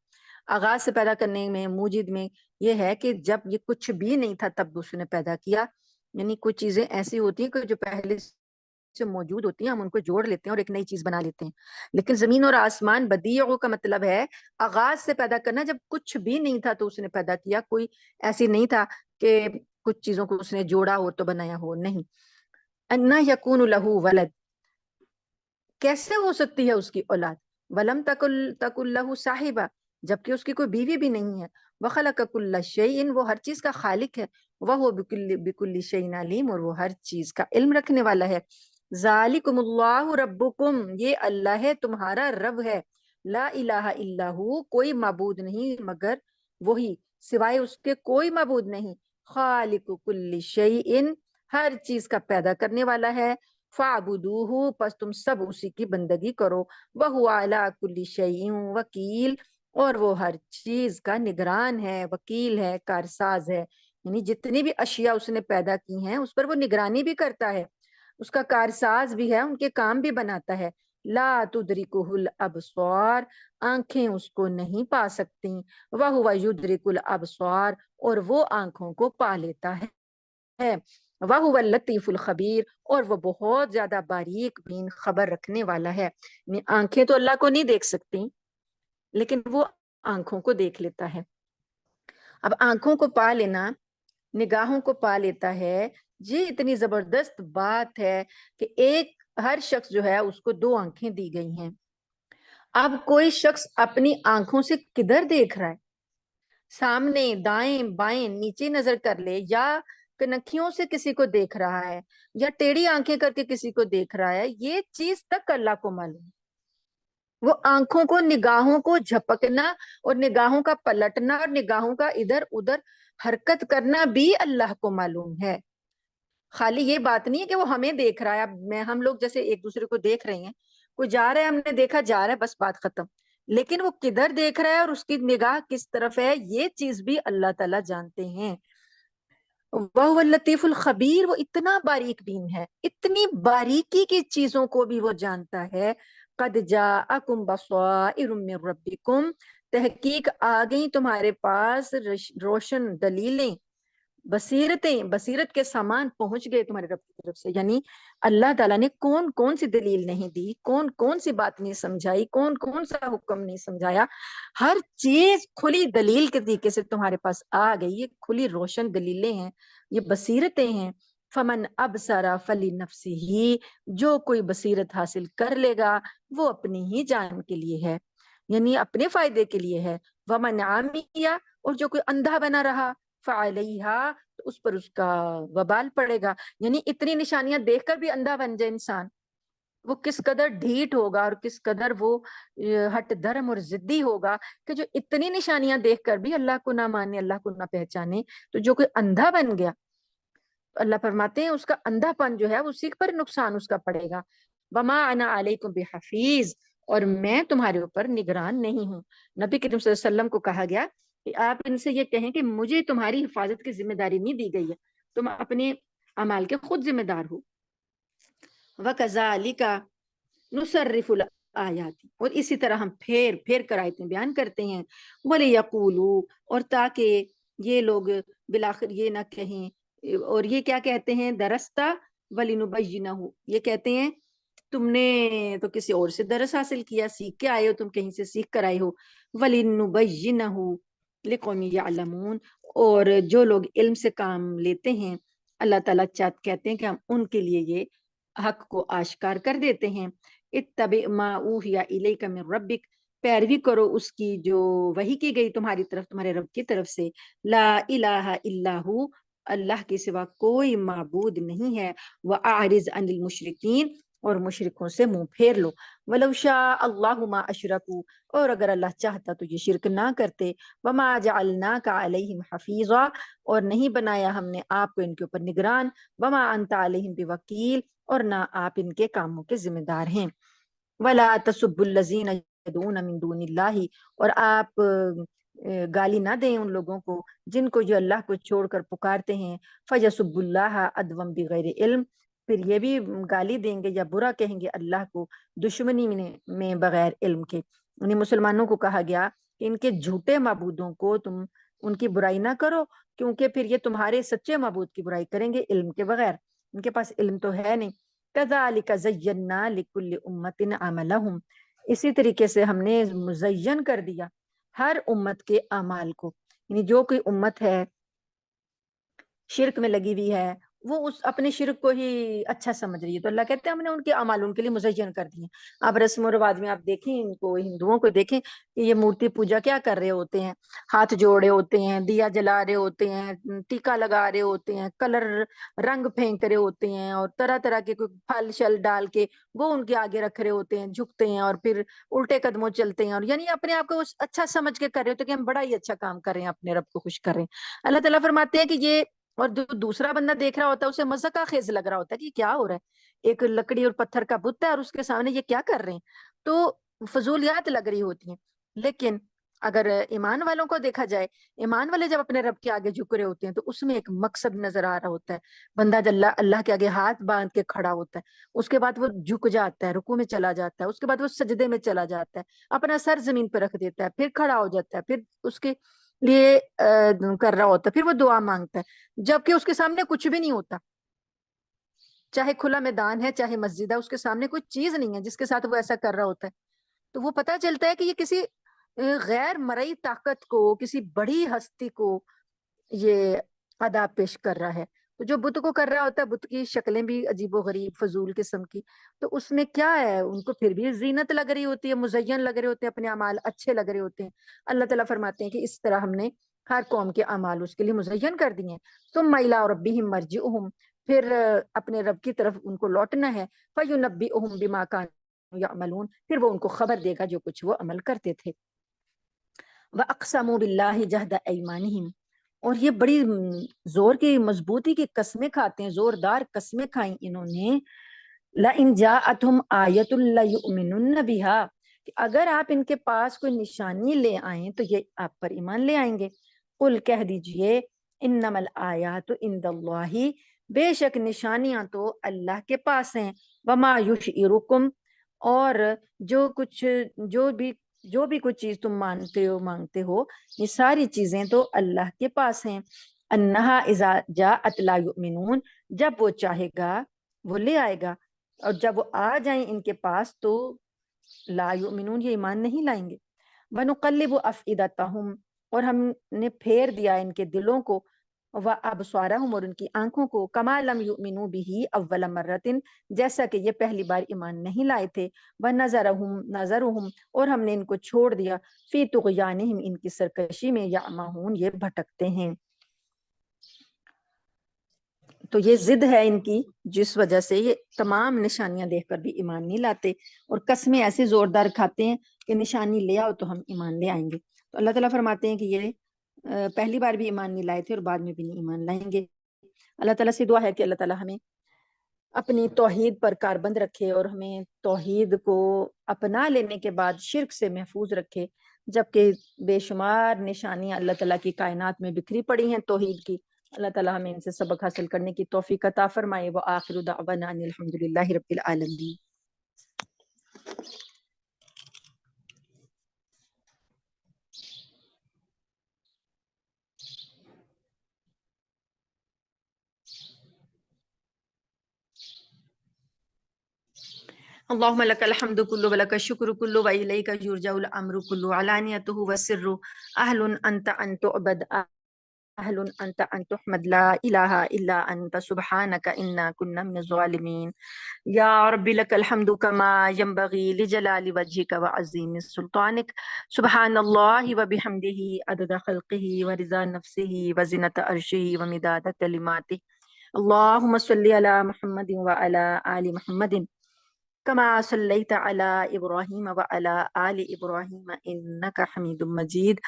A: آغاز سے پیدا کرنے میں، موجد میں یہ ہے کہ جب یہ کچھ بھی نہیں تھا تب اس نے پیدا کیا، یعنی کچھ چیزیں ایسی ہوتی ہیں کہ جو پہلے سے موجود ہوتی ہیں، ہم ان کو جوڑ لیتے ہیں اور ایک نئی چیز بنا لیتے ہیں، لیکن زمین اور آسمان بدیع کا مطلب ہے آغاز سے پیدا کرنا، جب کچھ بھی نہیں تھا تو اس نے پیدا کیا، کوئی ایسی نہیں تھا کہ کچھ چیزوں کو اس نے جوڑا ہو تو بنایا ہو، نہیں۔ انا یکون لہ ولد، کیسے ہو سکتی ہے اس کی اولاد، ولم تکن لہ صاحبہ، جبکہ اس کی کوئی بیوی بھی نہیں ہے، وخلق کل شیء، وہ ہر چیز کا خالق ہے، وہو بکل شیء علیم، اور وہ ہر چیز کا علم رکھنے والا ہے۔ ذالکم اللہ ربکم، یہ اللہ ہے تمہارا رب ہے، لا الہ الا ہو، کوئی معبود نہیں مگر وہی، سوائے اس کے کوئی معبود نہیں، خالق کل شیء، ہر چیز کا پیدا کرنے والا ہے، فاعبدوہ، پس تم سب اسی کی بندگی کرو، وہو علی کل شیء وکیل، اور وہ ہر چیز کا نگران ہے، وکیل ہے، کارساز ہے، یعنی جتنی بھی اشیاء اس نے پیدا کی ہیں اس پر وہ نگرانی بھی کرتا ہے، اس کا کارساز بھی ہے، ان کے کام بھی بناتا ہے۔ لا تدرکہ الابصار، آنکھیں اس کو نہیں پا سکتی، وہو یدرک الابصار، اور وہ آنکھوں کو پا لیتا ہے، وَهُوَ اللطیف الخبیر، اور وہ بہت زیادہ باریک بین خبر رکھنے والا ہے۔ آنکھیں تو اللہ کو نہیں دیکھ سکتی لیکن وہ آنکھوں کو دیکھ لیتا ہے۔ اب آنکھوں کو پا لینا، نگاہوں کو پا لیتا ہے، یہ اتنی زبردست بات ہے کہ ہر شخص جو ہے اس کو 2 آنکھیں دی گئی ہیں۔ اب کوئی شخص اپنی آنکھوں سے کدھر دیکھ رہا ہے، سامنے، دائیں بائیں، نیچے نظر کر لے، یا کنکھیوں سے کسی کو دیکھ رہا ہے، یا ٹیڑھی آنکھیں کر کے کسی کو دیکھ رہا ہے، یہ چیز تک اللہ کو معلوم ہے۔ وہ آنکھوں کو، نگاہوں کو جھپکنا اور نگاہوں کا پلٹنا اور نگاہوں کا ادھر ادھر حرکت کرنا بھی اللہ کو معلوم ہے۔ خالی یہ بات نہیں ہے کہ وہ ہمیں دیکھ رہا ہے، اب ہم لوگ جیسے ایک دوسرے کو دیکھ رہے ہیں، کوئی جا رہا ہے، ہم نے دیکھا جا رہا ہے، بس بات ختم. لیکن وہ کدھر دیکھ رہا ہے اور اس کی نگاہ کس طرف ہے، یہ چیز بھی اللہ تعالیٰ جانتے ہیں. وہ لطیف الخبیر، وہ اتنا باریک بین ہے، اتنی باریکی کی چیزوں کو بھی وہ جانتا ہے. قد جاءکم بصائر من ربکم، تحقیق آ گئی تمہارے پاس روشن دلیلیں، بصیرتیں، بصیرت کے سامان پہنچ گئے تمہارے رب کی طرف سے. یعنی اللہ تعالیٰ نے کون کون سی دلیل نہیں دی، کون کون سی بات نہیں سمجھائی، کون کون سا حکم نہیں سمجھایا، ہر چیز کھلی دلیل کے طریقے سے تمہارے پاس آ گئی. یہ کھلی روشن دلیلیں ہیں، یہ بصیرتیں ہیں. فمن ابصر فلنفسہ، جو کوئی بصیرت حاصل کر لے گا وہ اپنی ہی جان کے لیے ہے، یعنی اپنے فائدے کے لیے ہے. ومن عمی، اور جو کوئی اندھا بنا رہا، فعلیہا، تو اس پر اس کا وبال پڑے گا. یعنی اتنی نشانیاں دیکھ کر بھی اندھا بن جائے انسان، وہ کس قدر ڈھیٹ ہوگا اور کس قدر وہ ہٹ دھرم اور ضدی ہوگا کہ جو اتنی نشانیاں دیکھ کر بھی اللہ کو نہ مانے، اللہ کو نہ پہچانے. تو جو کوئی اندھا بن گیا، اللہ فرماتے ہیں اس کا اندھا پن جو ہے اسی پر نقصان اس کا پڑے گا. وما انا علیکم بحفیظ، اور میں تمہارے اوپر نگران نہیں ہوں. نبی کریم صلی اللہ علیہ وسلم کو کہا گیا کہ آپ ان سے یہ کہیں کہ مجھے تمہاری حفاظت کی ذمہ داری نہیں دی گئی ہے، تم اپنے اعمال کے خود ذمہ دار ہو. وَكَذَلِكَ نُصَرِّفُ الْآيَاتِ، اور اسی طرح ہم پھیر پھیر کر آیتیں بیان کرتے ہیں. وَلِيَقُولُوا، اور تاکہ یہ لوگ بالآخر یہ نہ کہیں، اور یہ کیا کہتے ہیں، درستہ وَلِنُبَيِّنَهُ، یہ کہتے ہیں تم نے تو کسی اور سے درس حاصل کیا، سیکھ کے آئے ہو، تم کہیں سے سیکھ کر آئے ہو. وَلِنُبَيِّنَهُ لِقَوْمٍ يَعْلَمُونَ، اور جو لوگ علم سے کام لیتے ہیں اللہ تعالیٰ کہتے ہیں کہ ہم ان کے لیے یہ حق کو آشکار کر دیتے ہیں. اتبع ما اوحی الیک من ربک، پیروی کرو اس کی جو وحی کی گئی تمہاری طرف، تمہارے رب کی طرف سے. لا الہ الا ہو، اللہ کے سوا کوئی معبود نہیں ہے. وَأَعْرِضْ عَنِ الْمُشْرِكِينَ، اور مشرکوں سے منہ پھیر لو. وَلَوْ شَاءَ اللَّهُ مَا أَشْرَكُوا، اور اگر اللہ چاہتا تو یہ شرک نہ کرتے. وَمَا جَعَلْنَاكَ عَلَيْهِمْ حَفِيظًا، اور نہیں بنایا ہم نے آپ کو ان کے اوپر نگران. وَمَا أَنْتَ عَلَيْهِمْ بِوَكِيلٍ، اور نہ آپ ان کے کاموں کے ذمہ دار ہیں. وَلَا تَسُبُّوا الَّذِينَ يَدْعُونَ مِن دُونِ اللَّهِ، اور آپ گالی نہ دیں ان لوگوں کو جن کو جو اللہ کو چھوڑ کر پکارتے ہیں. فَيَسُبُّوا اللَّهَ عَدْوًا بِغَيْرِ علم، پھر یہ بھی گالی دیں گے یا برا کہیں گے اللہ کو دشمنی میں بغیر علم کے. یعنی مسلمانوں کو کہا گیا کہ ان کے جھوٹے معبودوں کو تم ان کی برائی نہ کرو، کیونکہ پھر یہ تمہارے سچے معبود کی برائی کریں گے علم کے بغیر، ان کے پاس علم تو ہے نہیں. كَذَلِكَ زَيَّنَّا لِكُلِّ أُمَّةٍ عَمَلَهُمْ، اسی طریقے سے ہم نے مزین کر دیا ہر امت کے اعمال کو. یعنی جو کوئی امت ہے شرک میں لگی ہوئی ہے، وہ اس اپنے شرک کو ہی اچھا سمجھ رہی ہے، تو اللہ کہتے ہیں ہم نے ان کے اعمال ان کے لیے مزین کر دیے. اب رسم و رواج میں آپ دیکھیں ان کو، ہندوؤں کو دیکھیں کہ یہ مورتی پوجا کیا کر رہے ہوتے ہیں، ہاتھ جوڑے ہوتے ہیں، دیا جلا رہے ہوتے ہیں، ٹیکا لگا رہے ہوتے ہیں، کلر رنگ پھینک رہے ہوتے ہیں، اور طرح طرح کے کوئی پھل شل ڈال کے وہ ان کے آگے رکھ رہے ہوتے ہیں، جھکتے ہیں اور پھر الٹے قدموں چلتے ہیں، اور یعنی اپنے آپ کو اچھا سمجھ کے کر رہے ہوتے ہیں کہ ہم بڑا ہی اچھا کام کر رہے ہیں، اپنے رب کو خوش کر رہے ہیں. اللہ تعالیٰ فرماتے ہیں کہ یہ، اور دوسرا بندہ دیکھ رہا ہوتا ہے اسے مزہ کا خیز لگ رہا ہوتا ہے کہ کیا ہو رہا ہے، ایک لکڑی اور پتھر کا بت ہے اور اس کے سامنے یہ کیا کر رہے ہیں، تو فضولیات لگ رہی ہوتی ہیں. لیکن اگر ایمان والوں کو دیکھا جائے، ایمان والے جب اپنے رب کے آگے جھک رہے ہوتے ہیں تو اس میں ایک مقصد نظر آ رہا ہوتا ہے. بندہ جب اللہ کے آگے ہاتھ باندھ کے کھڑا ہوتا ہے، اس کے بعد وہ جھک جاتا ہے، رکوع میں چلا جاتا ہے، اس کے بعد وہ سجدے میں چلا جاتا ہے، اپنا سر زمین پہ رکھ دیتا ہے، پھر کھڑا ہو جاتا ہے، پھر اس کے لیے کر رہا ہوتا ہے، پھر وہ دعا مانگتا ہے، جبکہ اس کے سامنے کچھ بھی نہیں ہوتا. چاہے کھلا میدان ہے، چاہے مسجد ہے، اس کے سامنے کوئی چیز نہیں ہے جس کے ساتھ وہ ایسا کر رہا ہوتا ہے. تو وہ پتہ چلتا ہے کہ یہ کسی غیر مرئی طاقت کو، کسی بڑی ہستی کو یہ ادا پیش کر رہا ہے. تو جو بت کو کر رہا ہوتا ہے، بت کی شکلیں بھی عجیب و غریب فضول قسم کی، تو اس میں کیا ہے، ان کو پھر بھی زینت لگ رہی ہوتی ہے، مزین لگ رہے ہوتے ہیں، اپنے اعمال اچھے لگ رہے ہوتے ہیں. اللہ تعالیٰ فرماتے ہیں کہ اس طرح ہم نے ہر قوم کے اعمال اس کے لیے مزین کر دیے. ثم الی ربہم مرجعہم، پھر اپنے رب کی طرف ان کو لوٹنا ہے. فینبئہم بما کانوا یعملون، پھر وہ ان کو خبر دے گا جو کچھ وہ عمل کرتے تھے. وَأَقْسَمُوا بِاللَّهِ جَهْدَ أَيْمَانِهِمْ، اور یہ بڑی زور کی مضبوطی کی قسمیں کھاتے ہیں، زوردار قسمیں کھائیں انہوں نے لَإِن جَاءَتْهُمْ آیَةٌ لَيُؤْمِنُنَّ بِهَا، کہ اگر آپ ان کے پاس کوئی نشانی لے آئیں تو یہ آپ پر ایمان لے آئیں گے۔ قل کہہ دیجئے انما الآیات عند اللہ، بے شک نشانیاں تو اللہ کے پاس ہیں، وما یشعرکم، اور جو کچھ جو بھی کچھ چیز تم مانگتے ہو یہ ساری چیزیں تو اللہ کے پاس ہیں۔ انہا اذا جاءت لا یؤمنون، جب وہ چاہے گا وہ لے آئے گا، اور جب وہ آ جائیں ان کے پاس تو لا یؤمنون، یہ ایمان نہیں لائیں گے۔ وَنُقَلِّبُ أَفْئِدَتَهُمْ، اور ہم نے پھیر دیا ان کے دلوں کو، وَأَبْصَارَهُمْ، اور ان کی آنکھوں کو، كَمَا لَمْ يُؤْمِنُوا بِهِ أَوَّلَ مَرَّةٍ، جیسا کہ یہ پہلی بار ایمان نہیں لائے تھے۔ وَنَذَرَهُمْ، اور ہم نے ان کو چھوڑ دیا، فِي طُغْيَانِهِمْ، ان کی سرکشی میں، يَعْمَهُونَ، یہ بھٹکتے ہیں۔ تو یہ ضد ہے ان کی، جس وجہ سے یہ تمام نشانیاں دیکھ کر بھی ایمان نہیں لاتے، اور قسمیں ایسے زوردار کھاتے ہیں کہ نشانی لے آؤ تو ہم ایمان لے آئیں گے۔ تو اللہ تعالیٰ فرماتے ہیں کہ یہ پہلی بار بھی ایمان نہیں لائے تھے اور بعد میں بھی نہیں ایمان لائیں گے۔ اللہ تعالیٰ سے دعا ہے کہ اللہ تعالیٰ ہمیں اپنی توحید پر کاربند رکھے، اور ہمیں توحید کو اپنا لینے کے بعد شرک سے محفوظ رکھے، جبکہ بے شمار نشانیاں اللہ تعالیٰ کی کائنات میں بکھری پڑی ہیں توحید کی۔ اللہ تعالیٰ ہمیں ان سے سبق حاصل کرنے کی توفیق عطا فرمائے۔ وآخر دعوانا ان الحمد للہ رب العالمین۔ اللهم لك الحمد كله ولك الشكر كله وإليك يرجع الأمر كله علانيته والسر، أهل أنت أن تعبد، أهل أنت أن تحمد، لا إله إلا أنت سبحانك إنا كنا من الظالمين۔ يا رب لك الحمد كما ينبغي لجلال وجهك وعظيم سلطانك، سبحان الله وبحمده عدد خلقه ورضا نفسه وزنة عرشه ومداد كلماته۔ اللهم صل على محمد وعلى آل محمد كما صليت على إبراهيم وعلى آل إبراهيم إنك حميد مجيد۔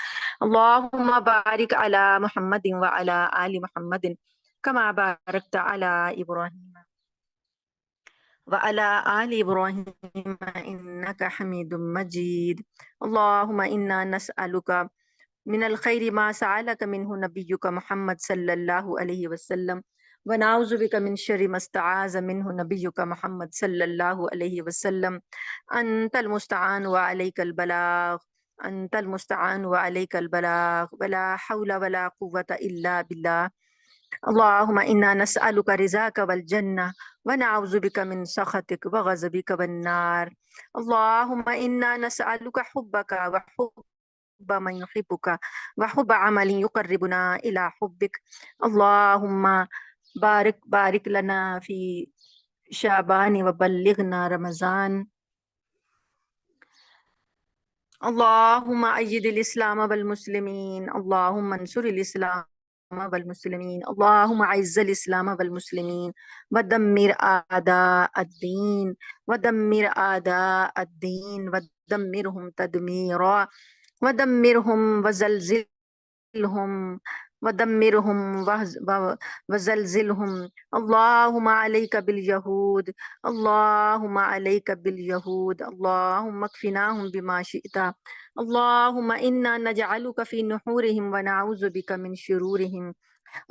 A: اللهم بارك على محمد وعلى آل محمد كما باركت على إبراهيم وعلى آل إبراهيم إنك حميد مجيد۔ اللهم إنا نسألك من الخير ما سألك منه نبيك محمد صلى الله عليه وسلم، ونعوذ بك من شر ما استعاذ منه نبيك محمد صلى الله عليه وسلم۔ أنت المستعان وعليك البلاغ، أنت المستعان وعليك البلاغ، ولا حول ولا قوة إلا بالله۔ اللهم إنا نسألك رضاك والجنة، ونعوذ بك من سخطك وغضبك والنار۔ اللهم إنا نسألك حبك وحب من يحبك وحب عمل يقربنا إلى حبك۔ اللهم بارك لنا في شعبان وبلغنا رمضان۔ اللهم أيد الإسلام والمسلمين، اللهم انصر الإسلام والمسلمين، اللهم أعز الإسلام والمسلمين، ودمر أعداء الدين، ودمر أعداء الدين، ودمرهم تدميرا، ودمرهم وزلزلهم، ودمرهم وزلزلهم۔ اللهم عليك باليهود، اللهم عليك باليهود، اللهم اكفناهم بما شئت۔ اللهم إنا نجعلك في نحورهم ونعوذ بك من شرورهم۔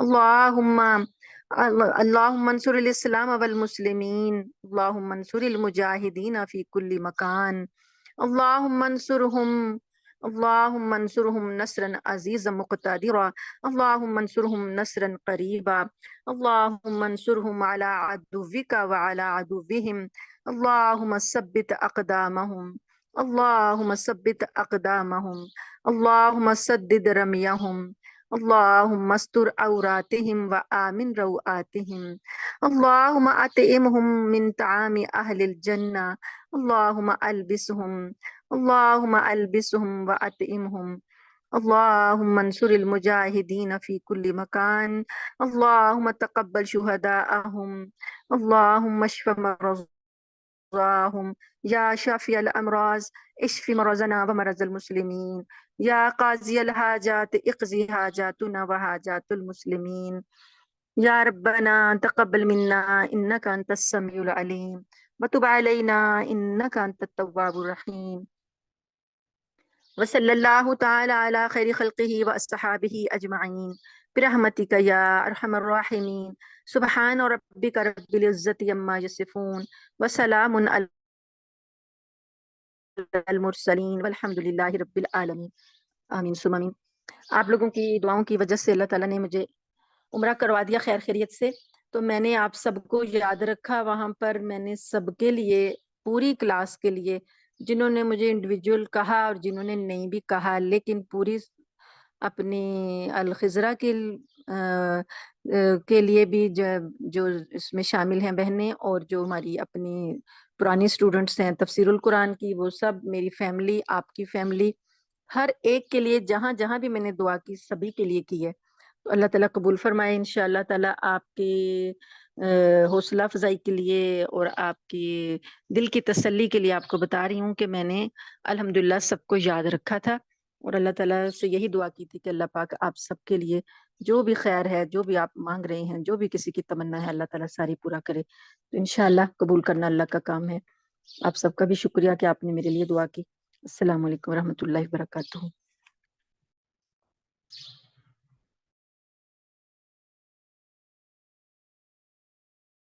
A: اللهم انصر الإسلام والمسلمين، اللهم انصر المجاهدين في كل مكان، اللهم انصرهم، اللهم انصرهم نصرا عزيزا مقتدرا، اللهم انصرهم نصرا قريبا، اللهم انصرهم على عدوك وعلى عدوهم، اللهم ثبت أقدامهم، اللهم ثبت أقدامهم، اللهم سدد رميهم، اللهم استر عوراتهم وآمن روآتهم، اللهم أطعمهم من طعام أهل الجنة، اللهم ألبسهم، اللهم ألبسهم وأطعمهم، اللهم انصر المجاهدين في كل مكان، اللهم تقبل شهداءهم، اللهم اشف مرضاهم، يا شافي الأمراض اشف مرضنا ومرض المسلمين، يا قاضي الحاجات اقضي حاجاتنا وحاجات المسلمين، يا ربنا تقبل منا إنك أنت السميع العليم، وتب علینا انک انت التواب الرحیم وصلی اللہ تعالی علی خیر خلقہ واصحابہ اجمعین برحمتک یا ارحم الراحمین سبحان ربک رب العزت عما یصفون وسلام علی المرسلین والحمد للہ رب العالمین آمین ثم آمین۔ آپ لوگوں کی دعاؤں کی وجہ سے اللہ تعالیٰ نے مجھے عمرہ کروا دیا خیر خیریت سے، تو میں نے آپ سب کو یاد رکھا وہاں پر، میں نے سب کے لیے، پوری کلاس کے لیے، جنہوں نے مجھے انڈیویجول کہا اور جنہوں نے نہیں بھی کہا، لیکن پوری اپنی الخضرا کے لیے بھی جو اس میں شامل ہیں بہنیں، اور جو ہماری اپنی پرانی اسٹوڈنٹس ہیں تفسیر القرآن کی، وہ سب میری فیملی، آپ کی فیملی، ہر ایک کے لیے جہاں جہاں بھی میں نے دعا کی سبھی کے لیے کی ہے۔ تو اللہ تعالیٰ قبول فرمائے انشاءاللہ تعالیٰ۔ آپ کی حوصلہ افزائی کے لیے اور آپ کی دل کی تسلی کے لیے آپ کو بتا رہی ہوں کہ میں نے الحمدللہ سب کو یاد رکھا تھا، اور اللہ تعالیٰ سے یہی دعا کی تھی کہ اللہ پاک آپ سب کے لیے جو بھی خیر ہے، جو بھی آپ مانگ رہے ہیں، جو بھی کسی کی تمنا ہے، اللہ تعالیٰ ساری پورا کرے۔ تو انشاءاللہ قبول کرنا اللہ کا کام ہے۔ آپ سب کا بھی شکریہ کہ آپ نے میرے لیے دعا کی۔ السلام علیکم ورحمۃ اللہ وبرکاتہ۔